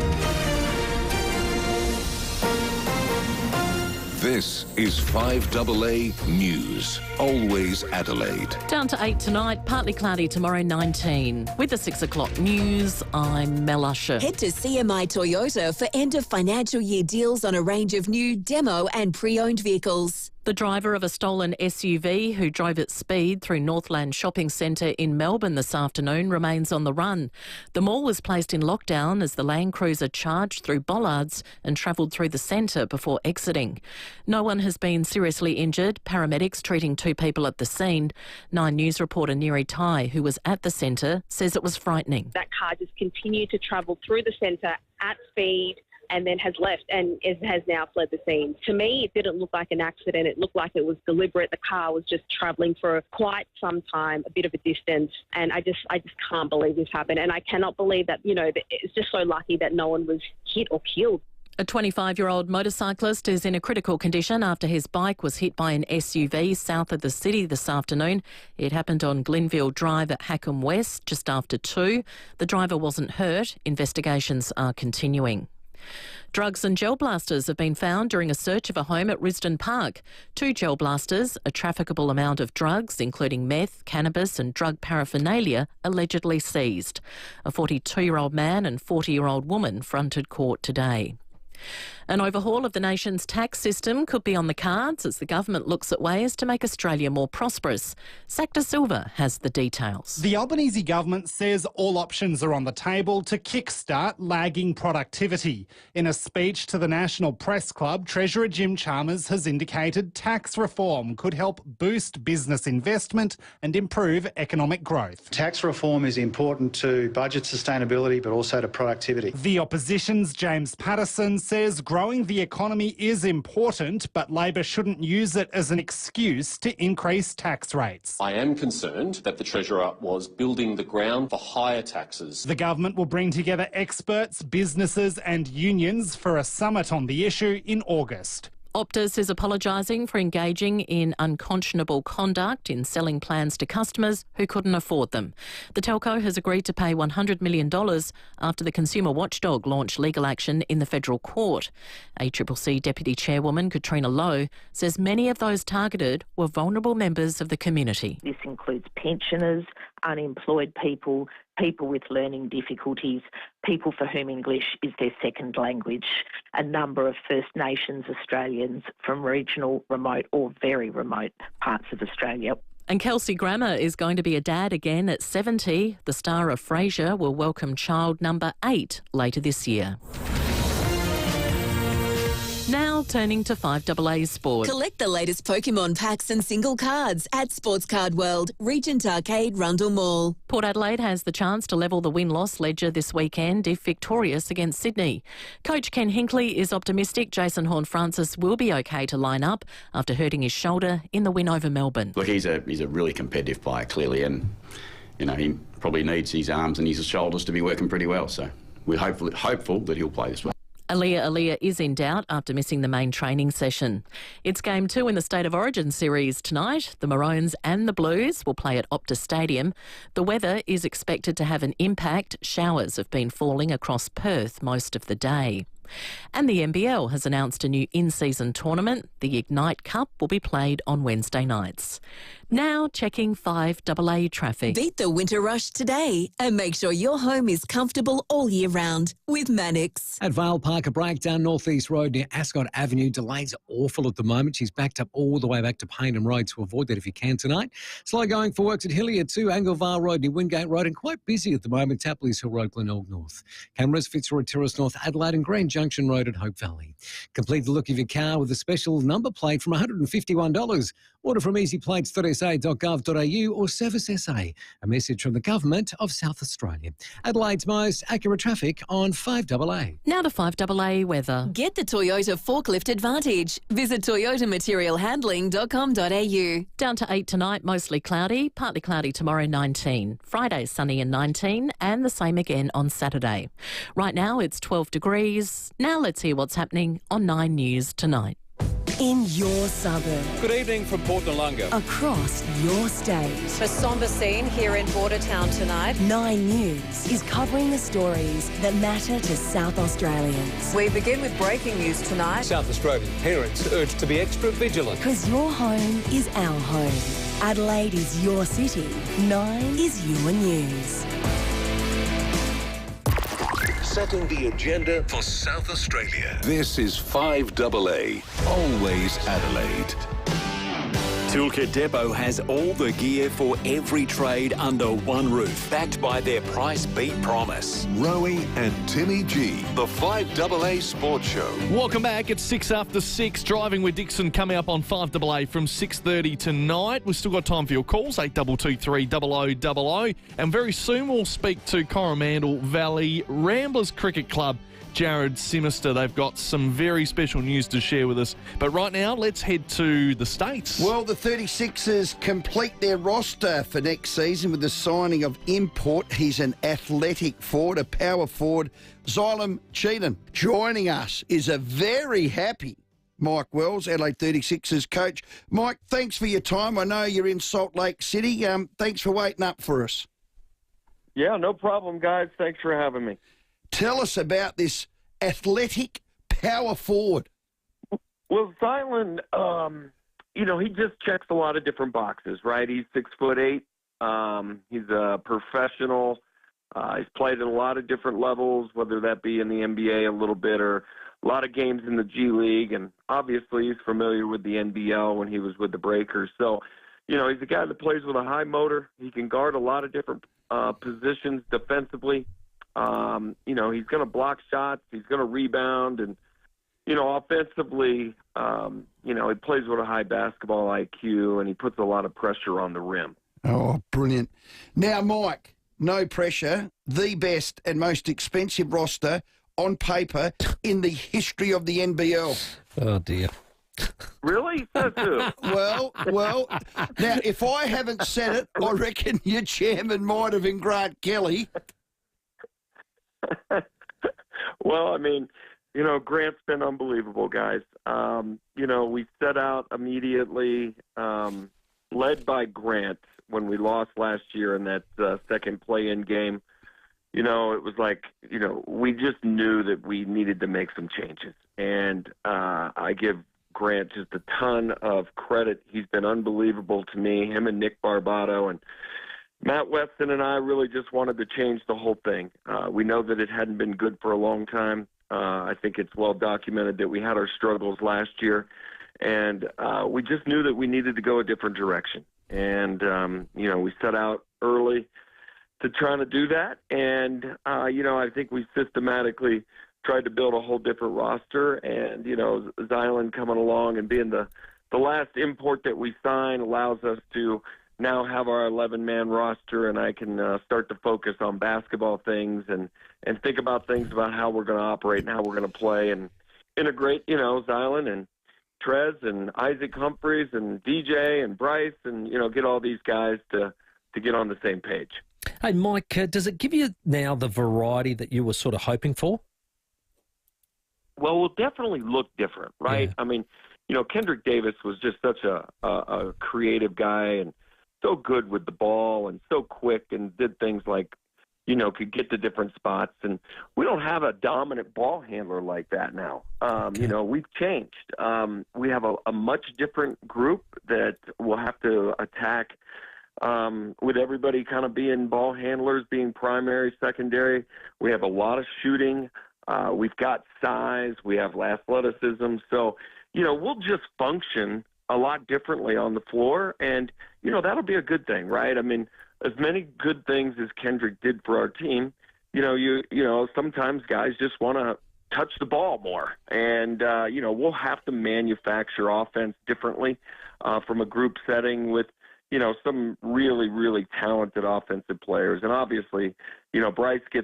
This is 5AA News. Always Adelaide. Down to 8 tonight, partly cloudy tomorrow 19. With the 6 o'clock news, I'm Mel Usher. Head to CMI Toyota for end of financial year deals on a range of new demo and pre-owned vehicles. The driver of a stolen SUV who drove at speed through Northland Shopping Centre in Melbourne this afternoon remains on the run. The mall was placed in lockdown as the Land Cruiser charged through bollards and travelled through the centre before exiting. No one has been seriously injured. Paramedics treating 2 people at the scene. 9 News reporter Neri Tai, who was at the centre, says it was frightening. That car just continued to travel through the centre at speed and then has left and has now fled the scene. To me, it didn't look like an accident. It looked like it was deliberate. The car was just travelling for quite some time, a bit of a distance, and I just can't believe this happened. And I cannot believe that, it's just so lucky that no one was hit or killed. A 25-year-old motorcyclist is in a critical condition after his bike was hit by an SUV south of the city this afternoon. It happened on Glenville Drive at Hackham West just after 2. The driver wasn't hurt. Investigations are continuing. Drugs and gel blasters have been found during a search of a home at Risdon Park. 2 gel blasters, a trafficable amount of drugs, including meth, cannabis and drug paraphernalia, allegedly seized. A 42-year-old man and 40-year-old woman fronted court today. An overhaul of the nation's tax system could be on the cards as the government looks at ways to make Australia more prosperous. Sacta Silva has the details. The Albanese government says all options are on the table to kickstart lagging productivity. In a speech to the National Press Club, Treasurer Jim Chalmers has indicated tax reform could help boost business investment and improve economic growth. Tax reform is important to budget sustainability but also to productivity. The opposition's James Patterson says growing the economy is important, but Labor shouldn't use it as an excuse to increase tax rates. I am concerned that the Treasurer was building the ground for higher taxes. The government will bring together experts, businesses and unions for a summit on the issue in August. Optus is apologising for engaging in unconscionable conduct in selling plans to customers who couldn't afford them. The telco has agreed to pay $100 million after the consumer watchdog launched legal action in the federal court. ACCC Deputy Chairwoman Katrina Lowe says many of those targeted were vulnerable members of the community. This includes pensioners, unemployed people, people with learning difficulties, people for whom English is their second language, a number of First Nations Australians from regional, remote or very remote parts of Australia. And Kelsey Grammer is going to be a dad again at 70. The star of FIVEAA will welcome child number 8 later this year. Now turning to 5AA Sport. Collect the latest Pokemon packs and single cards at Sports Card World, Regent Arcade, Rundle Mall. Port Adelaide has the chance to level the win-loss ledger this weekend if victorious against Sydney. Coach Ken Hinkley is optimistic Jason Horne-Francis will be okay to line up after hurting his shoulder in the win over Melbourne. Look, he's a really competitive player, clearly, and he probably needs his arms and his shoulders to be working pretty well. So we're hopeful that he'll play this week. Aaliyah is in doubt after missing the main training session. It's Game 2 in the State of Origin series tonight. The Maroons and the Blues will play at Optus Stadium. The weather is expected to have an impact. Showers have been falling across Perth most of the day. And the NBL has announced a new in-season tournament. The Ignite Cup will be played on Wednesday nights. Now checking 5AA traffic. Beat the winter rush today and make sure your home is comfortable all year round with Mannix. At Vale Park, a breakdown North East Road near Ascot Avenue. Delays are awful at the moment. She's backed up all the way back to Paynham Road, so avoid that if you can tonight. Slow going for works at Hilliard too, Anglevale Road near Wingate Road, and quite busy at the moment, Tapley's Hill Road, Glenelg North. Cameras, Fitzroy Terrace North, Adelaide and Grand Junction Road at Hope Valley. Complete the look of your car with a special number plate from $151. Order from easyplates.sa.gov.au or Service SA. A message from the Government of South Australia. Adelaide's most accurate traffic on 5AA. Now to 5AA weather. Get the Toyota Forklift Advantage. Visit toyotamaterialhandling.com.au. Down to 8 tonight, mostly cloudy, partly cloudy tomorrow, 19. Friday, sunny and 19, and the same again on Saturday. Right now, it's 12 degrees. Now let's hear what's happening on 9 News tonight. In your suburb. Good evening from Port Noarlunga. Across your state. A sombre scene here in Bordertown tonight. 9 News is covering the stories that matter to South Australians. We begin with breaking news tonight. South Australian parents urged to be extra vigilant. Because your home is our home. Adelaide is your city. 9 is your news. Setting the agenda for South Australia. This is 5AA, always Adelaide. Toolkit Depot has all the gear for every trade under one roof, backed by their price beat promise. Rowey and Timmy G, the 5AA Sports Show. Welcome back. It's 6 after 6. Driving with Dixon coming up on 5AA from 6:30 tonight. We've still got time for your calls, 8223 0000. And very soon we'll speak to Coromandel Valley Ramblers Cricket Club. Jared Simister. They've got some very special news to share with us. But right now, let's head to the States. Well, the 36ers complete their roster for next season with the signing of import. He's an athletic forward, a power forward, Xylem Cheatham. Joining us is a very happy Mike Wells, Adelaide 36ers coach. Mike, thanks for your time. I know you're in Salt Lake City. Thanks for waiting up for us. Yeah, no problem, guys. Thanks for having me. Tell us about this athletic power forward. Well, Xylem, he just checks a lot of different boxes, right? He's 6'8". He's a professional. He's played at a lot of different levels, whether that be in the NBA a little bit or a lot of games in the G League. And obviously he's familiar with the NBL when he was with the Breakers. So, he's a guy that plays with a high motor. He can guard a lot of different positions defensively. He's going to block shots. He's going to rebound. And, offensively, he plays with a high basketball IQ, and he puts a lot of pressure on the rim. Oh, brilliant. Now, Mike, no pressure, the best and most expensive roster on paper in the history of the NBL. Oh, dear. Really? Says who? Well, now, if I haven't said it, I reckon your chairman might have been Grant Kelly. Well, Grant's been unbelievable, guys. We set out immediately, led by Grant when we lost last year in that second play-in game. It was like, we just knew that we needed to make some changes. And I give Grant just a ton of credit. He's been unbelievable to me, him and Nick Barbato. And Matt Weston and I really just wanted to change the whole thing. We know that it hadn't been good for a long time. I think it's well documented that we had our struggles last year. And we just knew that we needed to go a different direction. And, we set out early to try to do that. And, I think we systematically tried to build a whole different roster. And, Xylem coming along and being the last import that we signed allows us to now have our 11-man roster, and I can start to focus on basketball things and think about things about how we're going to operate and how we're going to play and integrate, Xylem and Trez and Isaac Humphreys and DJ and Bryce and, get all these guys to get on the same page. Hey, Mike, does it give you now the variety that you were sort of hoping for? Well, we'll definitely look different, right? Yeah. Kendrick Davis was just such a creative guy and so good with the ball and so quick and did things like, could get to different spots. And we don't have a dominant ball handler like that now. We've changed. We have a much different group that will have to attack with everybody kind of being ball handlers, being primary, secondary. We have a lot of shooting. We've got size. We have athleticism. So, we'll just function a lot differently on the floor. And, that'll be a good thing, right? I mean, as many good things as Kendrick did for our team, sometimes guys just want to touch the ball more. And, we'll have to manufacture offense differently from a group setting with, some really, really talented offensive players. And obviously, Bryce is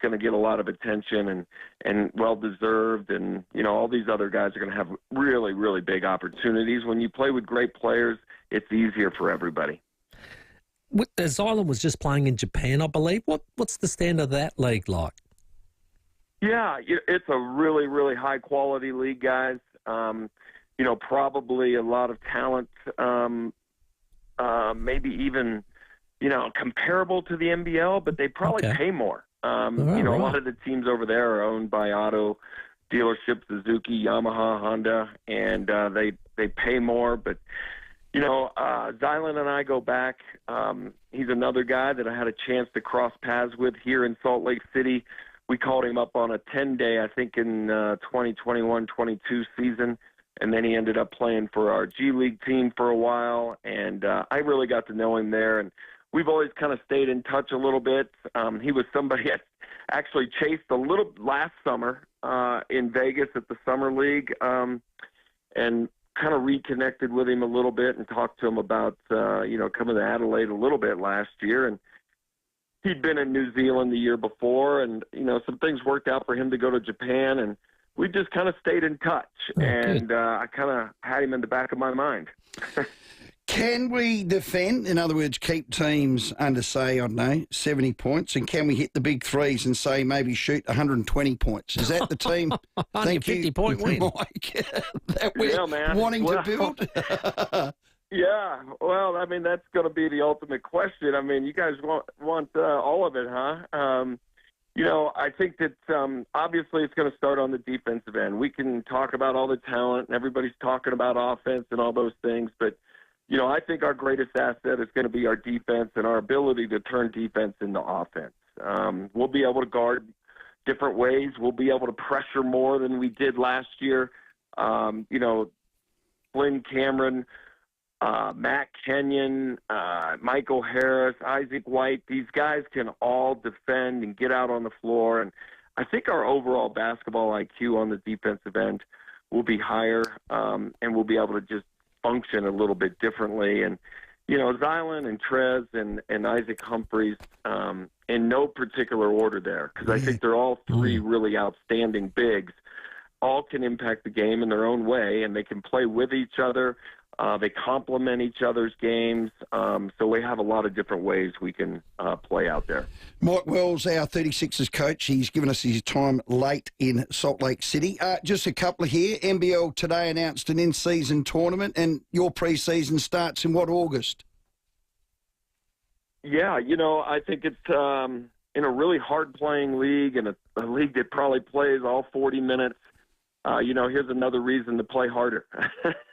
going to get a lot of attention and well-deserved. And, all these other guys are going to have really, really big opportunities. When you play with great players, it's easier for everybody. Xylan was just playing in Japan, I believe. What's the standard of that league like? Yeah, it's a really, really high-quality league, guys. Probably a lot of talent, maybe even, comparable to the NBL, but they probably pay more. A lot of the teams over there are owned by auto dealerships, Suzuki, Yamaha, Honda, and they pay more, but Xylan and I go back. He's another guy that I had a chance to cross paths with here in Salt Lake City. We called him up on a 10-day, I think, in 2021-22 season, and then he ended up playing for our G League team for a while, and I really got to know him there, and we've always kind of stayed in touch a little bit. He was somebody I actually chased a little last summer in Vegas at the Summer League, and kind of reconnected with him a little bit and talked to him about, coming to Adelaide a little bit last year. And he'd been in New Zealand the year before, and, some things worked out for him to go to Japan, and we just kind of stayed in touch. And I kind of had him in the back of my mind. Can we defend, in other words, keep teams under, say, 70 points? And can we hit the big threes and, say, maybe shoot 120 points? Is that the team? Thank you, 50-point win. Mike, that we're wanting to build? Yeah, well, I mean, that's going to be the ultimate question. I mean, you guys want all of it, huh? I think that obviously it's going to start on the defensive end. We can talk about all the talent, and everybody's talking about offense and all those things, but I think our greatest asset is going to be our defense and our ability to turn defense into offense. We'll be able to guard different ways. We'll be able to pressure more than we did last year. Flynn Cameron, Matt Kenyon, Michael Harris, Isaac White, these guys can all defend and get out on the floor. And I think our overall basketball IQ on the defensive end will be higher, and we'll be able to just function a little bit differently. And, Xylan and Trez and Isaac Humphreys, in no particular order there, because I think they're all three really outstanding bigs, all can impact the game in their own way, and they can play with each other. They complement each other's games. So we have a lot of different ways we can play out there. Mike Wells, our 36ers coach, he's given us his time late in Salt Lake City. Just a couple here. NBL today announced an in-season tournament, and your pre-season starts in August? Yeah, I think it's in a really hard-playing league, and a league that probably plays all 40 minutes. Here's another reason to play harder.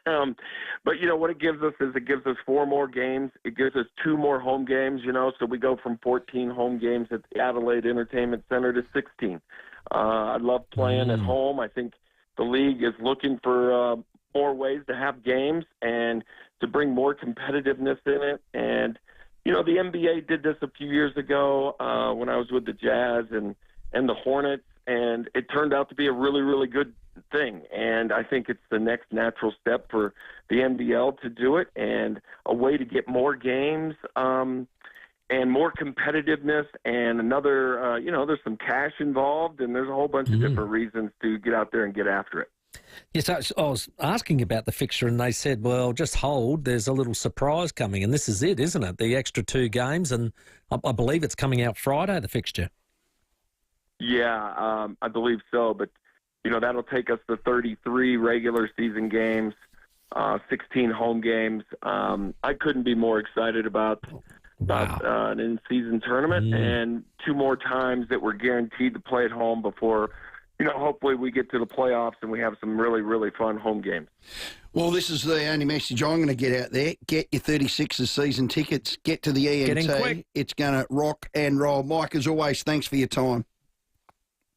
But, what it gives us is it gives us 4 more games. It gives us 2 more home games, so we go from 14 home games at the Adelaide Entertainment Center to 16. I love playing at home. I think the league is looking for more ways to have games and to bring more competitiveness in it. And, the NBA did this a few years ago when I was with the Jazz and the Hornets, and it turned out to be a really, really good thing. And I think it's the next natural step for the NBL to do it, and a way to get more games and more competitiveness, and another, there's some cash involved, and there's a whole bunch of different reasons to get out there and get after it. Yes, I was asking about the fixture, and they said, well, just hold, there's a little surprise coming, and this is it, isn't it? The extra 2 games, and I believe it's coming out Friday, the fixture. Yeah, I believe so, but that'll take us to 33 regular season games, 16 home games. I couldn't be more excited about an in-season tournament, and 2 more times that we're guaranteed to play at home before, hopefully we get to the playoffs and we have some really, really fun home games. Well, this is the only message I'm going to get out there. Get your 36ers season tickets. Get to the ENT. Get in quick. It's going to rock and roll. Mike, as always, thanks for your time.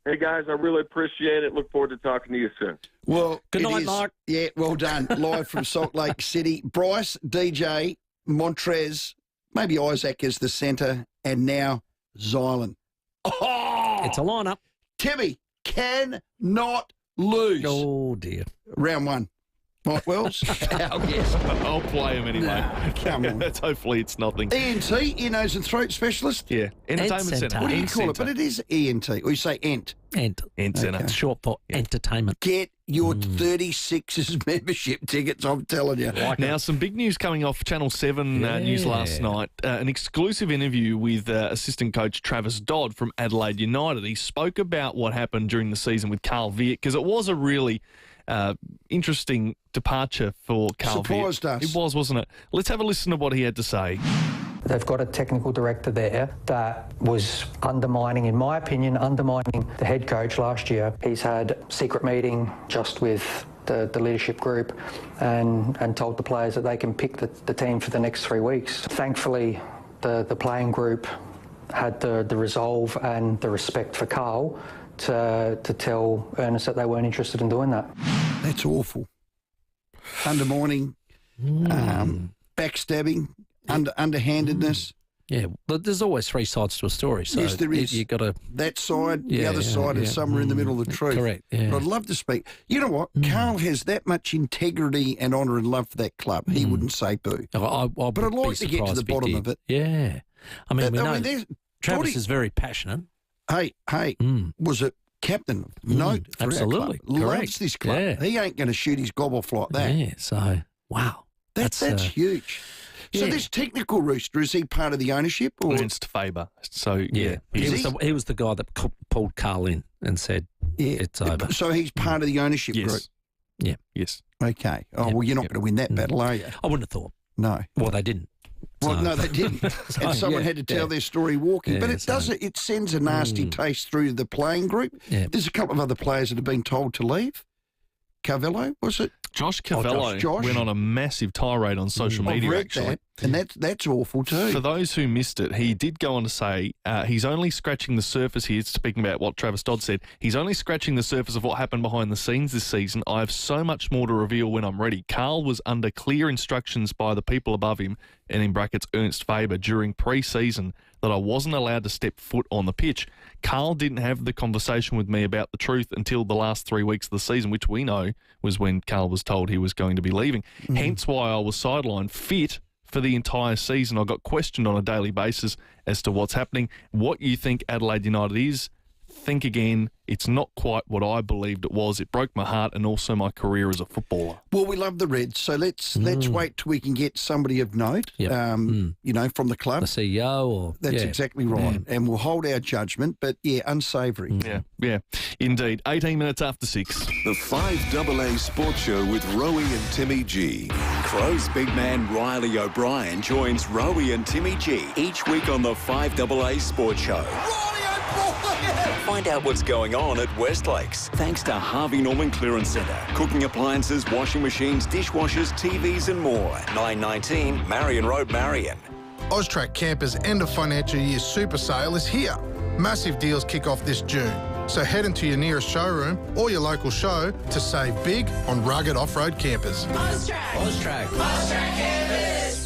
Hey, guys, I really appreciate it. Look forward to talking to you soon. Well, good night, Mark. Yeah, well done. Live from Salt Lake City. Bryce, DJ, Montrez, maybe Isaac as the centre, and now Zylan. Oh! It's a lineup. Timmy cannot lose. Oh, dear. Round 1. Mike Wells, our guest. I'll play him anyway. No, come on. Hopefully it's nothing. ENT, ear, nose and throat specialist? Yeah. Entertainment Centre. What do you call it? But it is ENT. Or you say ENT. Ent Centre. It's short for entertainment. Get your 36ers membership tickets, I'm telling you. Now, some big news coming off Channel 7 news last night. An exclusive interview with assistant coach Travis Dodd from Adelaide United. He spoke about what happened during the season with Carl Viet, because it was a really interesting departure for Carl Viet. Surprised us. It was, wasn't it? Let's have a listen to what he had to say. They've got a technical director there that was in my opinion, undermining the head coach last year. He's had a secret meeting just with the leadership group and told the players that they can pick the team for the next 3 weeks. Thankfully, the playing group had the resolve and the respect for Carl to tell Ernest that they weren't interested in doing that. That's awful. Undermining, backstabbing, underhandedness. Yeah, but there's always 3 sides to a story. So yes, there is. You've got to... That side, the other side, and somewhere in the middle of the truth. Correct, yeah. But I'd love to speak. You know what? Carl has that much integrity and honour and love for that club. He wouldn't say boo. But I'd like to get to the bottom of it. Yeah. I mean, we know Travis is very passionate. Hey, was it captain of note for absolutely. Our club. Loves this club. Yeah. He ain't going to shoot his gob off like that. Yeah, so, wow. That's huge. So this technical rooster, is he part of the ownership? Or? Against FIVEAA. So, yeah. He was the guy that pulled Carl in and said, it's over. So he's part of the ownership group? Yeah. Yes. Okay. Oh, well, you're not going to win that battle, are you? I wouldn't have thought. No. Well, they didn't. Well, no, they didn't. And someone had to tell their story walking. Yeah, but it sends a nasty taste through the playing group. Yeah. There's a couple of other players that have been told to leave. Carvello, was it? Josh Carvello went on a massive tirade on social media, actually. And that's awful too. For those who missed it, he did go on to say he's only scratching the surface here, speaking about what Travis Dodd said. He's only scratching the surface of what happened behind the scenes this season. I have so much more to reveal when I'm ready. Carl was under clear instructions by the people above him, and in brackets Ernst FIVEAA, during pre-season that I wasn't allowed to step foot on the pitch. Carl didn't have the conversation with me about the truth until the last 3 weeks of the season, which we know was when Carl was told he was going to be leaving. Hence why I was sidelined fit for the entire season. I got questioned on a daily basis as to what's happening. What you think Adelaide United is, think again. It's not quite what I believed it was. It broke my heart and also my career as a footballer. Well, we love the Reds, so let's wait till we can get somebody of note, from the club. The CEO or... That's exactly right. Yeah. And we'll hold our judgment, but, unsavoury. Yeah, indeed. 18 minutes after 6. The 5AA Sports Show with Rowey and Timmy G. Crow's big man Riley O'Brien joins Rowey and Timmy G each week on the 5AA Sports Show. Find out what's going on at Westlakes, thanks to Harvey Norman Clearance Centre. Cooking appliances, washing machines, dishwashers, TVs and more. 919 Marion Road, Marion. Austrac Campers' end of financial year super sale is here. Massive deals kick off this June. So head into your nearest showroom or your local show to save big on rugged off-road campers. Austrac Campers.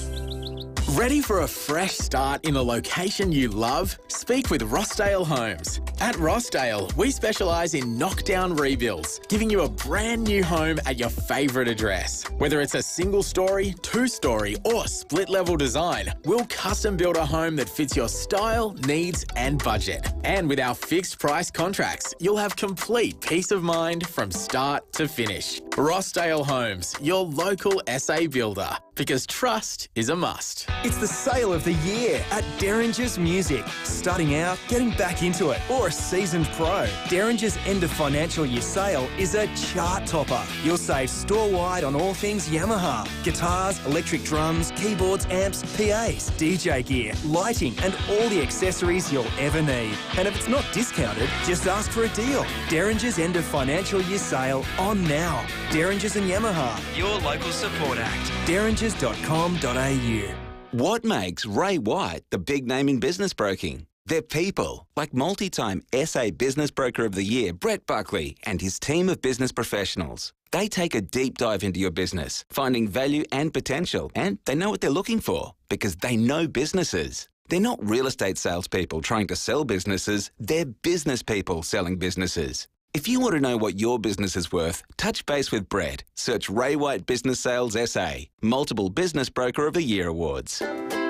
Ready for a fresh start in a location you love? Speak with Rossdale Homes. At Rossdale, we specialise in knockdown rebuilds, giving you a brand new home at your favourite address. Whether it's a single story, 2-story or split level design, we'll custom build a home that fits your style, needs and budget. And with our fixed price contracts, you'll have complete peace of mind from start to finish. Rossdale Homes, your local SA builder, because trust is a must. It's the sale of the year at Derringer's Music. Starting out, getting back into it, or a seasoned pro, Derringer's end of financial year sale is a chart topper. You'll save store-wide on all things Yamaha. Guitars, electric drums, keyboards, amps, PAs, DJ gear, lighting and all the accessories you'll ever need. And if it's not discounted, just ask for a deal. Derringer's end of financial year sale on now. Derringer's and Yamaha, your local support act. derringers.com.au. What makes Ray White the big name in business broking? They're people, like multi-time SA Business Broker of the Year, Brett Buckley, and his team of business professionals. They take a deep dive into your business, finding value and potential, and they know what they're looking for because they know businesses. They're not real estate salespeople trying to sell businesses, they're business people selling businesses. If you want to know what your business is worth, touch base with Brett. Search Ray White Business Sales SA. Multiple Business Broker of the Year awards.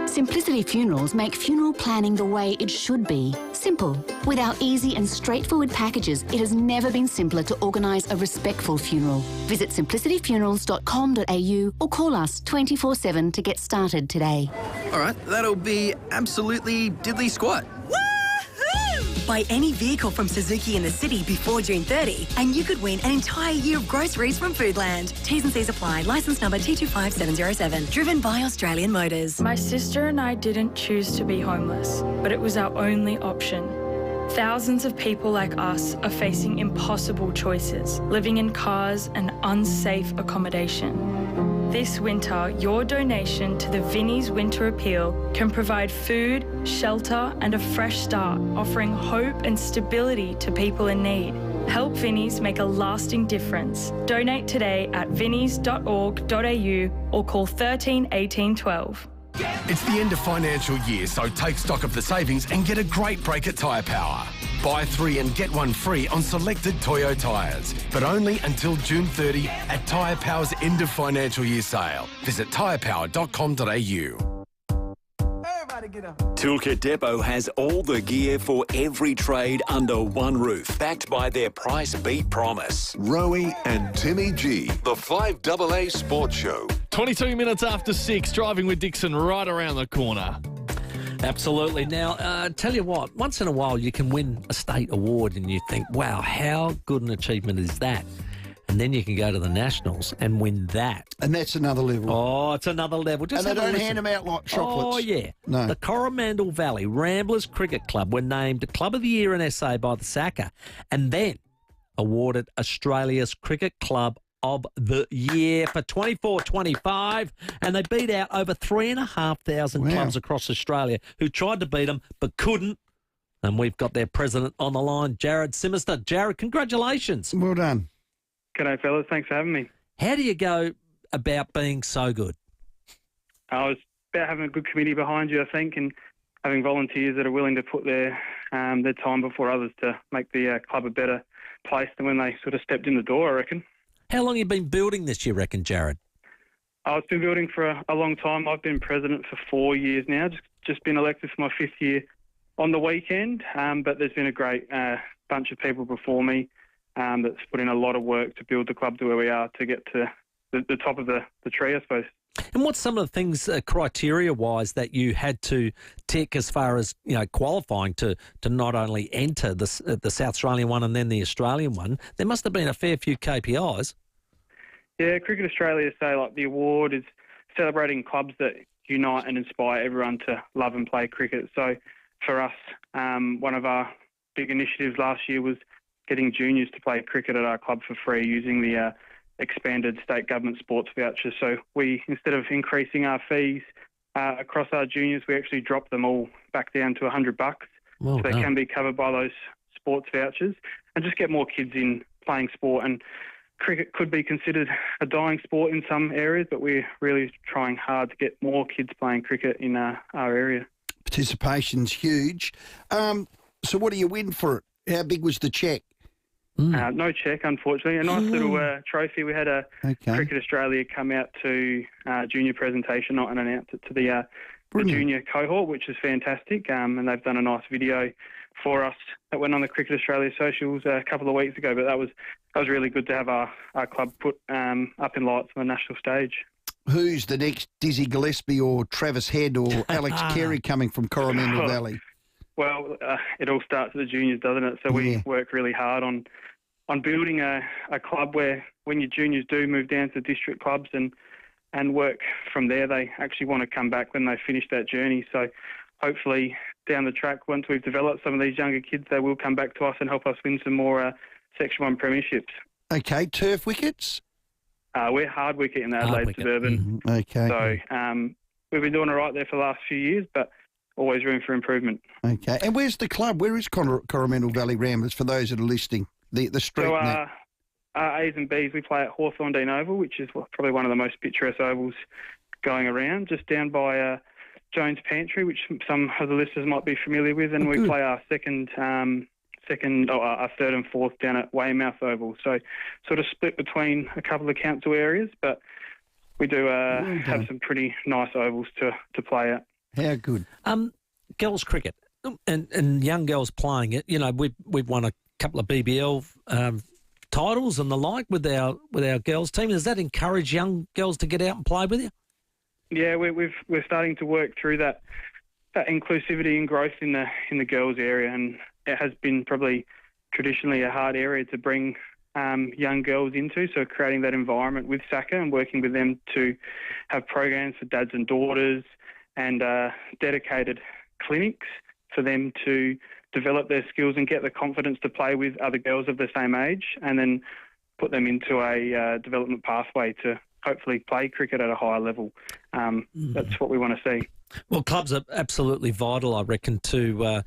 Simplicity Funerals make funeral planning the way it should be. Simple. With our easy and straightforward packages, it has never been simpler to organise a respectful funeral. Visit simplicityfunerals.com.au or call us 24/7 to get started today. All right, that'll be absolutely diddly squat. Buy any vehicle from Suzuki in the city before June 30 and you could win an entire year of groceries from Foodland. T's and C's apply. Licence number T25707. Driven by Australian Motors. My sister and I didn't choose to be homeless, but it was our only option. Thousands of people like us are facing impossible choices, living in cars and unsafe accommodation. This winter, your donation to the Vinnie's Winter Appeal can provide food, shelter and a fresh start, offering hope and stability to people in need. Help Vinnie's make a lasting difference. Donate today at vinnies.org.au or call 13 18 12. It's the end of financial year, so take stock of the savings and get a great break at Tyre Power. Buy 3 and get 1 free on selected Toyo tyres, but only until June 30 at Tyre Power's end of financial year sale. Visit tyrepower.com.au. Toolkit Depot has all the gear for every trade under one roof, backed by their price beat promise. Rowey and Timmy G, the 5AA Sports Show. 22 minutes after 6, driving with Dixon right around the corner. Absolutely. Now, tell you what, once in a while you can win a state award and you think, wow, how good an achievement is that? And then you can go to the Nationals and win that. And that's another level. Oh, it's another level. Just and they don't hand them out like chocolates. Oh, yeah. No. The Coromandel Valley Ramblers Cricket Club were named Club of the Year in SA by the SACA and then awarded Australia's Cricket Club of the Year for 24-25, and they beat out over 3,500 clubs across Australia who tried to beat them but couldn't. And we've got their president on the line, Jared Simister. Jared, congratulations. Well done. G'day, fellas. Thanks for having me. How do you go about being so good? I was about having a good committee behind you, I think, and having volunteers that are willing to put their time before others to make the club a better place than when they sort of stepped in the door, I reckon. How long have you been building this, you reckon, Jared? I've been building for a long time. I've been president for 4 years now, just been elected for my 5th year on the weekend, but there's been a great bunch of people before me that's put in a lot of work to build the club to where we are to get to the top of the tree, I suppose. And what's some of the things, criteria-wise, that you had to tick as far as qualifying to not only enter the South Australian one and then the Australian one? There must have been a fair few KPIs. Yeah, Cricket Australia say the award is celebrating clubs that unite and inspire everyone to love and play cricket. So for us, one of our big initiatives last year was getting juniors to play cricket at our club for free using the expanded state government sports vouchers. So we, instead of increasing our fees across our juniors, we actually dropped them all back down to $100. Well so they can be covered by those sports vouchers and just get more kids in playing sport. And cricket could be considered a dying sport in some areas, but we're really trying hard to get more kids playing cricket in our area. Participation's huge. So what do you win for it? How big was the cheque? No cheque, unfortunately. A nice little trophy. We had a Cricket Australia come out to junior presentation night and announce it to the junior cohort, which is fantastic. And they've done a nice video for us that went on the Cricket Australia socials a couple of weeks ago. But that was really good to have our club put up in lights on the national stage. Who's the next Dizzy Gillespie or Travis Head or Alex Carey coming from Coromandel Valley? Well, it all starts at the juniors, doesn't it? So we work really hard on building a club where when your juniors do move down to district clubs and work from there, they actually want to come back when they finish that journey. So hopefully down the track, once we've developed some of these younger kids, they will come back to us and help us win some more Section 1 premierships. Okay, turf wickets? We're hard wicket in the Adelaide Suburban. Okay. So we've been doing all right there for the last few years, but always room for improvement. Okay. And where's the club? Where is Coromandel Valley Ramblers, for those that are listening? The street So net. A's and B's, we play at Hawthorndine Oval, which is probably one of the most picturesque ovals going around, just down by Jones Pantry, which some of the listeners might be familiar with. And we play our our third and fourth down at Weymouth Oval. So sort of split between a couple of council areas, but we do have some pretty nice ovals to play at. How good. Girls cricket and young girls playing it. You know, we've won a couple of BBL titles and the like with our girls team. Does that encourage young girls to get out and play with you? Yeah, we're starting to work through that inclusivity and growth in the girls area, and it has been probably traditionally a hard area to bring young girls into. So creating that environment with SACA and working with them to have programs for dads and daughters and dedicated clinics for them to develop their skills and get the confidence to play with other girls of the same age, and then put them into a development pathway to hopefully play cricket at a higher level. That's what we want to see. Well, clubs are absolutely vital, I reckon, to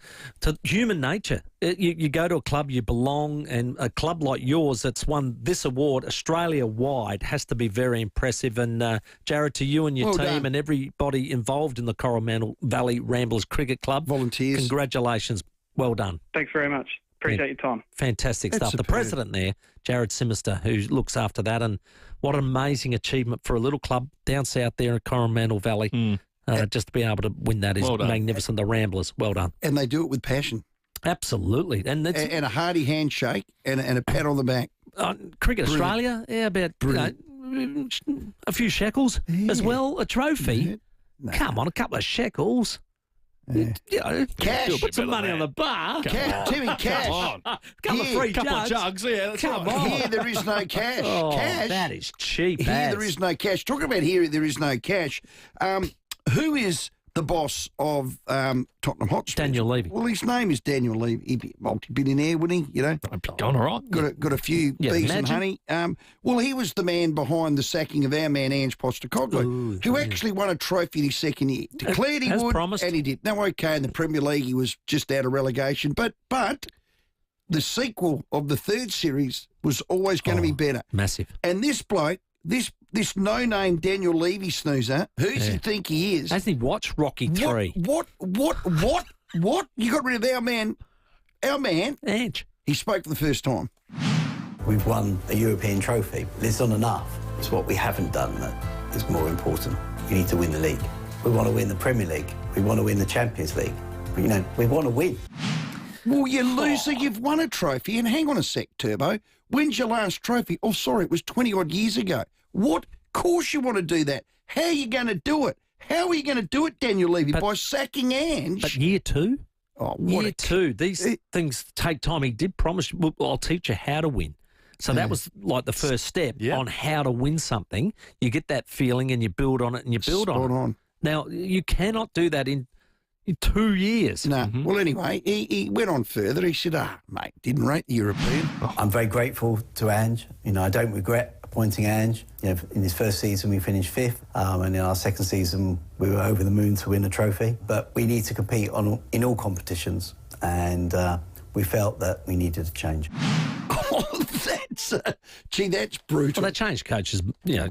human nature. You go to a club, you belong, and a club like yours that's won this award Australia-wide has to be very impressive. And, Jared, to you and your team and everybody involved in the Coromandel Valley Ramblers Cricket Club, volunteers, congratulations. Well done. Thanks very much. Appreciate your time. Fantastic stuff. The president there, Jared Simister, who looks after that, and what an amazing achievement for a little club down south there in Coromandel Valley. Just to be able to win that is magnificent. The Ramblers, well done. And they do it with passion. Absolutely. And a hearty handshake and a pat on the back. Cricket Australia, about a few shekels as well, a trophy. Come on, a couple of shekels. Cash. Put some money on the bar. Timmy, cash. Come on. Couple of jugs. Yeah, that's Come right. on. Here there is no cash. Cash. That is cheap. Here there is no cash. Talking about here there is no cash. Who is the boss of Tottenham Hotspur? Daniel Levy. Well, his name is Daniel Levy. He'd be multi-billionaire, wouldn't he? You know, gone all right. Got a few bees and honey. Well, he was the man behind the sacking of our man Ange Postecoglou, who actually won a trophy in his second year. Declared he would, promised. and he did. Now, okay, in the Premier League he was just out of relegation, but the sequel of the third series was always going to be better. Massive. And this bloke, this no-name Daniel Levy snoozer, who's he think he is? Hasn't he watched Rocky 3? What? You got rid of our man, Ange. He spoke for the first time. We've won a European trophy. It's not enough. It's what we haven't done that is more important. We need to win the league. We want to win the Premier League. We want to win the Champions League. But, we want to win. Well, you loser, you've won a trophy. And hang on a sec, Turbo. When's your last trophy? Oh, sorry, it was 20-odd years ago. What? Of course you want to do that. How are you going to do it? How are you going to do it, Daniel Levy? By sacking Ange? But year two? Oh, year two. These things take time. He did promise, I'll teach you how to win. So that was like the first step on how to win something. You get that feeling and you build on it and you build on it. Now, you cannot do that in 2 years. No. Well, anyway, he went on further. He said, mate, didn't rate the European. I'm very grateful to Ange. I don't regret appointing Ange. In his first season, we finished fifth. And in our second season, we were over the moon to win a trophy. But we need to compete in all competitions. And we felt that we needed to change. Oh, that's brutal. Well, they changed coaches,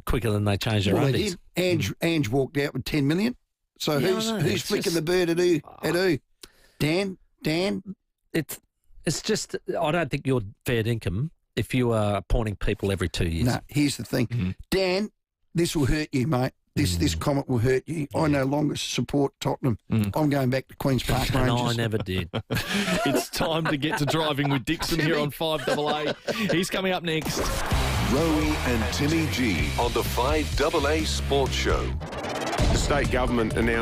quicker than they changed their own. They did. Ange walked out with 10 million. So who's flicking the bird at who? Dan? It's just, I don't think you're fair dinkum if you are appointing people every 2 years. No, here's the thing. Dan, this will hurt you, mate. This comment will hurt you. I no longer support Tottenham. I'm going back to Queen's Park Rangers. No, I never did. It's time to get to driving with Dixon here on 5AA. He's coming up next. Rowey and Timmy G on the 5AA Sports Show. The state government announced